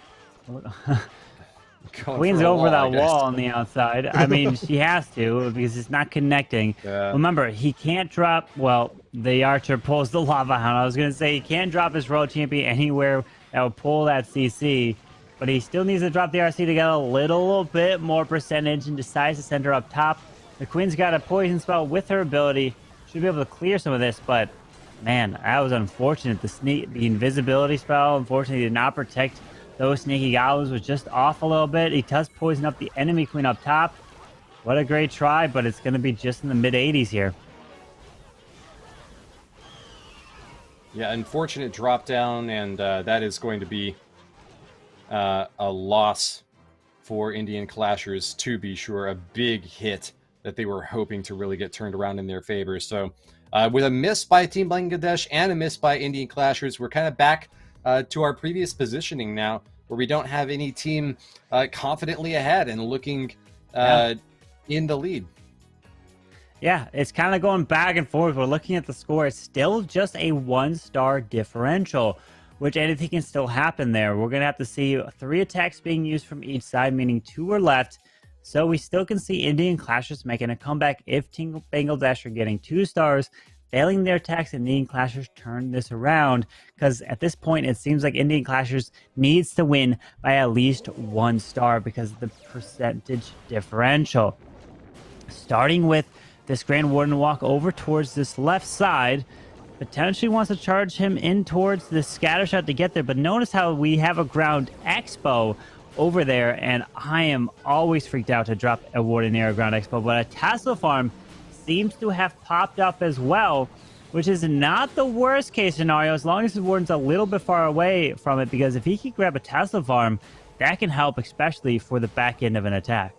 Queen's over that wall on the outside. I mean, she has to because it's not connecting. Yeah. Remember, he can't drop. Well, the archer pulls the lava hound. I was going to say he can't drop his road champion anywhere that would pull that CC, but he still needs to drop the RC to get a little bit more percentage and decides to send her up top. The Queen's got a poison spell with her ability. Should be able to clear some of this, but man, that was unfortunate. The invisibility spell, unfortunately, did not protect those Sneaky Goblins. Was just off a little bit. He does poison up the enemy queen up top. What a great try, but it's going to be just in the mid-80s here. Yeah, unfortunate drop down, and that is going to be a loss for Indian Clashers, to be sure. A big hit that they were hoping to really get turned around in their favor. So with a miss by Team Bangladesh and a miss by Indian Clashers, we're kind of back to our previous positioning now, where we don't have any team confidently ahead and looking in the lead. Yeah, it's kind of going back and forth. We're looking at the score. It's still just a 1-star differential. which anything can still happen there. We're going to have to see 3 attacks being used from each side, meaning 2 are left. So we still can see Indian Clashers making a comeback if Team Bangladesh are getting 2 stars, failing their attacks, and Indian Clashers turn this around. Because at this point, it seems like Indian Clashers needs to win by at least 1 star because of the percentage differential. Starting with this Grand Warden walk over towards this left side, potentially wants to charge him in towards the scatter shot to get there. But notice how we have a ground expo over there, and I am always freaked out to drop a Warden near a ground expo, but a Tassel farm seems to have popped up as well, which is not the worst case scenario as long as the Warden's a little bit far away from it, because if he can grab a Tassel farm, that can help, especially for the back end of an attack.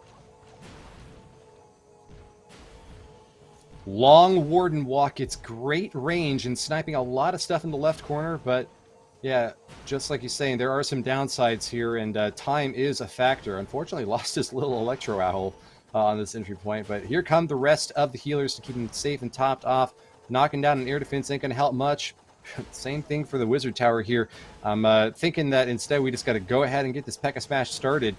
Long Warden walk. It's great range and sniping a lot of stuff in the left corner, but yeah, just like you're saying, there are some downsides here, and time is a factor. Unfortunately, lost his little Electro Owl on this entry point, but here come the rest of the healers to keep him safe and topped off. Knocking down an air defense ain't going to help much. Same thing for the Wizard Tower here. I'm thinking that instead we just got to go ahead and get this Pekka Smash started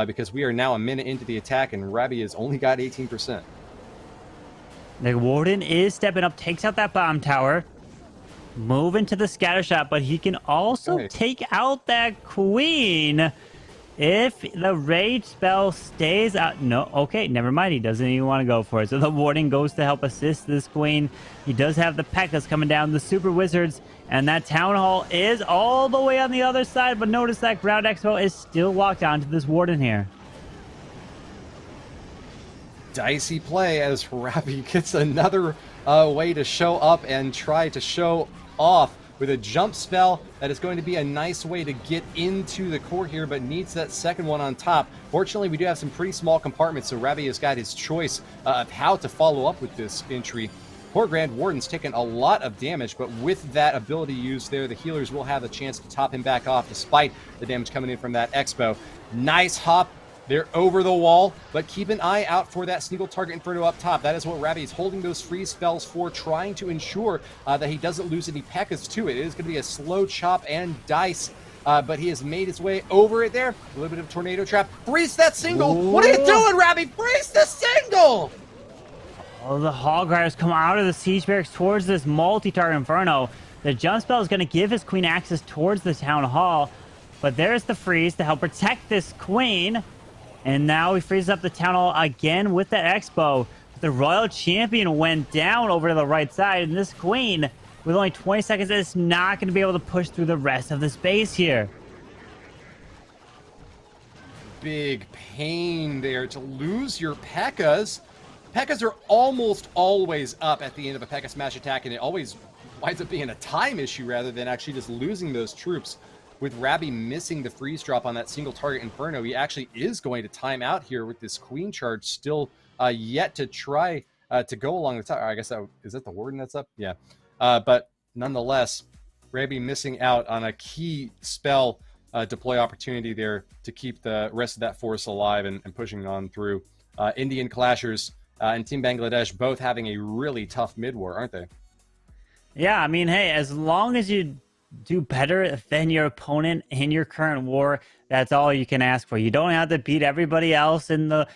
because we are now a minute into the attack, and Rabi has only got 18%. The Warden is stepping up, takes out that bomb tower, moving to the scatter shot, but he can also take out that Queen if the rage spell stays out. No, okay, never mind. He doesn't even want to go for it. So the Warden goes to help assist this Queen. He does have the Pekkas coming down, the Super Wizards, and that Town Hall is all the way on the other side, but notice that Ground Expo is still locked onto this Warden here. Dicey play as Rabi gets another way to show up and try to show off with a jump spell. That is going to be a nice way to get into the core here, but needs that second one on top. Fortunately, we do have some pretty small compartments, so Rabi has got his choice of how to follow up with this entry. Poor Grand Warden's taken a lot of damage, but with that ability used there, the healers will have a chance to top him back off despite the damage coming in from that Expo. Nice hop. They're over the wall, but keep an eye out for that single target Inferno up top. That is what Rabi is holding those freeze spells for, trying to ensure that he doesn't lose any Pekkas to it. It is going to be a slow chop and dice, but he has made his way over it there. A little bit of tornado trap. Freeze that single! Whoa. What are you doing, Rabi? Freeze the single! Oh, the Hog Riders come out of the Siege Barracks towards this multi-target Inferno. The jump spell is going to give his Queen access towards the Town Hall, but there's the freeze to help protect this Queen. And now he freezes up the Town Hall again with that Expo. The Royal Champion went down over to the right side, and this Queen, with only 20 seconds, is not going to be able to push through the rest of the space here. Big pain there to lose your Pekkas. Pekkas are almost always up at the end of a Pekka Smash attack, and it always winds up being a time issue rather than actually just losing those troops. With Rabi missing the freeze drop on that single target Inferno, he actually is going to time out here with this Queen charge still yet to try to go along the top. I guess is that the Warden that's up? Yeah. But nonetheless, Rabi missing out on a key spell deploy opportunity there to keep the rest of that force alive and pushing on through. Indian Clashers and Team Bangladesh both having a really tough mid-war, aren't they? Yeah, I mean, hey, as long as you do better than your opponent in your current war, that's all you can ask for. You don't have to beat everybody else in the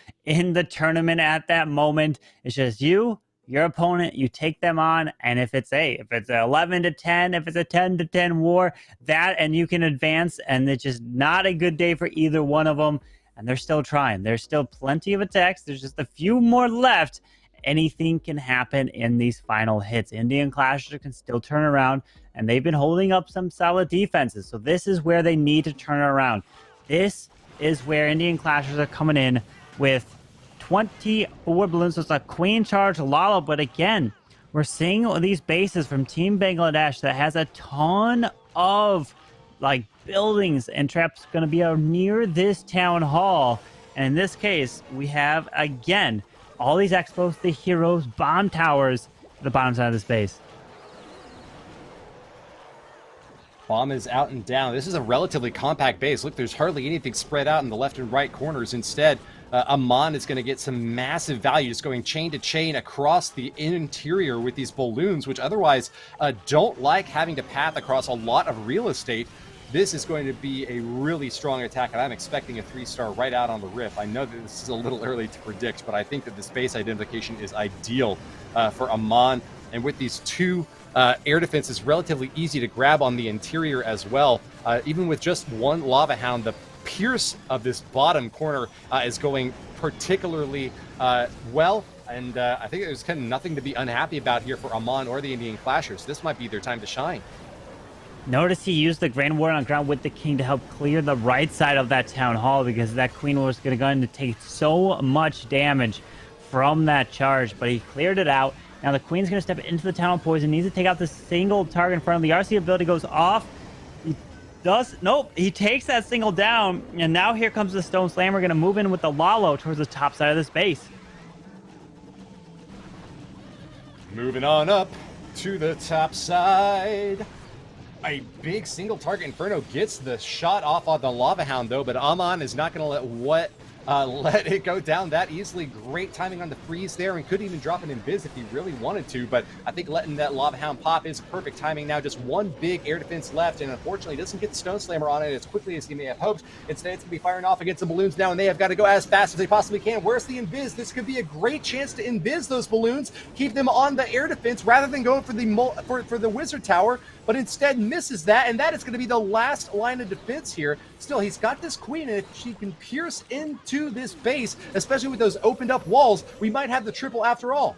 tournament at that moment. It's just you, your opponent, you take them on, and if it's an 11-10, if it's a 10-10 war, that, and you can advance, and it's just not a good day for either one of them, and they're still trying. There's still plenty of attacks. There's just a few more left. Anything can happen in these final hits. Indian Clashers can still turn around, and they've been holding up some solid defenses. So this is where they need to turn around. This is where Indian Clashers are coming in with 24 balloons. So it's a Queen charge, Lalo. But again, we're seeing these bases from Team Bangladesh that has a ton of like buildings and traps going to be near this Town Hall. And in this case, we have, again, all these expos, the heroes, bomb towers, the bottom side of the space. Bomb is out and down. This is a relatively compact base. Look, there's hardly anything spread out in the left and right corners. Instead, Amon is going to get some massive value just going chain to chain across the interior with these balloons, which otherwise don't like having to path across a lot of real estate. This is going to be a really strong attack, and I'm expecting a 3-star right out on the rip. I know that this is a little early to predict, but I think that the space identification is ideal for Amon. And with these two air defenses, relatively easy to grab on the interior as well. Even with just one Lava Hound, the pierce of this bottom corner is going particularly well. And I think there's kind of nothing to be unhappy about here for Amon or the Indian Clashers. This might be their time to shine. Notice he used the Grand Warden on ground with the King to help clear the right side of that Town Hall, because that Queen was going to go in to take so much damage from that charge, but he cleared it out. Now the Queen's going to step into the Town Hall Poison, needs to take out the single target in front of him. The RC ability goes off. He does, nope, he takes that single down, and now here comes the Stone Slammer, going to move in with the Lalo towards the top side of this base. Moving on up to the top side. A big single target Inferno gets the shot off on the Lava Hound, though, but Amon is not going to let it go down that easily. Great timing on the freeze there, and could even drop an invis if he really wanted to, but I think letting that Lava Hound pop is perfect timing. Now just one big air defense left, and unfortunately doesn't get the Stone Slammer on it as quickly as he may have hoped. Instead, it's going to be firing off against the balloons now, and they have got to go as fast as they possibly can. Where's the invis? This could be a great chance to invis those balloons, keep them on the air defense rather than going for the Wizard Tower, but instead misses that, and that is going to be the last line of defense here. Still, he's got this Queen, and if she can pierce into this base, especially with those opened up walls, we might have the triple after all.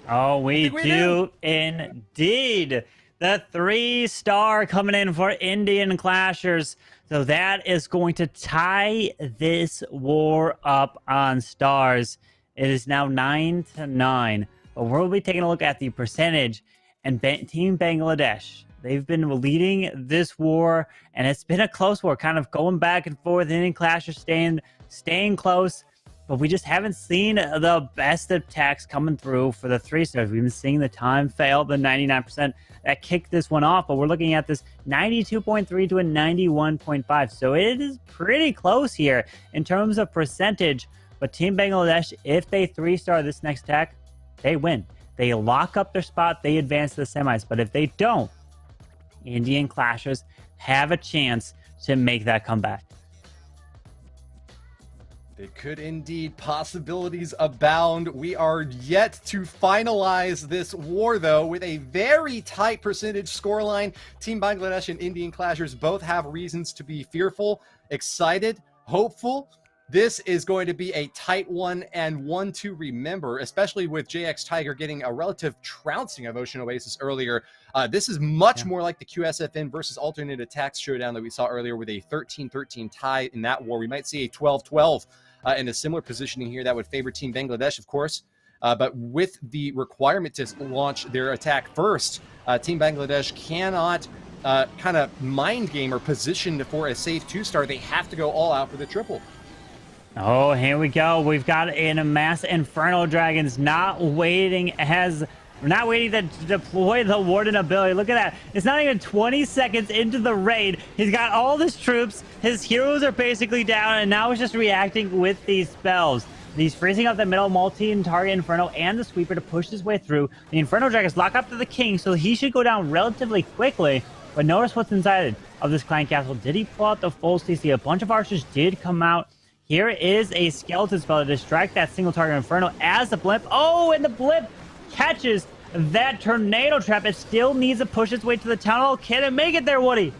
Oh, we do indeed. The 3-star coming in for Indian Clashers. So that is going to tie this war up on stars. It is now 9-9. But we'll be taking a look at the percentage. And Team Bangladesh, they've been leading this war, and it's been a close war, kind of going back and forth. Indian Clashers staying close, but we just haven't seen the best attacks coming through for the 3-stars. We've been seeing the time fail, the 99% that kicked this one off, but we're looking at this 92.3 to a 91.5. So it is pretty close here in terms of percentage. But Team Bangladesh, if they 3-star this next attack, they win. They lock up their spot, they advance to the semis. But if they don't, Indian Clashers have a chance to make that comeback. They could indeed. Possibilities abound. We are yet to finalize this war, though, with a very tight percentage scoreline. Team Bangladesh and Indian Clashers both have reasons to be fearful, excited, hopeful. This is going to be a tight one, and one to remember, especially with JX Tiger getting a relative trouncing of Ocean Oasis earlier. This is much more like the QSFN versus alternate attacks showdown that we saw earlier with a 13-13 tie in that war. We might see a 12-12 in a similar positioning here that would favor Team Bangladesh, of course. But with the requirement to launch their attack first, Team Bangladesh cannot kind of mind game or position for a safe 2-star. They have to go all out for the triple. Oh, here we go. We've got a mass Inferno Dragons not waiting to deploy the Warden ability. Look at that. It's not even 20 seconds into the raid. He's got all his troops. His heroes are basically down, and now he's just reacting with these spells. He's freezing up the middle multi-target Inferno and the Sweeper to push his way through. The Inferno Dragons lock up to the King, so he should go down relatively quickly. But notice what's inside of this Clan Castle. Did he pull out the full CC? A bunch of archers did come out. Here is a skeleton spell to distract that single target Inferno as the blimp. Oh, and the blimp catches that tornado trap. It still needs to push its way to the town hall. Can it make it there, Woody?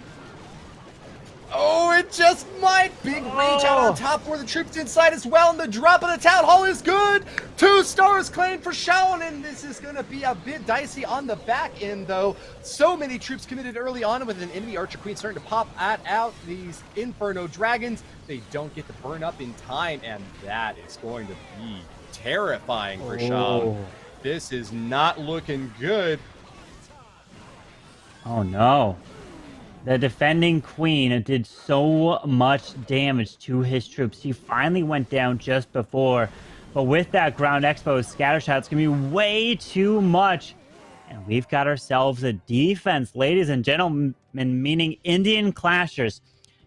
Oh, it just might. Big rage out on top for the troops inside as well, and the drop of the town hall is good. 2 stars claimed for Shaolin, and this is going to be a bit dicey on the back end, though. So many troops committed early on with an enemy Archer Queen starting to pop out these Inferno Dragons. They don't get to burn up in time, and that is going to be terrifying for Shaolin. This is not looking good. Oh, no. The defending Queen did so much damage to his troops. He finally went down just before. But with that ground exposed scatter shot, it's going to be way too much. And we've got ourselves a defense, ladies and gentlemen, meaning Indian Clashers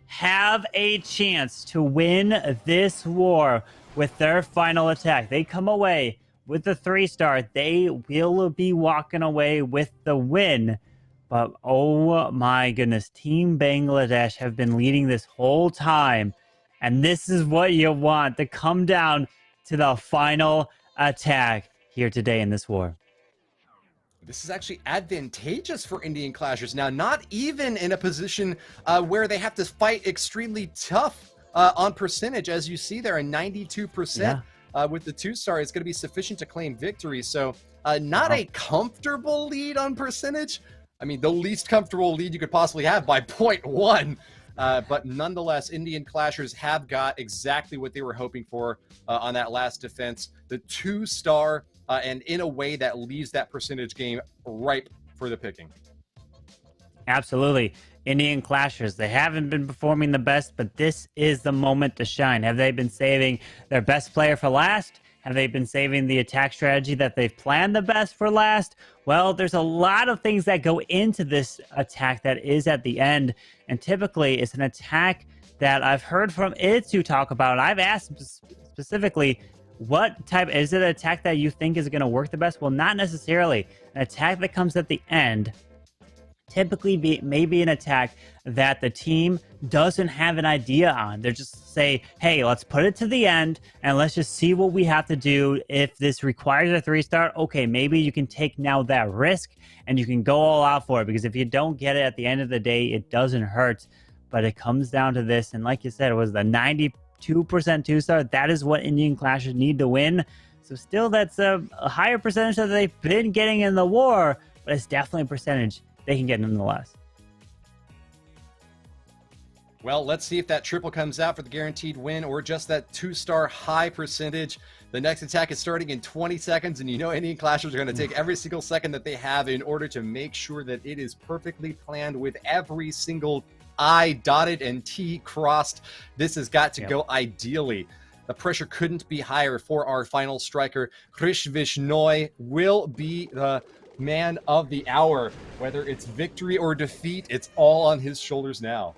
have a chance to win this war with their final attack. They come away with the 3-star. They will be walking away with the win. But oh my goodness, Team Bangladesh have been leading this whole time. And this is what you want to come down to the final attack here today in this war. This is actually advantageous for Indian Clashers now, not even in a position where they have to fight extremely tough on percentage. As you see there, a 92% with the 2-star is going to be sufficient to claim victory. So not a comfortable lead on percentage. I mean, the least comfortable lead you could possibly have by 0.1. But nonetheless, Indian Clashers have got exactly what they were hoping for on that last defense. The 2-star, and in a way that leaves that percentage game ripe for the picking. Absolutely. Indian Clashers, they haven't been performing the best, but this is the moment to shine. Have they been saving their best player for last? Have they been saving the attack strategy that they've planned the best for last? Well, there's a lot of things that go into this attack that is at the end, and typically it's an attack that I've heard from Itsu talk about. I've asked specifically, what type is it? An attack that you think is going to work the best? Well, not necessarily. An attack that comes at the end typically may be an attack that the team doesn't have an idea on. They're just say, hey, let's put it to the end and let's just see what we have to do. If this requires a 3-star, okay, maybe you can take now that risk and you can go all out for it, because if you don't get it at the end of the day, it doesn't hurt. But it comes down to this, and like you said, it was the 92% 2-star. That is what Indian Clashers need to win. So still, that's a higher percentage that they've been getting in the war, but it's definitely a percentage they can get nonetheless. Well, let's see if that triple comes out for the guaranteed win or just that 2-star high percentage. The next attack is starting in 20 seconds, and you know Indian Clashers are going to take every single second that they have in order to make sure that it is perfectly planned with every single I dotted and T crossed. This has got to go ideally. The pressure couldn't be higher for our final striker. Krishvishnoi will be the man of the hour. Whether it's victory or defeat, it's all on his shoulders now.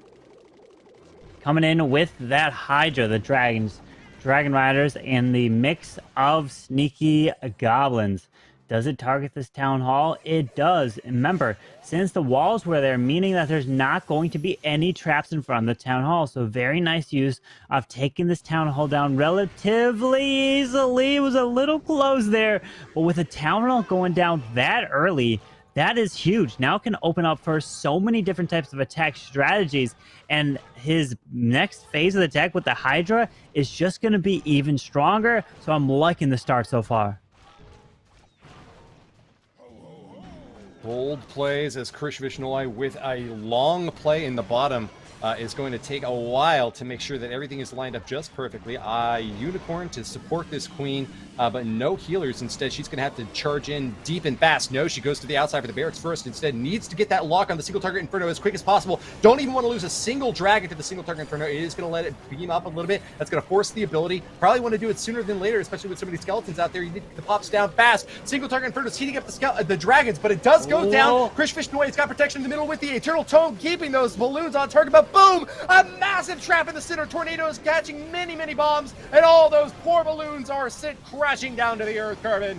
Coming in with that Hydra, the Dragon Riders, and the mix of sneaky goblins. Does it target this town hall? It does. Remember, since the walls were there, meaning that there's not going to be any traps in front of the town hall. So very nice use of taking this town hall down relatively easily. It was a little close there, but with a town hall going down that early, that is huge. Now it can open up for so many different types of attack strategies, and his next phase of the attack with the Hydra is just going to be even stronger. So I'm liking the start so far. Bold plays as Krishvishnoi with a long play in the bottom is going to take a while to make sure that everything is lined up just perfectly. Unicorn to support this queen, but no healers. Instead, she's going to have to charge in deep and fast. No, she goes to the outside for the barracks first. Instead, needs to get that lock on the single target Inferno as quick as possible. Don't even want to lose a single dragon to the single target Inferno. It is going to let it beam up a little bit. That's going to force the ability. Probably want to do it sooner than later, especially with so many skeletons out there. You need to get the pops down fast. Single target Inferno is heating up the dragons, but it does go down. Krishvishnoi has got protection in the middle with the Eternal Tome, keeping those balloons on target, but boom! A massive trap in the center. Tornado is catching many, many bombs, and all those poor balloons are sent crashing down to the earth, Carbon.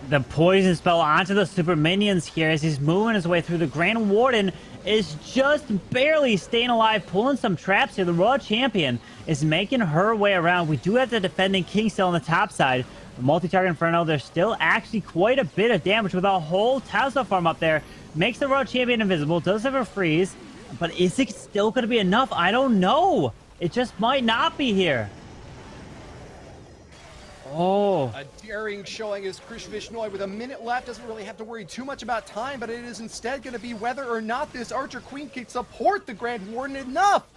The poison spell onto the super minions here as he's moving his way through. The Grand Warden is just barely staying alive, pulling some traps here. The Royal Champion is making her way around. We do have the defending King still on the top side. The multi-target Inferno, there's still actually quite a bit of damage with a whole Tesla farm up there. Makes the Royal Champion invisible, does have a freeze, but is it still going to be enough? I don't know. It just might not be here. Oh. A daring showing is Krishvishnoi with a minute left. Doesn't really have to worry too much about time, but it is instead going to be whether or not this Archer Queen can support the Grand Warden enough.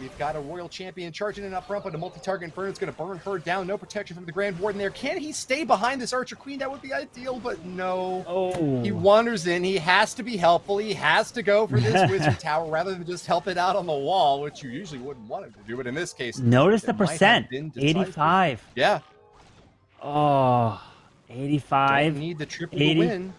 We've got a Royal Champion charging in up front, but a multi-target Inferno is going to burn her down. No protection from the Grand Warden there. Can he stay behind this Archer Queen? That would be ideal, but no. Oh. He wanders in. He has to be helpful. He has to go for this Wizard Tower rather than just help it out on the wall, which you usually wouldn't want him to do. But in this case, notice the percent. 85. Yeah. Oh, 85. Don't need the triple to win.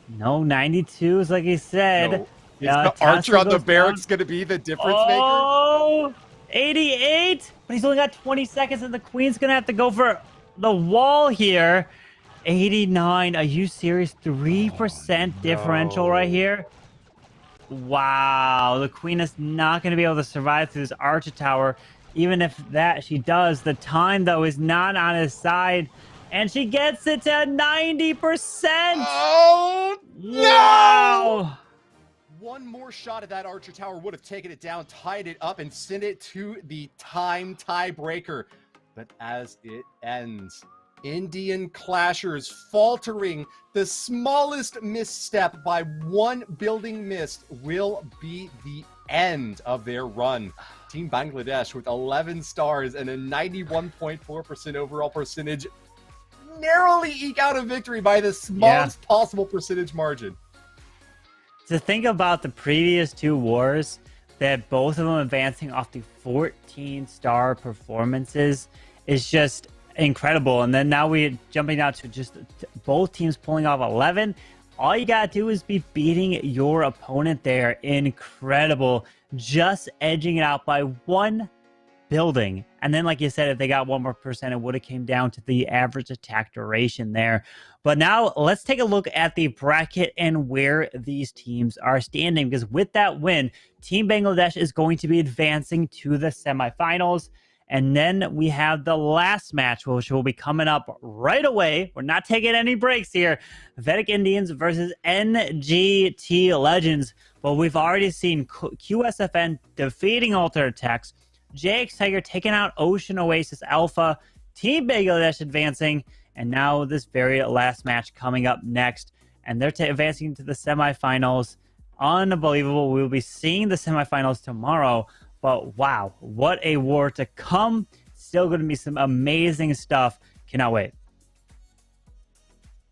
No, 92 is like he said. No. Is the Archer on the barracks going to be the difference maker? 88, but he's only got 20 seconds, and the queen's gonna have to go for the wall here. 89. Are you serious? 3% differential right here. Wow, the queen is not going to be able to survive through this archer tower. Even if that she does, the time though is not on his side, and she gets it to 90%. Oh Wow. no! One more shot at that archer tower would have taken it down, tied it up, and sent it to the time tiebreaker. But as it ends, Indian Clashers faltering. The smallest misstep by one building missed will be the end of their run. Team Bangladesh with 11 stars and a 91.4% overall percentage narrowly eke out a victory by the smallest possible percentage margin. To think about the previous two wars, that both of them advancing off the 14-star performances is just incredible. And then now we're jumping out to just both teams pulling off 11. All you gotta do is be beating your opponent there. Incredible. Just edging it out by one building. And then, like you said, if they got 1 more percent, it would have came down to the average attack duration there. But now let's take a look at the bracket and where these teams are standing, because with that win, Team Bangladesh is going to be advancing to the semifinals. And then we have the last match, which will be coming up right away. We're not taking any breaks here. Vedic Indians versus NGT Legends. But we've already seen QSFN defeating Alter Attacks, JX Tiger taking out Ocean Oasis Alpha, Team Bangladesh advancing, and now this very last match coming up next. And they're advancing to the semifinals. Unbelievable. We'll be seeing the semifinals tomorrow. But wow, what a war to come. Still going to be some amazing stuff. Cannot wait.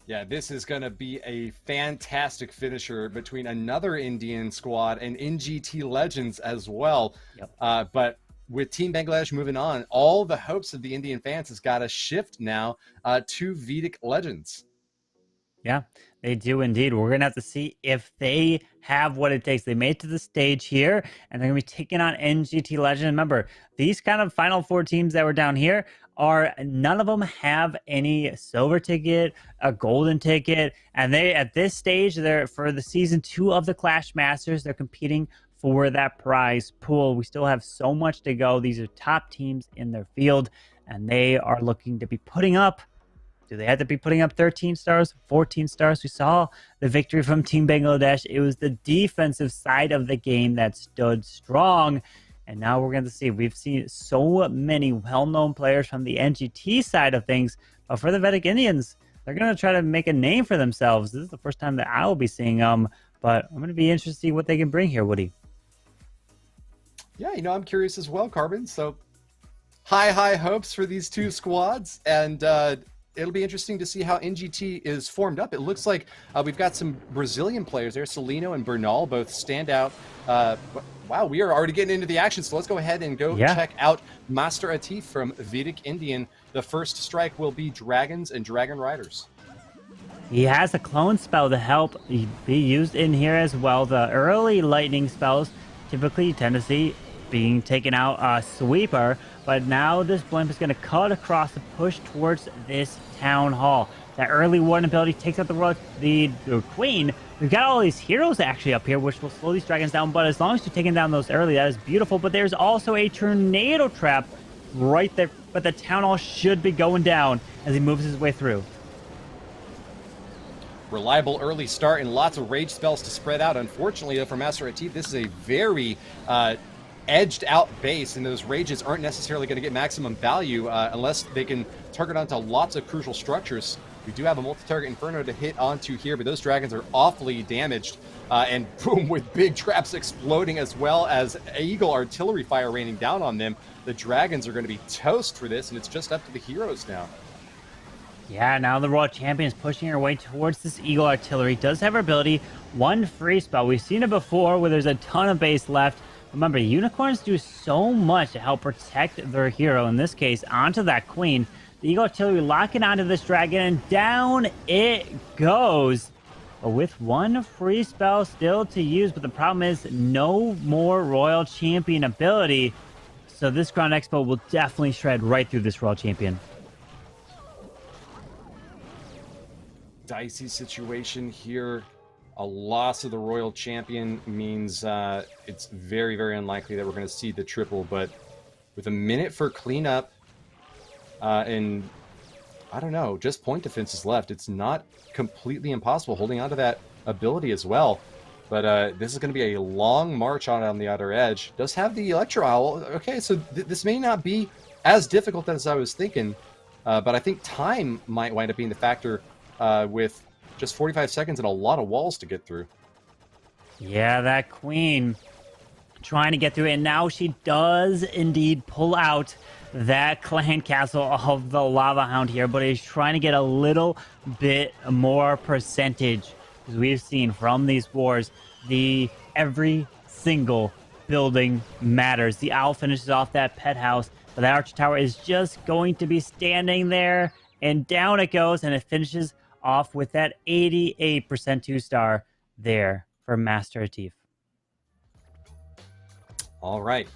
Yeah, this is going to be a fantastic finisher between another Indian squad and NGT Legends as well. Yep. But with Team Bangladesh moving on, all the hopes of the Indian fans has got to shift now to Vedic Legends. Yeah, they do indeed. We're going to have to see if they have what it takes. They made it to the stage here, and they're going to be taking on NGT Legend. Remember, these kind of Final Four teams that were down here are none of them have any silver ticket, a golden ticket, and they at this stage, they're for the season 2 of the Clash Masters, they're competing for that prize pool. We still have so much to go. These are top teams in their field, and they are looking to be putting up. Do they have to be putting up 13 stars, 14 stars? We saw the victory from Team Bangladesh. It was the defensive side of the game that stood strong. And now we're going to see. We've seen so many well-known players from the NGT side of things. But for the Vedic Indians, they're going to try to make a name for themselves. This is the first time that I will be seeing them. But I'm going to be interested to see what they can bring here, Woody. Yeah, I'm curious as well, Carbon. So high hopes for these two squads. And it'll be interesting to see how NGT is formed up. It looks like we've got some Brazilian players there. Celino and Bernal both stand out. Wow, we are already getting into the action, so let's go ahead and go check out Master Atif from Vedic Indian. The first strike will be Dragons and Dragon Riders. He has a clone spell to help be used in here as well. The early lightning spells typically you tend to see being taken out Sweeper, but now this blimp is going to cut across the push towards this town hall. That early warden ability takes out the queen. We've got all these heroes actually up here, which will slow these dragons down, but as long as you're taking down those early, that is beautiful. But there's also a tornado trap right there, but the town hall should be going down as he moves his way through. Reliable early start and lots of rage spells to spread out. Unfortunately, though, for Master Atif, this is a very edged out base, and those rages aren't necessarily going to get maximum value unless they can target onto lots of crucial structures. We do have a multi-target Inferno to hit onto here, but those dragons are awfully damaged. And boom, with big traps exploding as well as Eagle artillery fire raining down on them, the dragons are going to be toast for this, and it's just up to the heroes now. Yeah, now the Royal Champion is pushing her way towards this Eagle artillery. Does have her ability, one free spell. We've seen it before where there's a ton of base left. Remember, unicorns do so much to help protect their hero, in this case, onto that queen. The Eagle artillery locking onto this dragon, and down it goes. But with one free spell still to use, but the problem is no more Royal Champion ability. So this Ground Expo will definitely shred right through this World Champion. Dicey situation here. A loss of the Royal Champion means it's very, very unlikely that we're going to see the triple, but with a minute for cleanup and I don't know, just point defenses left, it's not completely impossible holding on to that ability as well. But this is going to be a long march on the outer edge. Does have the Electro Owl. Okay, so this may not be as difficult as I was thinking, but I think time might wind up being the factor with just 45 seconds and a lot of walls to get through. Yeah, that Queen trying to get through it, and now she does indeed pull out that clan castle of the Lava Hound here, but is trying to get a little bit more percentage. As we've seen from these wars, every single building matters. The owl finishes off that pet house, but that archer tower is just going to be standing there, and down it goes, and it finishes off with that 88% 2-star there for Master Atif. All right.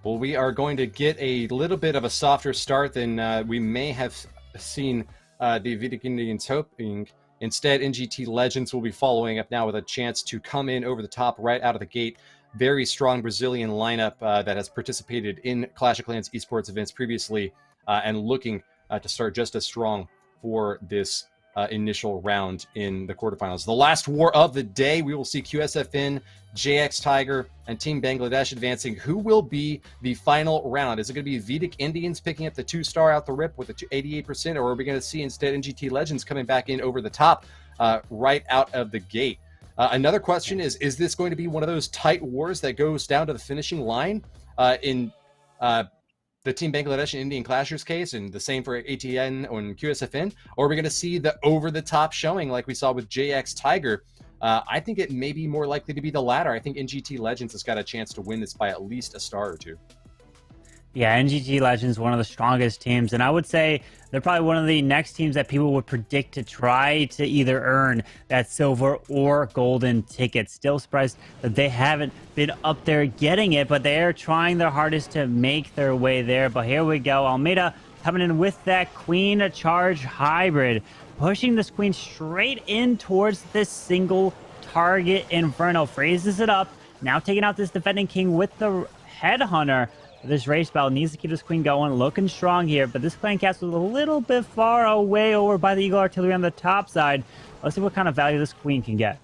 Well, we are going to get a little bit of a softer start than we may have seen the Vedic Indians hoping. Instead, NGT Legends will be following up now with a chance to come in over the top right out of the gate. Very strong Brazilian lineup that has participated in Clash of Clans esports events previously and looking to start just as strong for this initial round in the quarterfinals. The last war of the day, we will see QSFN, JX Tiger, and Team Bangladesh advancing. Who will be the final round? Is it going to be Vedic Indians picking up the 2-star out the rip with a 88%, or are we going to see instead NGT Legends coming back in over the top right out of the gate? Another question is this going to be one of those tight wars that goes down to the finishing line in the Team Bangladesh and Indian Clashers case, and the same for ATN and QSFN? Or are we going to see the over-the-top showing like we saw with JX Tiger? I think it may be more likely to be the latter. I think NGT Legends has got a chance to win this by at least a star or two. Yeah, NGT Legends, one of the strongest teams, and I would say they're probably one of the next teams that people would predict to try to either earn that silver or golden ticket. Still surprised that they haven't been up there getting it, but they're trying their hardest to make their way there. But here we go, Almeida coming in with that Queen Charge Hybrid, pushing this Queen straight in towards this single target Inferno, phrases it up, now taking out this defending king with the Headhunter. This race spell needs to keep this Queen going, looking strong here, but this clan castle is a little bit far away over by the Eagle Artillery on the top side. Let's see what kind of value this Queen can get.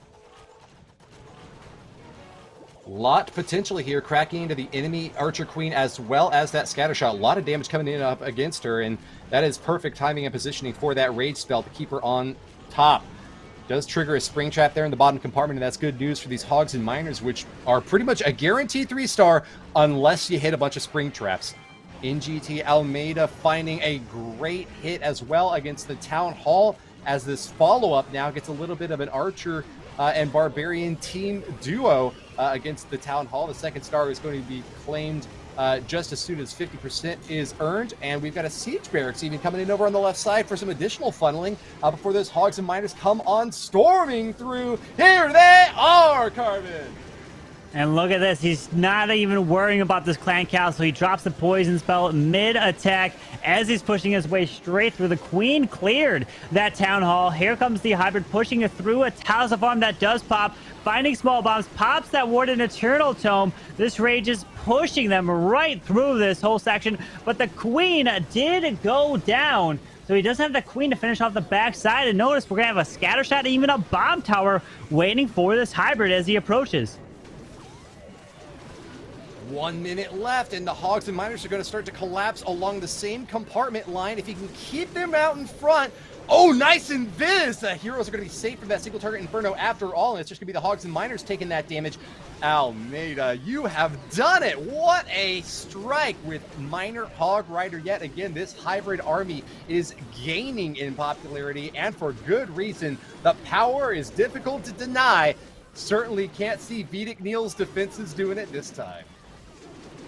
Lot potentially here, cracking into the enemy Archer Queen as well as that scatter shot. A lot of damage coming in up against her, and that is perfect timing and positioning for that rage spell to keep her on top. Does trigger a spring trap there in the bottom compartment, and that's good news for these Hogs and Miners, which are pretty much a guaranteed 3-star unless you hit a bunch of spring traps. NGT Almeida finding a great hit as well against the Town Hall, as this follow-up now gets a little bit of an Archer and Barbarian team duo against the Town Hall. The second star is going to be claimed just as soon as 50% is earned, and we've got a Siege Barracks even coming in over on the left side for some additional funneling before those Hogs and Miners come on storming through. Here they are, Carbon! And look at this. He's not even worrying about this clan castle. He drops the poison spell mid-attack as he's pushing his way straight through. The Queen cleared that Town Hall. Here comes the Hybrid pushing it through. A Talisman Farm that does pop. Finding small bombs. Pops that Warden Eternal Tome. This Rage is pushing them right through this whole section. But the Queen did go down. So he doesn't have the Queen to finish off the backside. And notice we're going to have a scatter shot and even a bomb tower waiting for this Hybrid as he approaches. 1 minute left, and the Hogs and Miners are going to start to collapse along the same compartment line. If he can keep them out in front. Oh, nice invis! The heroes are going to be safe from that single target Inferno after all, and it's just going to be the Hogs and Miners taking that damage. Almeida, you have done it! What a strike with Miner Hog Rider yet again. This hybrid army is gaining in popularity, and for good reason. The power is difficult to deny. Certainly can't see Vedic Neil's defenses doing it this time.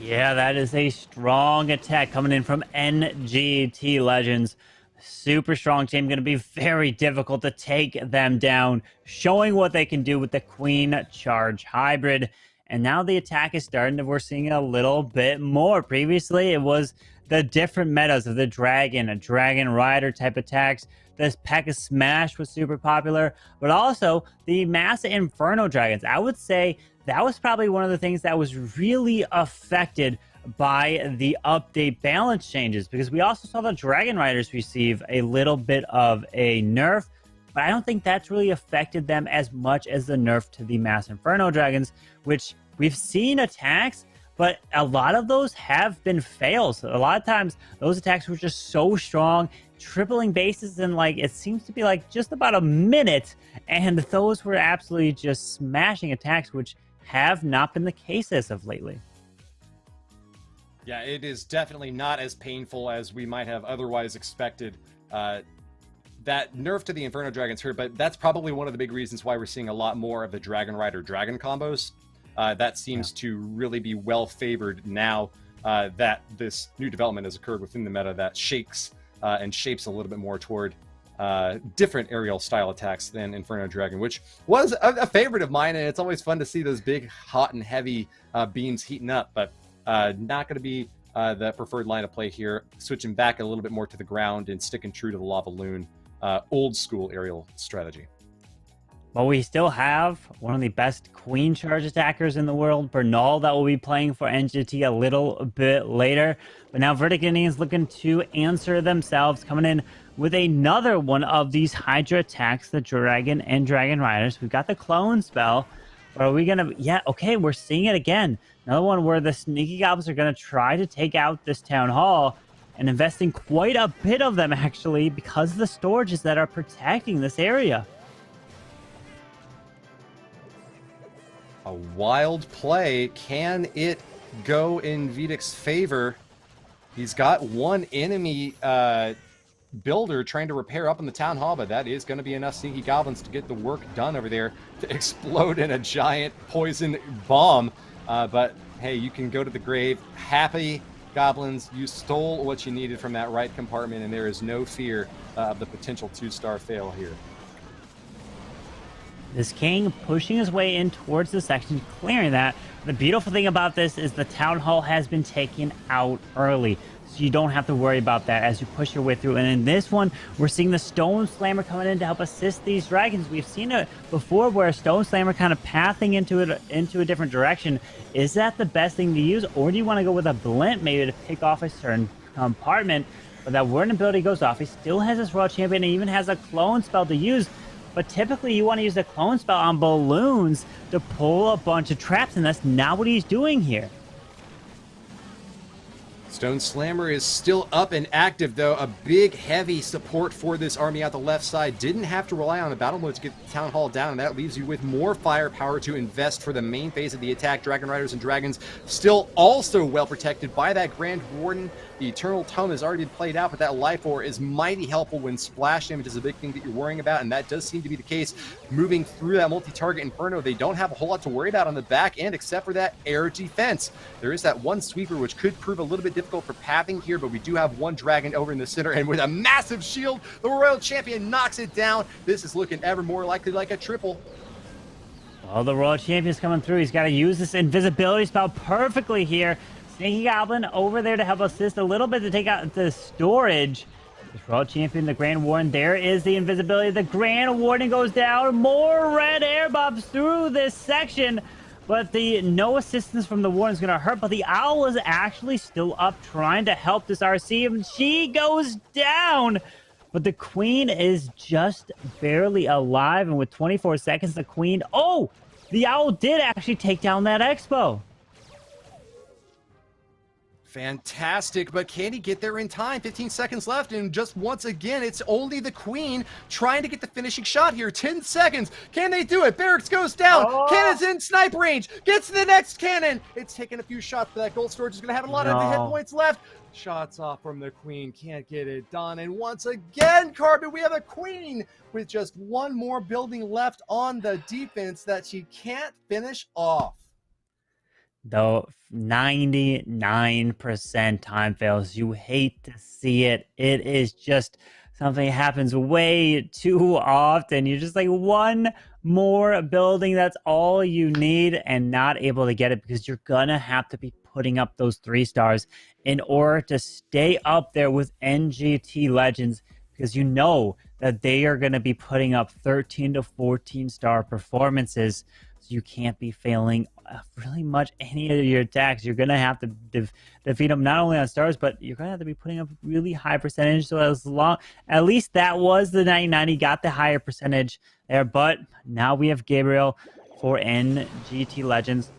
Yeah, that is a strong attack coming in from NGT Legends. Super strong team, going to be very difficult to take them down. Showing what they can do with the Queen Charge Hybrid. And now the attack is starting to, we're seeing a little bit more. Previously, it was the different metas of the dragon, a dragon rider type attacks. This Pekka Smash was super popular, but also the Mass Inferno Dragons. I would say that was probably one of the things that was really affected by the update balance changes, because we also saw the Dragon Riders receive a little bit of a nerf, but I don't think that's really affected them as much as the nerf to the Mass Inferno Dragons, which we've seen attacks, but a lot of those have been fails. A lot of times those attacks were just so strong, tripling bases in like, it seems to be like just about a minute, and those were absolutely just smashing attacks, which have not been the case as of lately. Yeah, it is definitely not as painful as we might have otherwise expected. That nerf to the Inferno Dragons hurt, but that's probably one of the big reasons why we're seeing a lot more of the Dragon Rider Dragon combos. That seems to really be well favored now that this new development has occurred within the meta that shakes and shapes a little bit more toward different aerial style attacks than Inferno Dragon, which was a favorite of mine, and it's always fun to see those big, hot, and heavy beams heating up, but not going to be the preferred line of play here. Switching back a little bit more to the ground and sticking true to the Lava Loon old school aerial strategy. But we still have one of the best queen charge attackers in the world, Bernal, that will be playing for NGT a little bit later. But now Verdict Indians looking to answer themselves, coming in with another one of these Hydra attacks, the Dragon and Dragon Riders. We've got the clone spell. But are we going to... Yeah, okay, we're seeing it again. Another one where the Sneaky Goblins are going to try to take out this Town Hall, and investing quite a bit of them, actually, because of the storages that are protecting this area. A wild play. Can it go in Vidic's favor? He's got one enemy builder trying to repair up in the Town Hall, but that is going to be enough Sneaky Goblins to get the work done over there to explode in a giant poison bomb. But hey, you can go to the grave happy, Goblins. You stole what you needed from that right compartment, and there is no fear of the potential 2-star fail here. This king pushing his way in towards the section, clearing that. The beautiful thing about this is the Town Hall has been taken out early, so you don't have to worry about that as you push your way through. And in this one, we're seeing the Stone Slammer coming in to help assist these dragons. We've seen it before where Stone Slammer kind of pathing into a different direction. Is that the best thing to use, or do you want to go with a Blint maybe to pick off a certain compartment? But that Warden ability goes off. He still has his Royal Champion and even has a clone spell to use. But typically you want to use the clone spell on balloons to pull a bunch of traps, and that's not what he's doing here. Stone Slammer is still up and active, though. A big, heavy support for this army out the left side. Didn't have to rely on the battle mode to get the Town Hall down, and that leaves you with more firepower to invest for the main phase of the attack. Dragon Riders and Dragons still also well protected by that Grand Warden. The Eternal Tome has already been played out, but that Life Ore is mighty helpful when splash damage is a big thing that you're worrying about, and that does seem to be the case. Moving through that multi-target Inferno, they don't have a whole lot to worry about on the back end except for that air defense. There is that one sweeper, which could prove a little bit difficult for pathing here, but we do have one dragon over in the center, and with a massive shield, the Royal Champion knocks it down. This is looking ever more likely like a triple. Well, the Royal Champion's coming through. He's got to use this invisibility spell perfectly here. Sneaky Goblin over there to help assist a little bit to take out the storage. This Royal Champion, the Grand Warden, there is the invisibility. The Grand Warden goes down. More red air buffs through this section. But the no assistance from the Warden is going to hurt. But the Owl is actually still up trying to help this RC. And she goes down. But the Queen is just barely alive. And with 24 seconds, the Queen... Oh! The Owl did actually take down that Expo. Fantastic, but can he get there in time? 15 seconds left, and just once again, it's only the Queen trying to get the finishing shot here. 10 seconds. Can they do it? Barracks goes down. Oh. Cannon's in snipe range. Gets to the next cannon. It's taking a few shots, but that gold storage is going to have a lot of hit points left. Shots off from the Queen. Can't get it done. And once again, Carbon, we have a Queen with just one more building left on the defense that she can't finish off. Though 99% time fails. You hate to see it. It is just something happens way too often. You're just like one more building, that's all you need, and not able to get it because you're gonna have to be putting up those 3 stars in order to stay up there with NGT Legends, because you know that they are going to be putting up 13 to 14 star performances. So you can't be failing really much any of your attacks. You're going to have to defeat them not only on stars, but you're going to have to be putting up really high percentage. So at least that was the 90-90, got the higher percentage there. But now we have Gabriel for NGT Legends,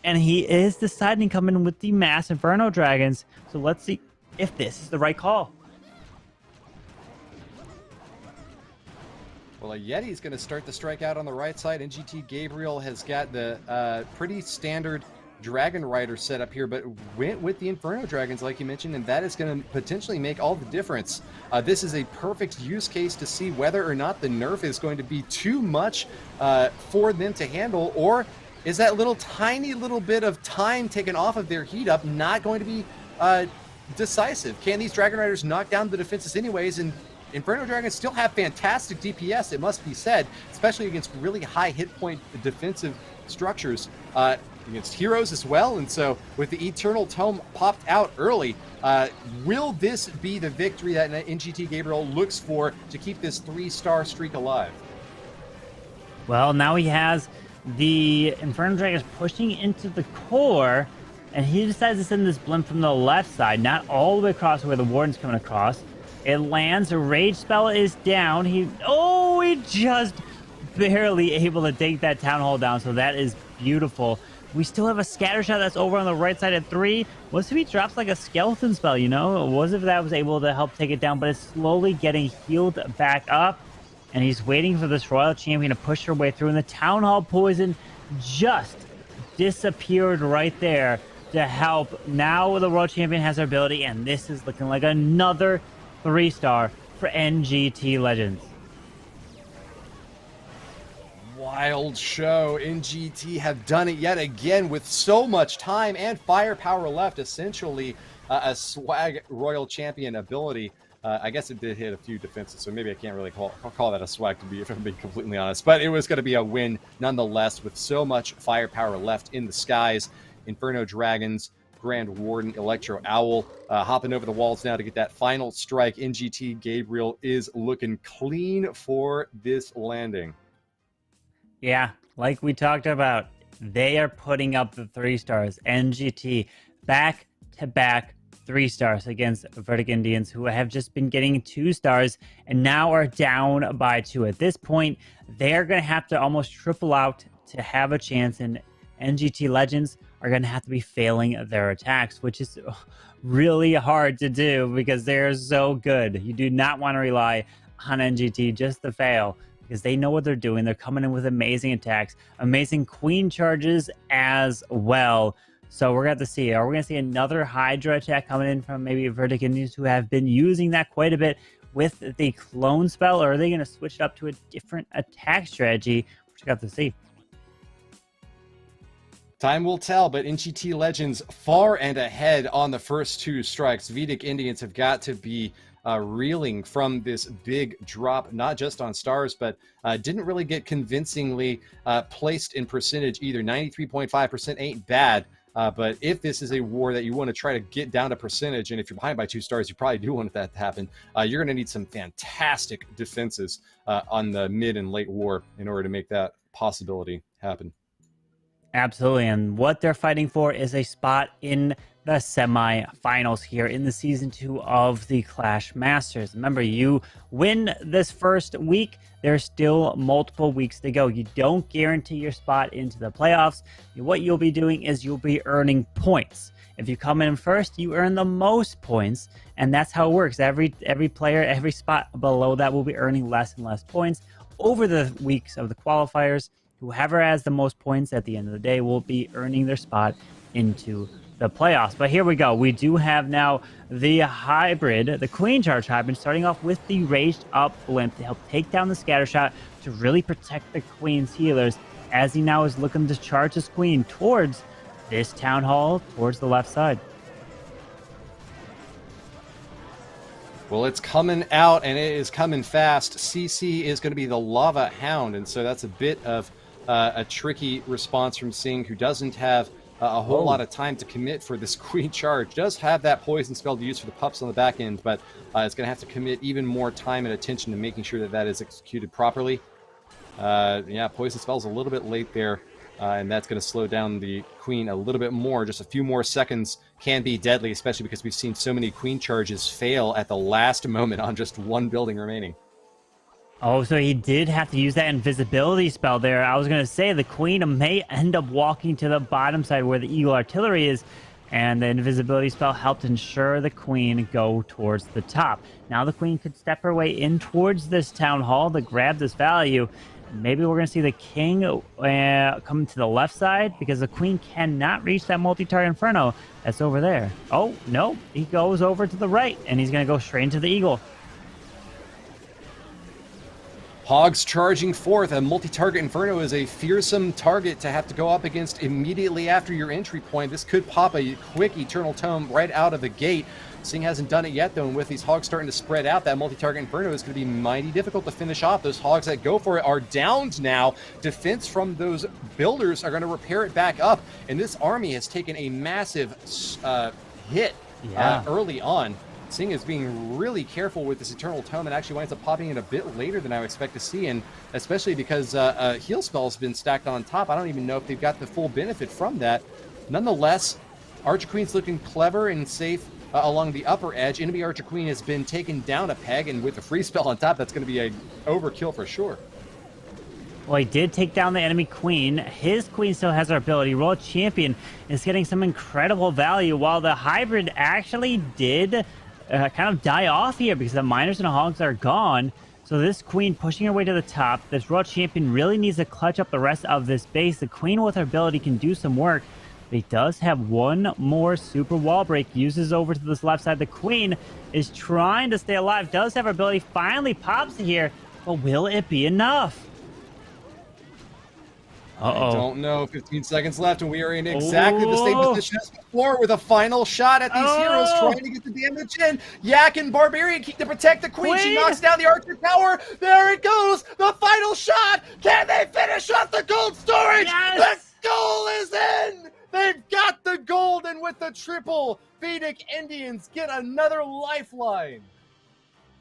and he is deciding to come in with the Mass Inferno Dragons. So let's see if this is the right call. Well, a Yeti is going to start the strike out on the right side. NGT Gabriel has got the pretty standard Dragon Rider set up here, but went with the Inferno Dragons, like you mentioned, and that is going to potentially make all the difference. This is a perfect use case to see whether or not the nerf is going to be too much for them to handle, or is that tiny little bit of time taken off of their heat up not going to be decisive? Can these Dragon Riders knock down the defenses anyways? And Inferno Dragons still have fantastic DPS, it must be said, especially against really high hit point defensive structures, against heroes as well. And so with the Eternal Tome popped out early, will this be the victory that NGT Gabriel looks for to keep this 3-star streak alive? Well, now he has the Inferno Dragons pushing into the core, and he decides to send this blimp from the left side, not all the way across where the Warden's coming across. It lands, a rage spell is down. He just barely able to take that Town Hall down, so that is beautiful. We still have a scatter shot that's over on the right side at 3. What if he drops like a skeleton spell, you know? What if that was able to help take it down, but it's slowly getting healed back up, and he's waiting for this Royal Champion to push her way through, and the Town Hall poison just disappeared right there to help. Now the Royal Champion has her ability, and this is looking like another 3-star for NGT Legends. Wild show. NGT have done it yet again with so much time and firepower left. Essentially a swag Royal Champion ability. I guess it did hit a few defenses, so maybe I can't really call that a swag, if I'm being completely honest. But it was going to be a win nonetheless with so much firepower left in the skies. Inferno Dragons, Grand Warden, Electro Owl hopping over the walls now to get that final strike. NGT Gabriel is looking clean for this landing. Yeah, like we talked about, they are putting up the 3 stars. NGT back-to-back 3 stars against Vertic Indians, who have just been getting 2 stars and now are down by 2. At this point, they're going to have to almost triple out to have a chance, and NGT Legends are going to have to be failing their attacks, which is really hard to do because they're so good. You do not want to rely on NGT just to fail, because they know what they're doing. They're coming in with amazing attacks, amazing queen charges as well. So we're going to have to see. Are we going to see another Hydra attack coming in from maybe Vertic Indians, who have been using that quite a bit with the clone spell, or are they going to switch it up to a different attack strategy? We're going to have to see. Time will tell, but NGT Legends far and ahead on the first 2 strikes. Vedic Indians have got to be reeling from this big drop, not just on stars, but didn't really get convincingly placed in percentage either. 93.5% ain't bad, but if this is a war that you want to try to get down to percentage, and if you're behind by 2 stars, you probably do want that to happen, you're going to need some fantastic defenses on the mid and late war in order to make that possibility happen. Absolutely, and what they're fighting for is a spot in the semi-finals here in the Season 2 of the Clash Masters. Remember, you win this first week, there's still multiple weeks to go. You don't guarantee your spot into the playoffs. What you'll be doing is you'll be earning points. If you come in first, you earn the most points, and that's how it works. Every player, every spot below that will be earning less and less points over the weeks of the qualifiers. Whoever has the most points at the end of the day will be earning their spot into the playoffs. But here we go. We do have now the hybrid, the Queen Charge hybrid, starting off with the Raised Up Blimp to help take down the scatter shot to really protect the Queen's healers, as he now is looking to charge his Queen towards this Town Hall, towards the left side. Well, it's coming out, and it is coming fast. CC is going to be the Lava Hound, and so that's a bit of a tricky response from Singh, who doesn't have a whole lot of time to commit for this Queen charge. Does have that poison spell to use for the pups on the back end, but it's going to have to commit even more time and attention to making sure that that is executed properly. Yeah, poison spell's a little bit late there, and that's going to slow down the Queen a little bit more. Just a few more seconds can be deadly, especially because we've seen so many Queen charges fail at the last moment on just one building remaining. Oh, so he did have to use that invisibility spell there. I was going to say the Queen may end up walking to the bottom side where the Eagle Artillery is, and the invisibility spell helped ensure the Queen go towards the top. Now the Queen could step her way in towards this Town Hall to grab this value. Maybe we're going to see the King come to the left side, because the Queen cannot reach that multi-target Inferno that's over there. Oh, no. He goes over to the right, and he's going to go straight into the Eagle. Hogs charging forth. A multi-target Inferno is a fearsome target to have to go up against immediately after your entry point. This could pop a quick Eternal Tome right out of the gate. Singh hasn't done it yet, though, and with these Hogs starting to spread out, that multi-target Inferno is going to be mighty difficult to finish off. Those Hogs that go for it are downed now. Defense from those builders are going to repair it back up, and this army has taken a massive hit early on. Singh is being really careful with this Eternal Tome and actually winds up popping it a bit later than I would expect to see, and especially because heal spell's been stacked on top. I don't even know if they've got the full benefit from that. Nonetheless, Archer Queen's looking clever and safe along the upper edge. Enemy Archer Queen has been taken down a peg, and with the free spell on top, that's going to be an overkill for sure. Well, he did take down the enemy Queen. His Queen still has her ability. World Champion is getting some incredible value, while the Hybrid actually did kind of die off here because the Miners and the Hogs are gone. So this Queen pushing her way to the top. This World Champion really needs to clutch up the rest of this base. The Queen with her ability can do some work. He does have one more super wall break. Uses over to this left side. The Queen is trying to stay alive. Does have her ability. Finally pops here. But will it be enough? I don't know. 15 seconds left, and we are in exactly the same position as before, with a final shot at these heroes trying to get the damage in. Yak and Barbarian keep to protect the Queen. She knocks down the Archer Tower. There it goes. The final shot. Can they finish off the gold storage? Yes! The goal is in. They've got the gold, and with the triple, Vedic Indians get another lifeline.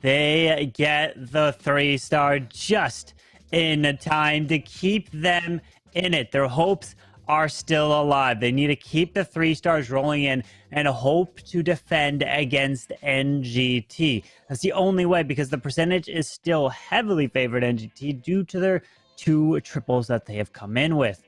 They get the 3-star just in time to keep them in it. Their hopes are still alive. They need to keep the 3 stars rolling in and hope to defend against NGT. That's the only way, because the percentage is still heavily favored NGT due to their 2 triples that they have come in with.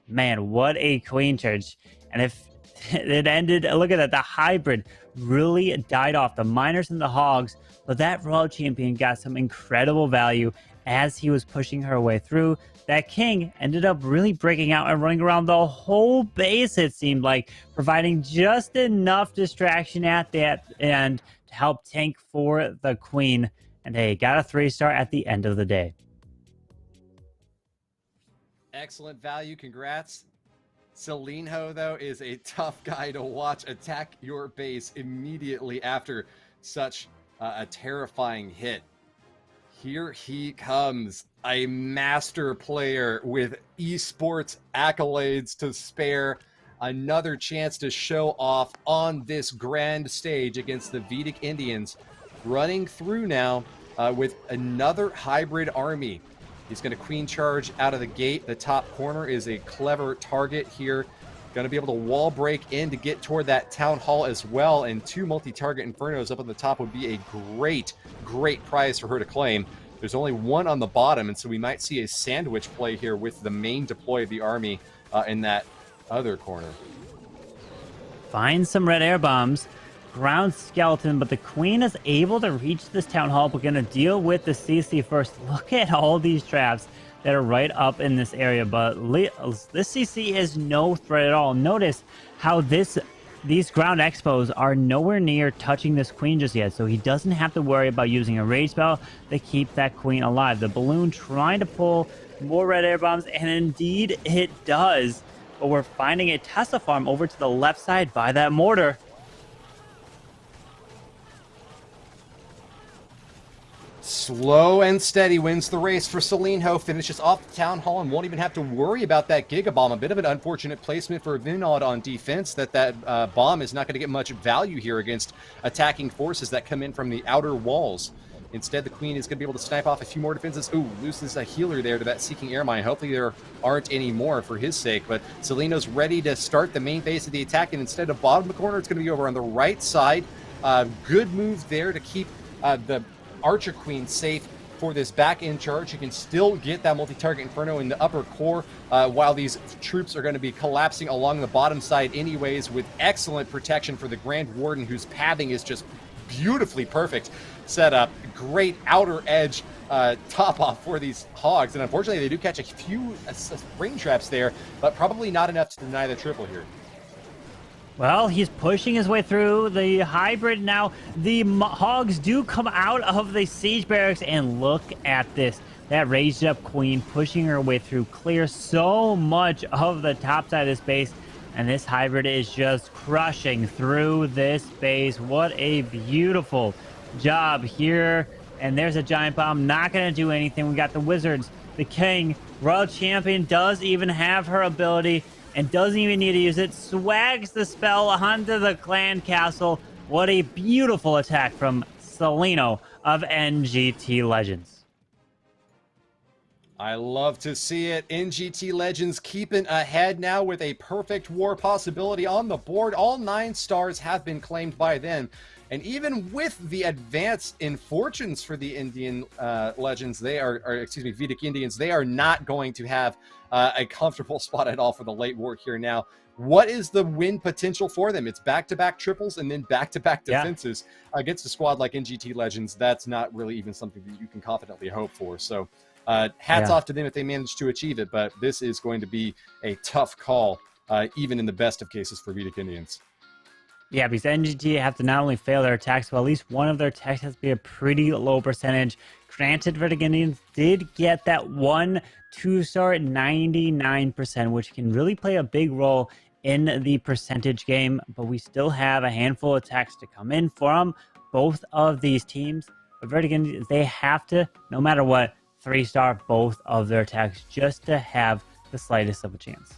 Man, what a Queen charge. And if it ended, look at that, the Hybrid really died off, the Miners and the Hogs, but that World Champion got some incredible value as he was pushing her way through. That King ended up really breaking out and running around the whole base, it seemed like, providing just enough distraction at that end to help tank for the Queen. And hey, got a 3-star at the end of the day. Excellent value. Congrats. Selenho, though, is a tough guy to watch attack your base immediately after such a terrifying hit. Here he comes, a master player with esports accolades to spare. Another chance to show off on this grand stage against the Vedic Indians. Running through now with another hybrid army. He's going to Queen charge out of the gate. The top corner is a clever target here. Going to be able to wall break in to get toward that Town Hall as well. And 2 multi-target Infernos up on the top would be a great, great prize for her to claim. There's only 1 on the bottom, and so we might see a sandwich play here with the main deploy of the army in that other corner. Find some red air bombs. Ground skeleton, but the Queen is able to reach this Town Hall. We're going to deal with the CC first. Look at all these traps that are right up in this area, but this CC is no threat at all. Notice how these ground expos are nowhere near touching this Queen just yet, so he doesn't have to worry about using a rage spell to keep that Queen alive. The balloon trying to pull more red air bombs, and indeed it does, but we're finding a Tesla farm over to the left side by that mortar. Slow and steady wins the race for Celinho, finishes off the Town Hall and won't even have to worry about that Giga Bomb. A bit of an unfortunate placement for Vinod on defense, that bomb is not going to get much value here against attacking forces that come in from the outer walls. Instead, the Queen is going to be able to snipe off a few more defenses. Ooh, loses a healer there to that Seeking Air Mine. Hopefully there aren't any more for his sake, but Celino's ready to start the main phase of the attack, and instead of bottom of the corner, it's going to be over on the right side. Good move there to keep the Archer Queen safe for this back-end charge. You can still get that multi-target Inferno in the upper core while these troops are going to be collapsing along the bottom side anyways, with excellent protection for the Grand Warden, whose pathing is just beautifully perfect setup. Great outer edge top off for these hogs, and unfortunately they do catch a few spring traps there, but probably not enough to deny the triple here. Well, he's pushing his way through the hybrid now. The hogs do come out of the siege barracks, and look at this. That raised up Queen pushing her way through, clear so much of the top side of this base, and this hybrid is just crushing through this base. What a beautiful job here. And there's a giant bomb, not going to do anything. We got the wizards. The king, Royal Champion, does even have her ability and doesn't even need to use it. Swags the spell onto the clan castle. What a beautiful attack from Celino of NGT Legends. I love to see it. NGT Legends keeping ahead now with a perfect war possibility on the board. All 9 stars have been claimed by them. And even with the advance in fortunes for the Indian Legends, Vedic Indians, they are not going to have a comfortable spot at all for the late war here now. What is the win potential for them? It's back-to-back triples and then back-to-back defenses against a squad like NGT Legends. That's not really even something that you can confidently hope for. So hats off to them if they manage to achieve it, but this is going to be a tough call, even in the best of cases for Vedic Indians. Yeah, because NGT have to not only fail their attacks, but at least one of their attacks has to be a pretty low percentage. Granted, Vedic Indians did get that 1 2-star at 99%, which can really play a big role in the percentage game, but we still have a handful of attacks to come in from both of these teams. But Vedic Indians, they have to, no matter what, 3-star both of their attacks just to have the slightest of a chance.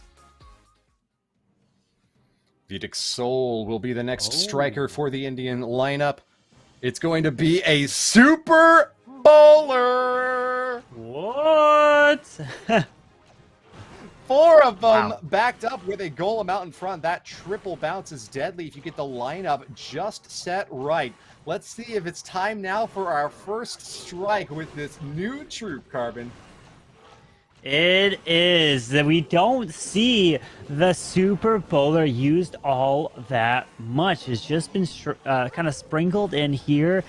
Vedic Soul will be the next striker for the Indian lineup. It's going to be a Super Bowler! What? 4 of them backed up with a golem out in front. That triple bounce is deadly if you get the lineup just set right. Let's see if it's time now for our first strike with this new troop, Carbon. It is. We don't see the Super Bowler used all that much. It's just been kind of sprinkled in here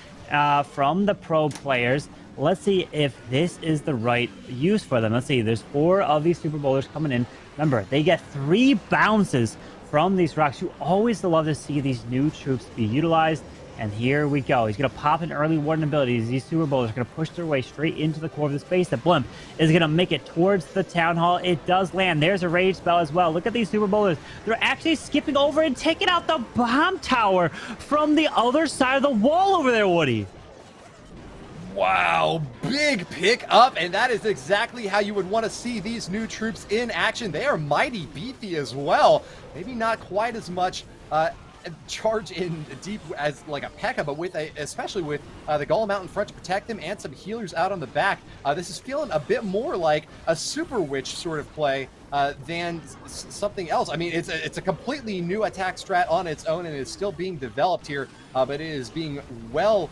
from the pro players. Let's see if this is the right use for them. Let's see. There's 4 of these Super Bowlers coming in. Remember, they get 3 bounces from these rocks. You always love to see these new troops be utilized. And here we go. He's going to pop an early warden ability. These Super Bowlers are going to push their way straight into the core of the space. The blimp is going to make it towards the Town Hall. It does land. There's a rage spell as well. Look at these Super Bowlers. They're actually skipping over and taking out the bomb tower from the other side of the wall over there, Woody. Wow, big pick up, and that is exactly how you would want to see these new troops in action. They are mighty beefy as well. Maybe not quite as much charge in deep as like a Pekka, but especially with the Golem out in front to protect them and some healers out on the back. This is feeling a bit more like a Super Witch sort of play than something else. I mean, it's a completely new attack strat on its own, and it's still being developed here, but it is being well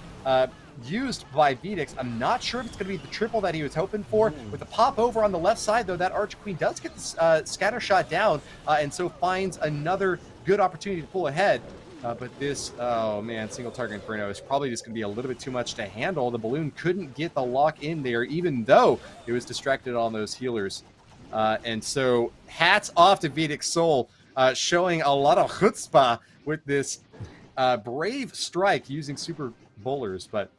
used by Vedix. I'm not sure if it's going to be the triple that he was hoping for. With the pop over on the left side, though, that Archer Queen does get the scatter shot down, and so finds another good opportunity to pull ahead. But this, oh man, single target Inferno is probably just going to be a little bit too much to handle. The balloon couldn't get the lock in there, even though it was distracted on those healers. And so hats off to Vedic Soul, showing a lot of chutzpah with this brave strike using Super Bowlers, but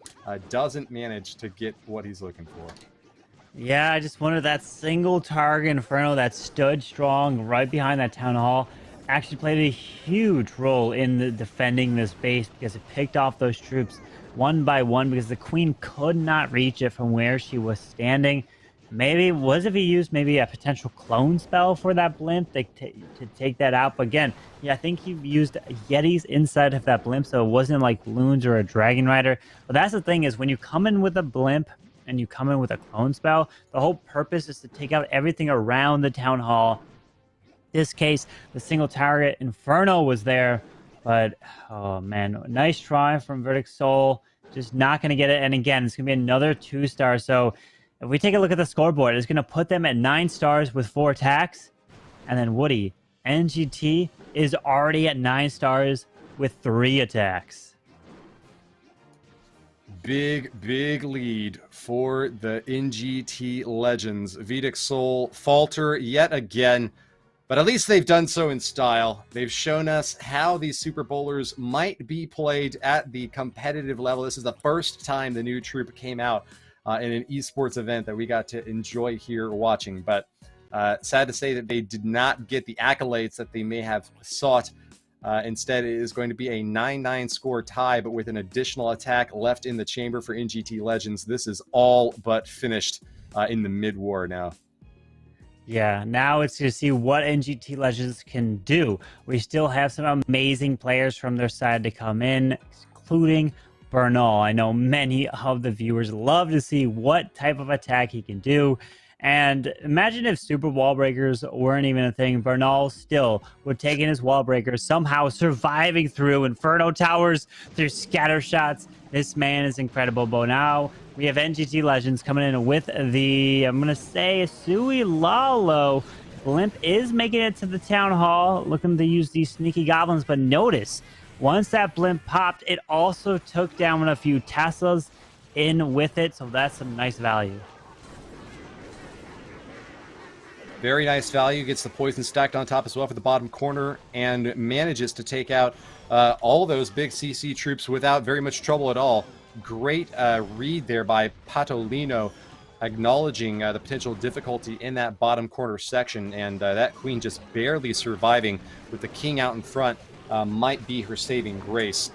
doesn't manage to get what he's looking for. Yeah, I just wanted that single target Inferno that stood strong right behind that Town Hall. actually played a huge role in defending this base because it picked off those troops one by one because the queen could not reach it from where she was standing. Maybe was if he used maybe a potential clone spell for that blimp to take that out. But again, yeah, I think he used Yetis inside of that blimp, so it wasn't like balloons or a dragon rider. But that's the thing is when you come in with a blimp and you come in with a clone spell, the whole purpose is to take out everything around the town hall. This case, the single target Inferno was there, but oh man, nice try from Verdict Soul. Just not going to get it. And again, it's going to be another 2-star. So if we take a look at the scoreboard, it's going to put them at 9 stars with 4 attacks. And then Woody, NGT is already at 9 stars with 3 attacks. Big lead for the NGT Legends. Vedic Soul falter yet again, but at least they've done so in style. They've shown us how these Super Bowlers might be played at the competitive level. This is the first time the new troop came out in an esports event that we got to enjoy here watching. But sad to say that they did not get the accolades that they may have sought. Instead, it is going to be a 9-9 score tie, but with an additional attack left in the chamber for NGT Legends. This is all but finished in the mid-war now. Yeah, now it's to see what NGT Legends can do. We still have some amazing players from their side to come in, including Bernal. I know many of the viewers love to see what type of attack he can do. And imagine if super wall breakers weren't even a thing. Bernal still would take in his wall breakers, somehow surviving through Inferno Towers, through scatter shots. This man is incredible. But now we have NGT Legends coming in with the, I'm going to say, Sui Lalo. Blimp is making it to the town hall, looking to use these sneaky goblins. But notice, once that blimp popped, it also took down a few Teslas in with it. So that's some nice value. Very nice value. Gets the poison stacked on top as well for the bottom corner and manages to take out all those big CC troops without very much trouble at all. Great read there by Patolino, acknowledging the potential difficulty in that bottom corner section, and that queen just barely surviving with the king out in front might be her saving grace.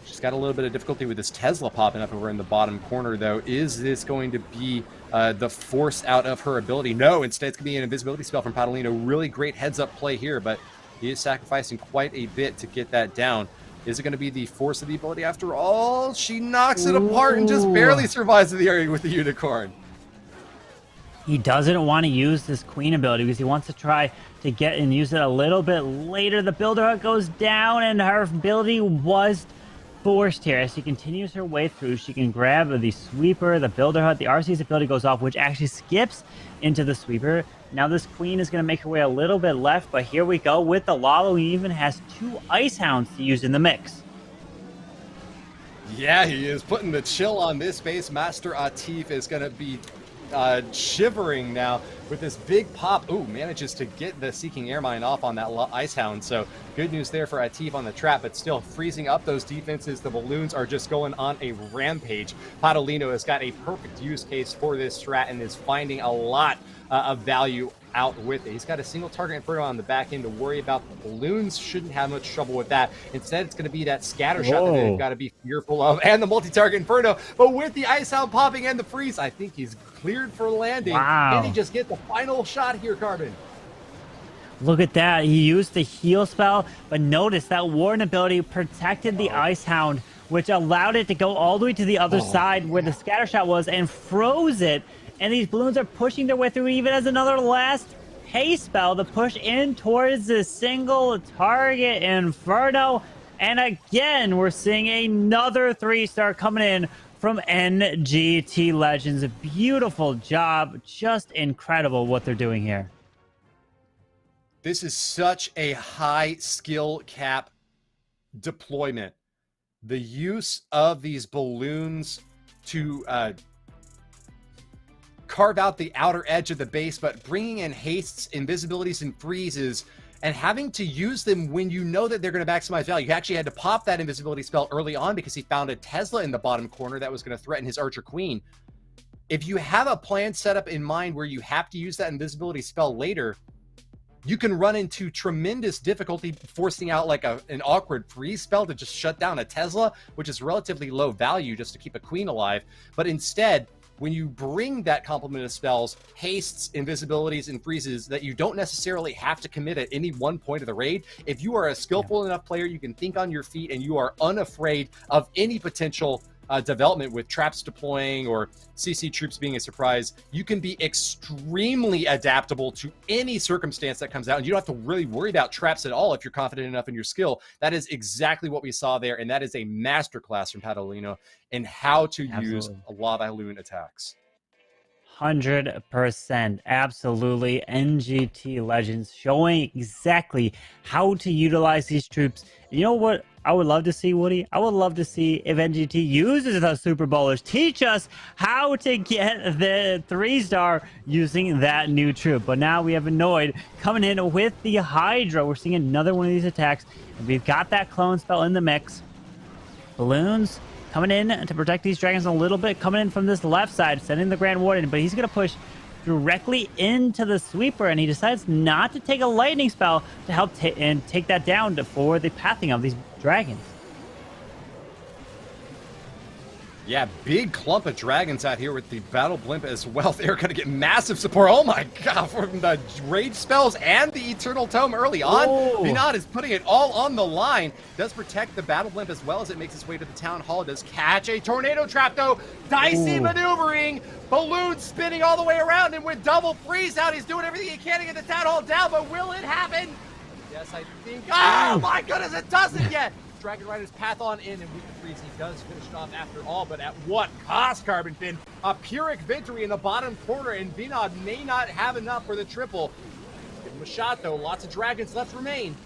She's got a little bit of difficulty with this Tesla popping up over in the bottom corner, though. Is this going to be the force out of her ability? No, instead it's going to be an invisibility spell from Patolino. Really great heads-up play here, but he is sacrificing quite a bit to get that down. Is it going to be the force of the ability after all? She knocks it apart and just barely survives the area with the unicorn. He doesn't want to use this queen ability because he wants to try to get and use it a little bit later. The builder hut goes down, and her ability was forced here. As she continues her way through, she can grab the sweeper, the builder hut. The RC's ability goes off, which actually skips into the sweeper. Now this queen is going to make her way a little bit left, but here we go with the Lalo. He even has 2 ice hounds to use in the mix. Yeah, he is putting the chill on this base. Master Atif is going to be shivering now with this big pop. Ooh, manages to get the Seeking Airmine off on that Ice Hound. So good news there for Atif on the trap, but still freezing up those defenses. The balloons are just going on a rampage. Patolino has got a perfect use case for this strat and is finding a lot of value out with it. He's got a single target Inferno on the back end to worry about. The balloons shouldn't have much trouble with that. Instead, it's going to be that scatter shot that they've got to be fearful of, and the multi-target Inferno. But with the Ice Hound popping and the freeze, I think he's cleared for landing. Wow. Can he just get the final shot here, Carbon? Look at that. He used the heal spell, but notice that Warden ability protected the Ice Hound, which allowed it to go all the way to the other side where the scatter shot was and froze it. And these balloons are pushing their way through, even as another last haste spell to push in towards the single target Inferno. And again, we're seeing another 3-star coming in from NGT Legends. A beautiful job. Just incredible what they're doing here. This is such a high skill cap deployment. The use of these balloons to carve out the outer edge of the base, but bringing in hastes, invisibilities, and freezes, and having to use them when you know that they're going to maximize value. He actually had to pop that invisibility spell early on because he found a Tesla in the bottom corner that was going to threaten his Archer Queen. If you have a plan set up in mind where you have to use that invisibility spell later, you can run into tremendous difficulty forcing out like an awkward freeze spell to just shut down a Tesla, which is relatively low value just to keep a queen alive. But instead, when you bring that complement of spells, hastes, invisibilities, and freezes that you don't necessarily have to commit at any one point of the raid, if you are a skillful enough player, you can think on your feet and you are unafraid of any potential development with traps deploying or CC troops being a surprise, you can be extremely adaptable to any circumstance that comes out. And you don't have to really worry about traps at all if you're confident enough in your skill. That is exactly what we saw there. And that is a masterclass from Catalino in how to use Lava Halloon attacks. 100%. Absolutely. NGT Legends showing exactly how to utilize these troops. You know what I would love to see, Woody? I would love to see if NGT uses those Super Bowlers. Teach us how to get the 3-star using that new troop. But now we have Annoyed coming in with the Hydra. We're seeing another one of these attacks. And we've got that clone spell in the mix. Balloons coming in to protect these dragons a little bit, coming in from this left side, sending the Grand Warden, but he's going to push directly into the sweeper, and he decides not to take a lightning spell to help take that down for the pathing of these dragons. Yeah, big clump of dragons out here with the Battle Blimp as well. They're going to get massive support. Oh my god, from the rage spells and the Eternal Tome early on. Vinod is putting it all on the line. Does protect the Battle Blimp as well as it makes its way to the Town Hall. Does catch a Tornado Trap though. Dicey maneuvering. Balloon spinning all the way around, and with double freeze out, he's doing everything he can to get the Town Hall down, but will it happen? Yes, I think. Oh my goodness, it doesn't yet. Dragon Rider's path on in, and with the freeze, he does finish it off after all, but at what cost, Carbon Fin? A Pyrrhic victory in the bottom corner, and Vinod may not have enough for the triple. Give him a shot, though. Lots of dragons left remain.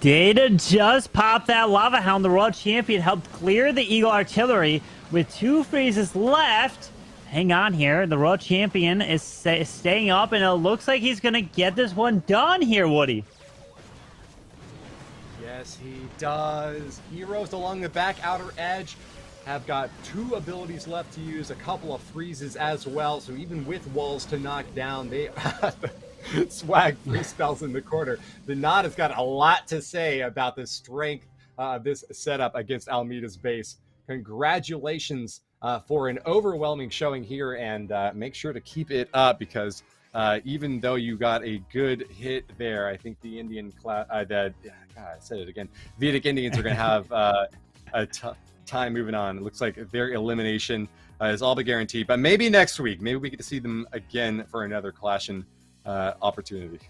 Did just pop that Lava Hound. The World Champion helped clear the Eagle Artillery with 2 freezes left. Hang on here. The World Champion is staying up, and it looks like he's going to get this one done here, Woody. Yes, he does. Heroes along the back outer edge have got 2 abilities left to use, a couple of freezes as well. So even with walls to knock down, they swag free spells in the corner. The Nod has got a lot to say about the strength of this setup against Almeida's base. Congratulations for an overwhelming showing here, and make sure to keep it up because even though you got a good hit there, I think the Indian I said it again. Vedic Indians are going to have a time moving on. It looks like their elimination is all but guaranteed. But maybe next week, maybe we get to see them again for another clashing opportunity.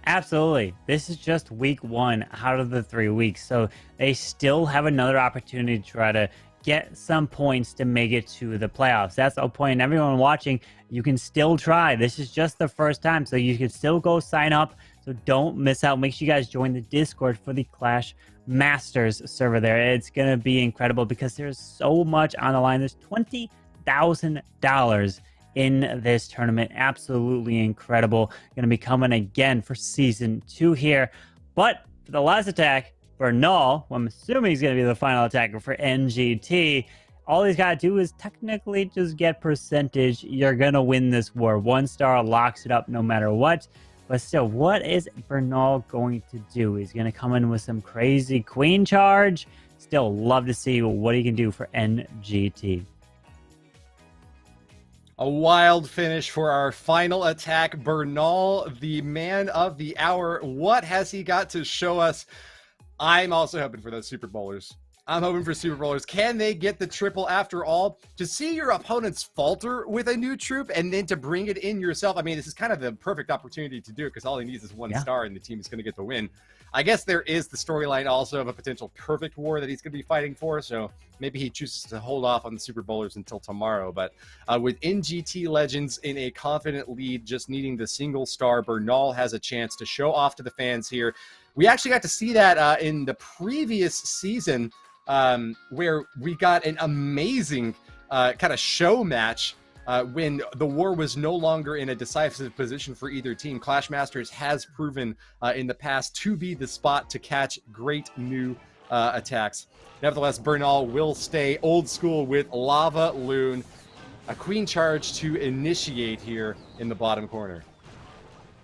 Absolutely. This is just week 1 out of the 3 weeks. So they still have another opportunity to try to get some points to make it to the playoffs. That's the point. Everyone watching, you can still try. This is just the first time, so you can still go sign up. So don't miss out. Make sure you guys join the Discord for the Clash Masters server there. It's going to be incredible because there's so much on the line. There's $20,000 in this tournament. Absolutely incredible. Going to be coming again for Season 2 here. But for the last attack, Bernal, I'm assuming he's going to be the final attacker for NGT. All he's got to do is technically just get percentage. You're going to win this war. 1-star locks it up no matter what. But still, what is Bernal going to do? He's going to come in with some crazy queen charge. Still love to see what he can do for NGT. A wild finish for our final attack. Bernal, the man of the hour. What has he got to show us? I'm also hoping for those Super Bowlers. I'm hoping for Super Bowlers. Can they get the triple after all? To see your opponents falter with a new troop and then to bring it in yourself. I mean, this is kind of the perfect opportunity to do it because all he needs is 1 star and the team is going to get the win. I guess there is the storyline also of a potential perfect war that he's going to be fighting for. So maybe he chooses to hold off on the Super Bowlers until tomorrow. But with NGT Legends in a confident lead, just needing the single star, Bernal has a chance to show off to the fans here. We actually got to see that in the previous season where we got an amazing kind of show match when the war was no longer in a decisive position for either team. ClashMSTRS has proven in the past to be the spot to catch great new attacks. Nevertheless, Bernal will stay old school with Lava Loon. A queen charge to initiate here in the bottom corner.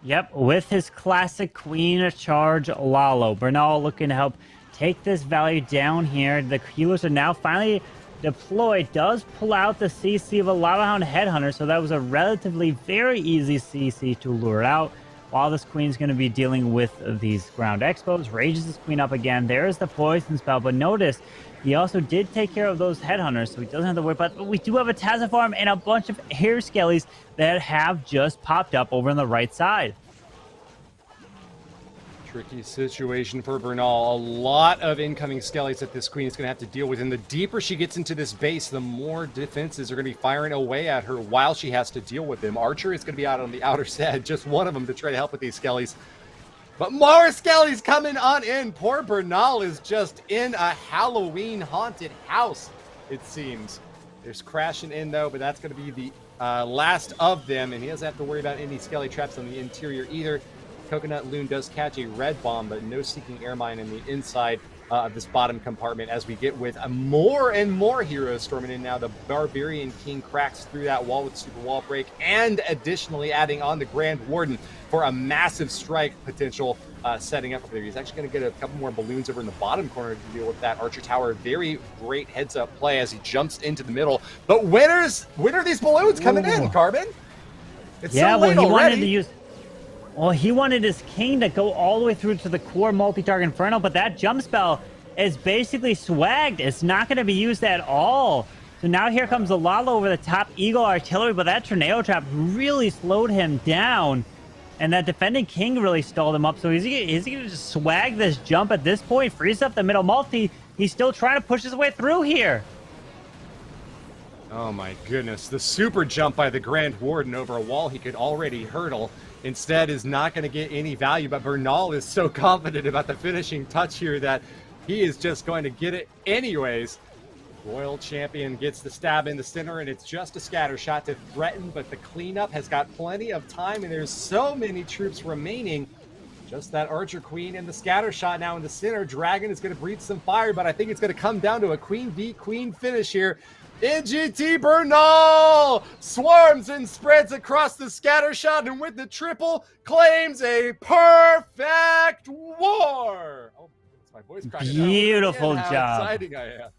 Yep, with his classic queen charge Lalo. Bernal looking to help take this value down here. The healers are now finally deployed. Does pull out the CC of a Lava Hound Headhunter, so that was a relatively very easy CC to lure out. While this queen's going to be dealing with these ground expos, rages this queen up again. There's the poison spell, but notice he also did take care of those headhunters, so he doesn't have to worry. But we do have a Tazza farm and a bunch of hair skellies that have just popped up over on the right side. Tricky situation for Bernal. A lot of incoming skellies that this queen is going to have to deal with. And the deeper she gets into this base, the more defenses are going to be firing away at her while she has to deal with them. Archer is going to be out on the outer side, just one of them to try to help with these skellies. But more skellies coming on in. Poor Bernal is just in a Halloween haunted house, it seems. There's crashing in though, but that's going to be the last of them. And he doesn't have to worry about any skelly traps on the interior either. Coconut Loon does catch a red bomb, but no seeking air mine in the inside of this bottom compartment as we get with more and more heroes storming in now. The Barbarian King cracks through that wall with Super Wall Break, and additionally adding on the Grand Warden for a massive strike potential setting up there. He's actually going to get a couple more balloons over in the bottom corner to deal with that Archer Tower. Very great heads-up play as he jumps into the middle. But when are these balloons coming in, Carbon? It's so late he already. wanted to use... Well, he wanted his king to go all the way through to the core multi-target Inferno, but that jump spell is basically swagged. It's not going to be used at all. So now here comes the Lalo over the top Eagle Artillery, but that Tornado Trap really slowed him down. And that defending king really stalled him up. So is he going to just swag this jump at this point? Freeze up the middle multi. He's still trying to push his way through here. Oh my goodness. The super jump by the Grand Warden over a wall he could already hurdle instead is not going to get any value, but Bernal is so confident about the finishing touch here that he is just going to get it anyways. Royal Champion gets the stab in the center, and it's just a scatter shot to threaten, but the cleanup has got plenty of time, and there's so many troops remaining. Just that Archer Queen and the scatter shot now in the center. Dragon is going to breathe some fire, but I think it's going to come down to a Queen v Queen finish here. NGT Bernal swarms and spreads across the scatter shot, and with the triple claims a perfect war. Oh, my voice cracking. Beautiful job. How exciting I am.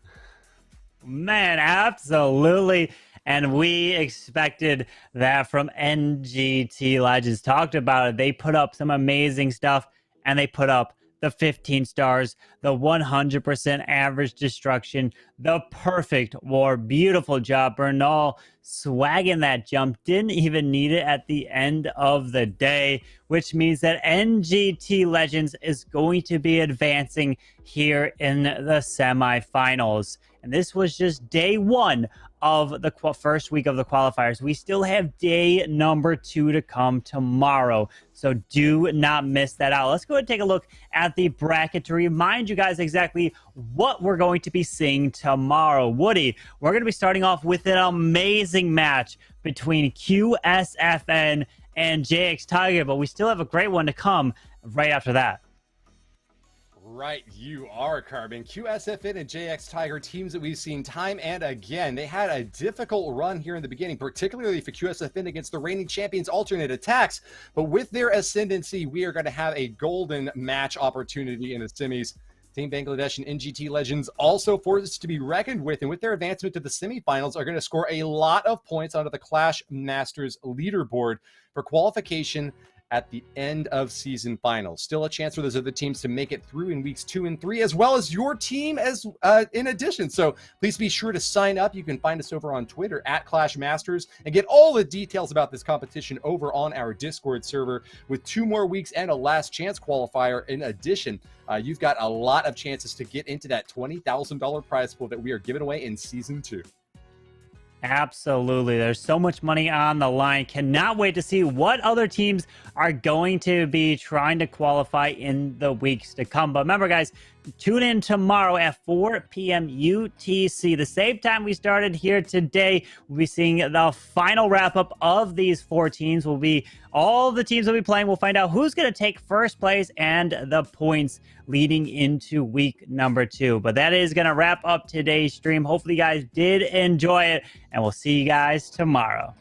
Man, absolutely. And we expected that from NGT Legends. Talked about it. They put up some amazing stuff, and they put up the 15 stars, the 100% average destruction, the perfect war. Beautiful job. Bernal swagging that jump. Didn't even need it at the end of the day, which means that NGT Legends is going to be advancing here in the semifinals. And this was just day one of the first week of the qualifiers. We still have day number 2 to come tomorrow, so do not miss that out. Let's go ahead and take a look at the bracket to remind you guys exactly what we're going to be seeing tomorrow. Woody, we're going to be starting off with an amazing match between QSFN and JX Tiger, but we still have a great one to come right after that. Right, you are, Carbon. QSFN and JX Tiger, teams that we've seen time and again. They had a difficult run here in the beginning, particularly for QSFN against the reigning champions' alternate attacks. But with their ascendancy, we are going to have a golden match opportunity in the semis. Team Bangladesh and NGT Legends also forced to be reckoned with, and with their advancement to the semifinals are going to score a lot of points onto the Clash Masters leaderboard for qualification at the end of season finals. Still a chance for those other teams to make it through in weeks 2 and 3, as well as your team as in addition. So please be sure to sign up. You can find us over on Twitter at ClashMasters and get all the details about this competition over on our Discord server. With 2 more weeks and a last chance qualifier in addition, you've got a lot of chances to get into that $20,000 prize pool that we are giving away in season 2. Absolutely. There's so much money on the line. Cannot wait to see what other teams are going to be trying to qualify in the weeks to come. But remember, guys, tune in tomorrow at 4 p.m. UTC. The same time we started here today, we'll be seeing the final wrap-up of these 4 teams. All the teams will be playing. We'll find out who's going to take first place and the points leading into week number 2. But that is going to wrap up today's stream. Hopefully you guys did enjoy it, and we'll see you guys tomorrow.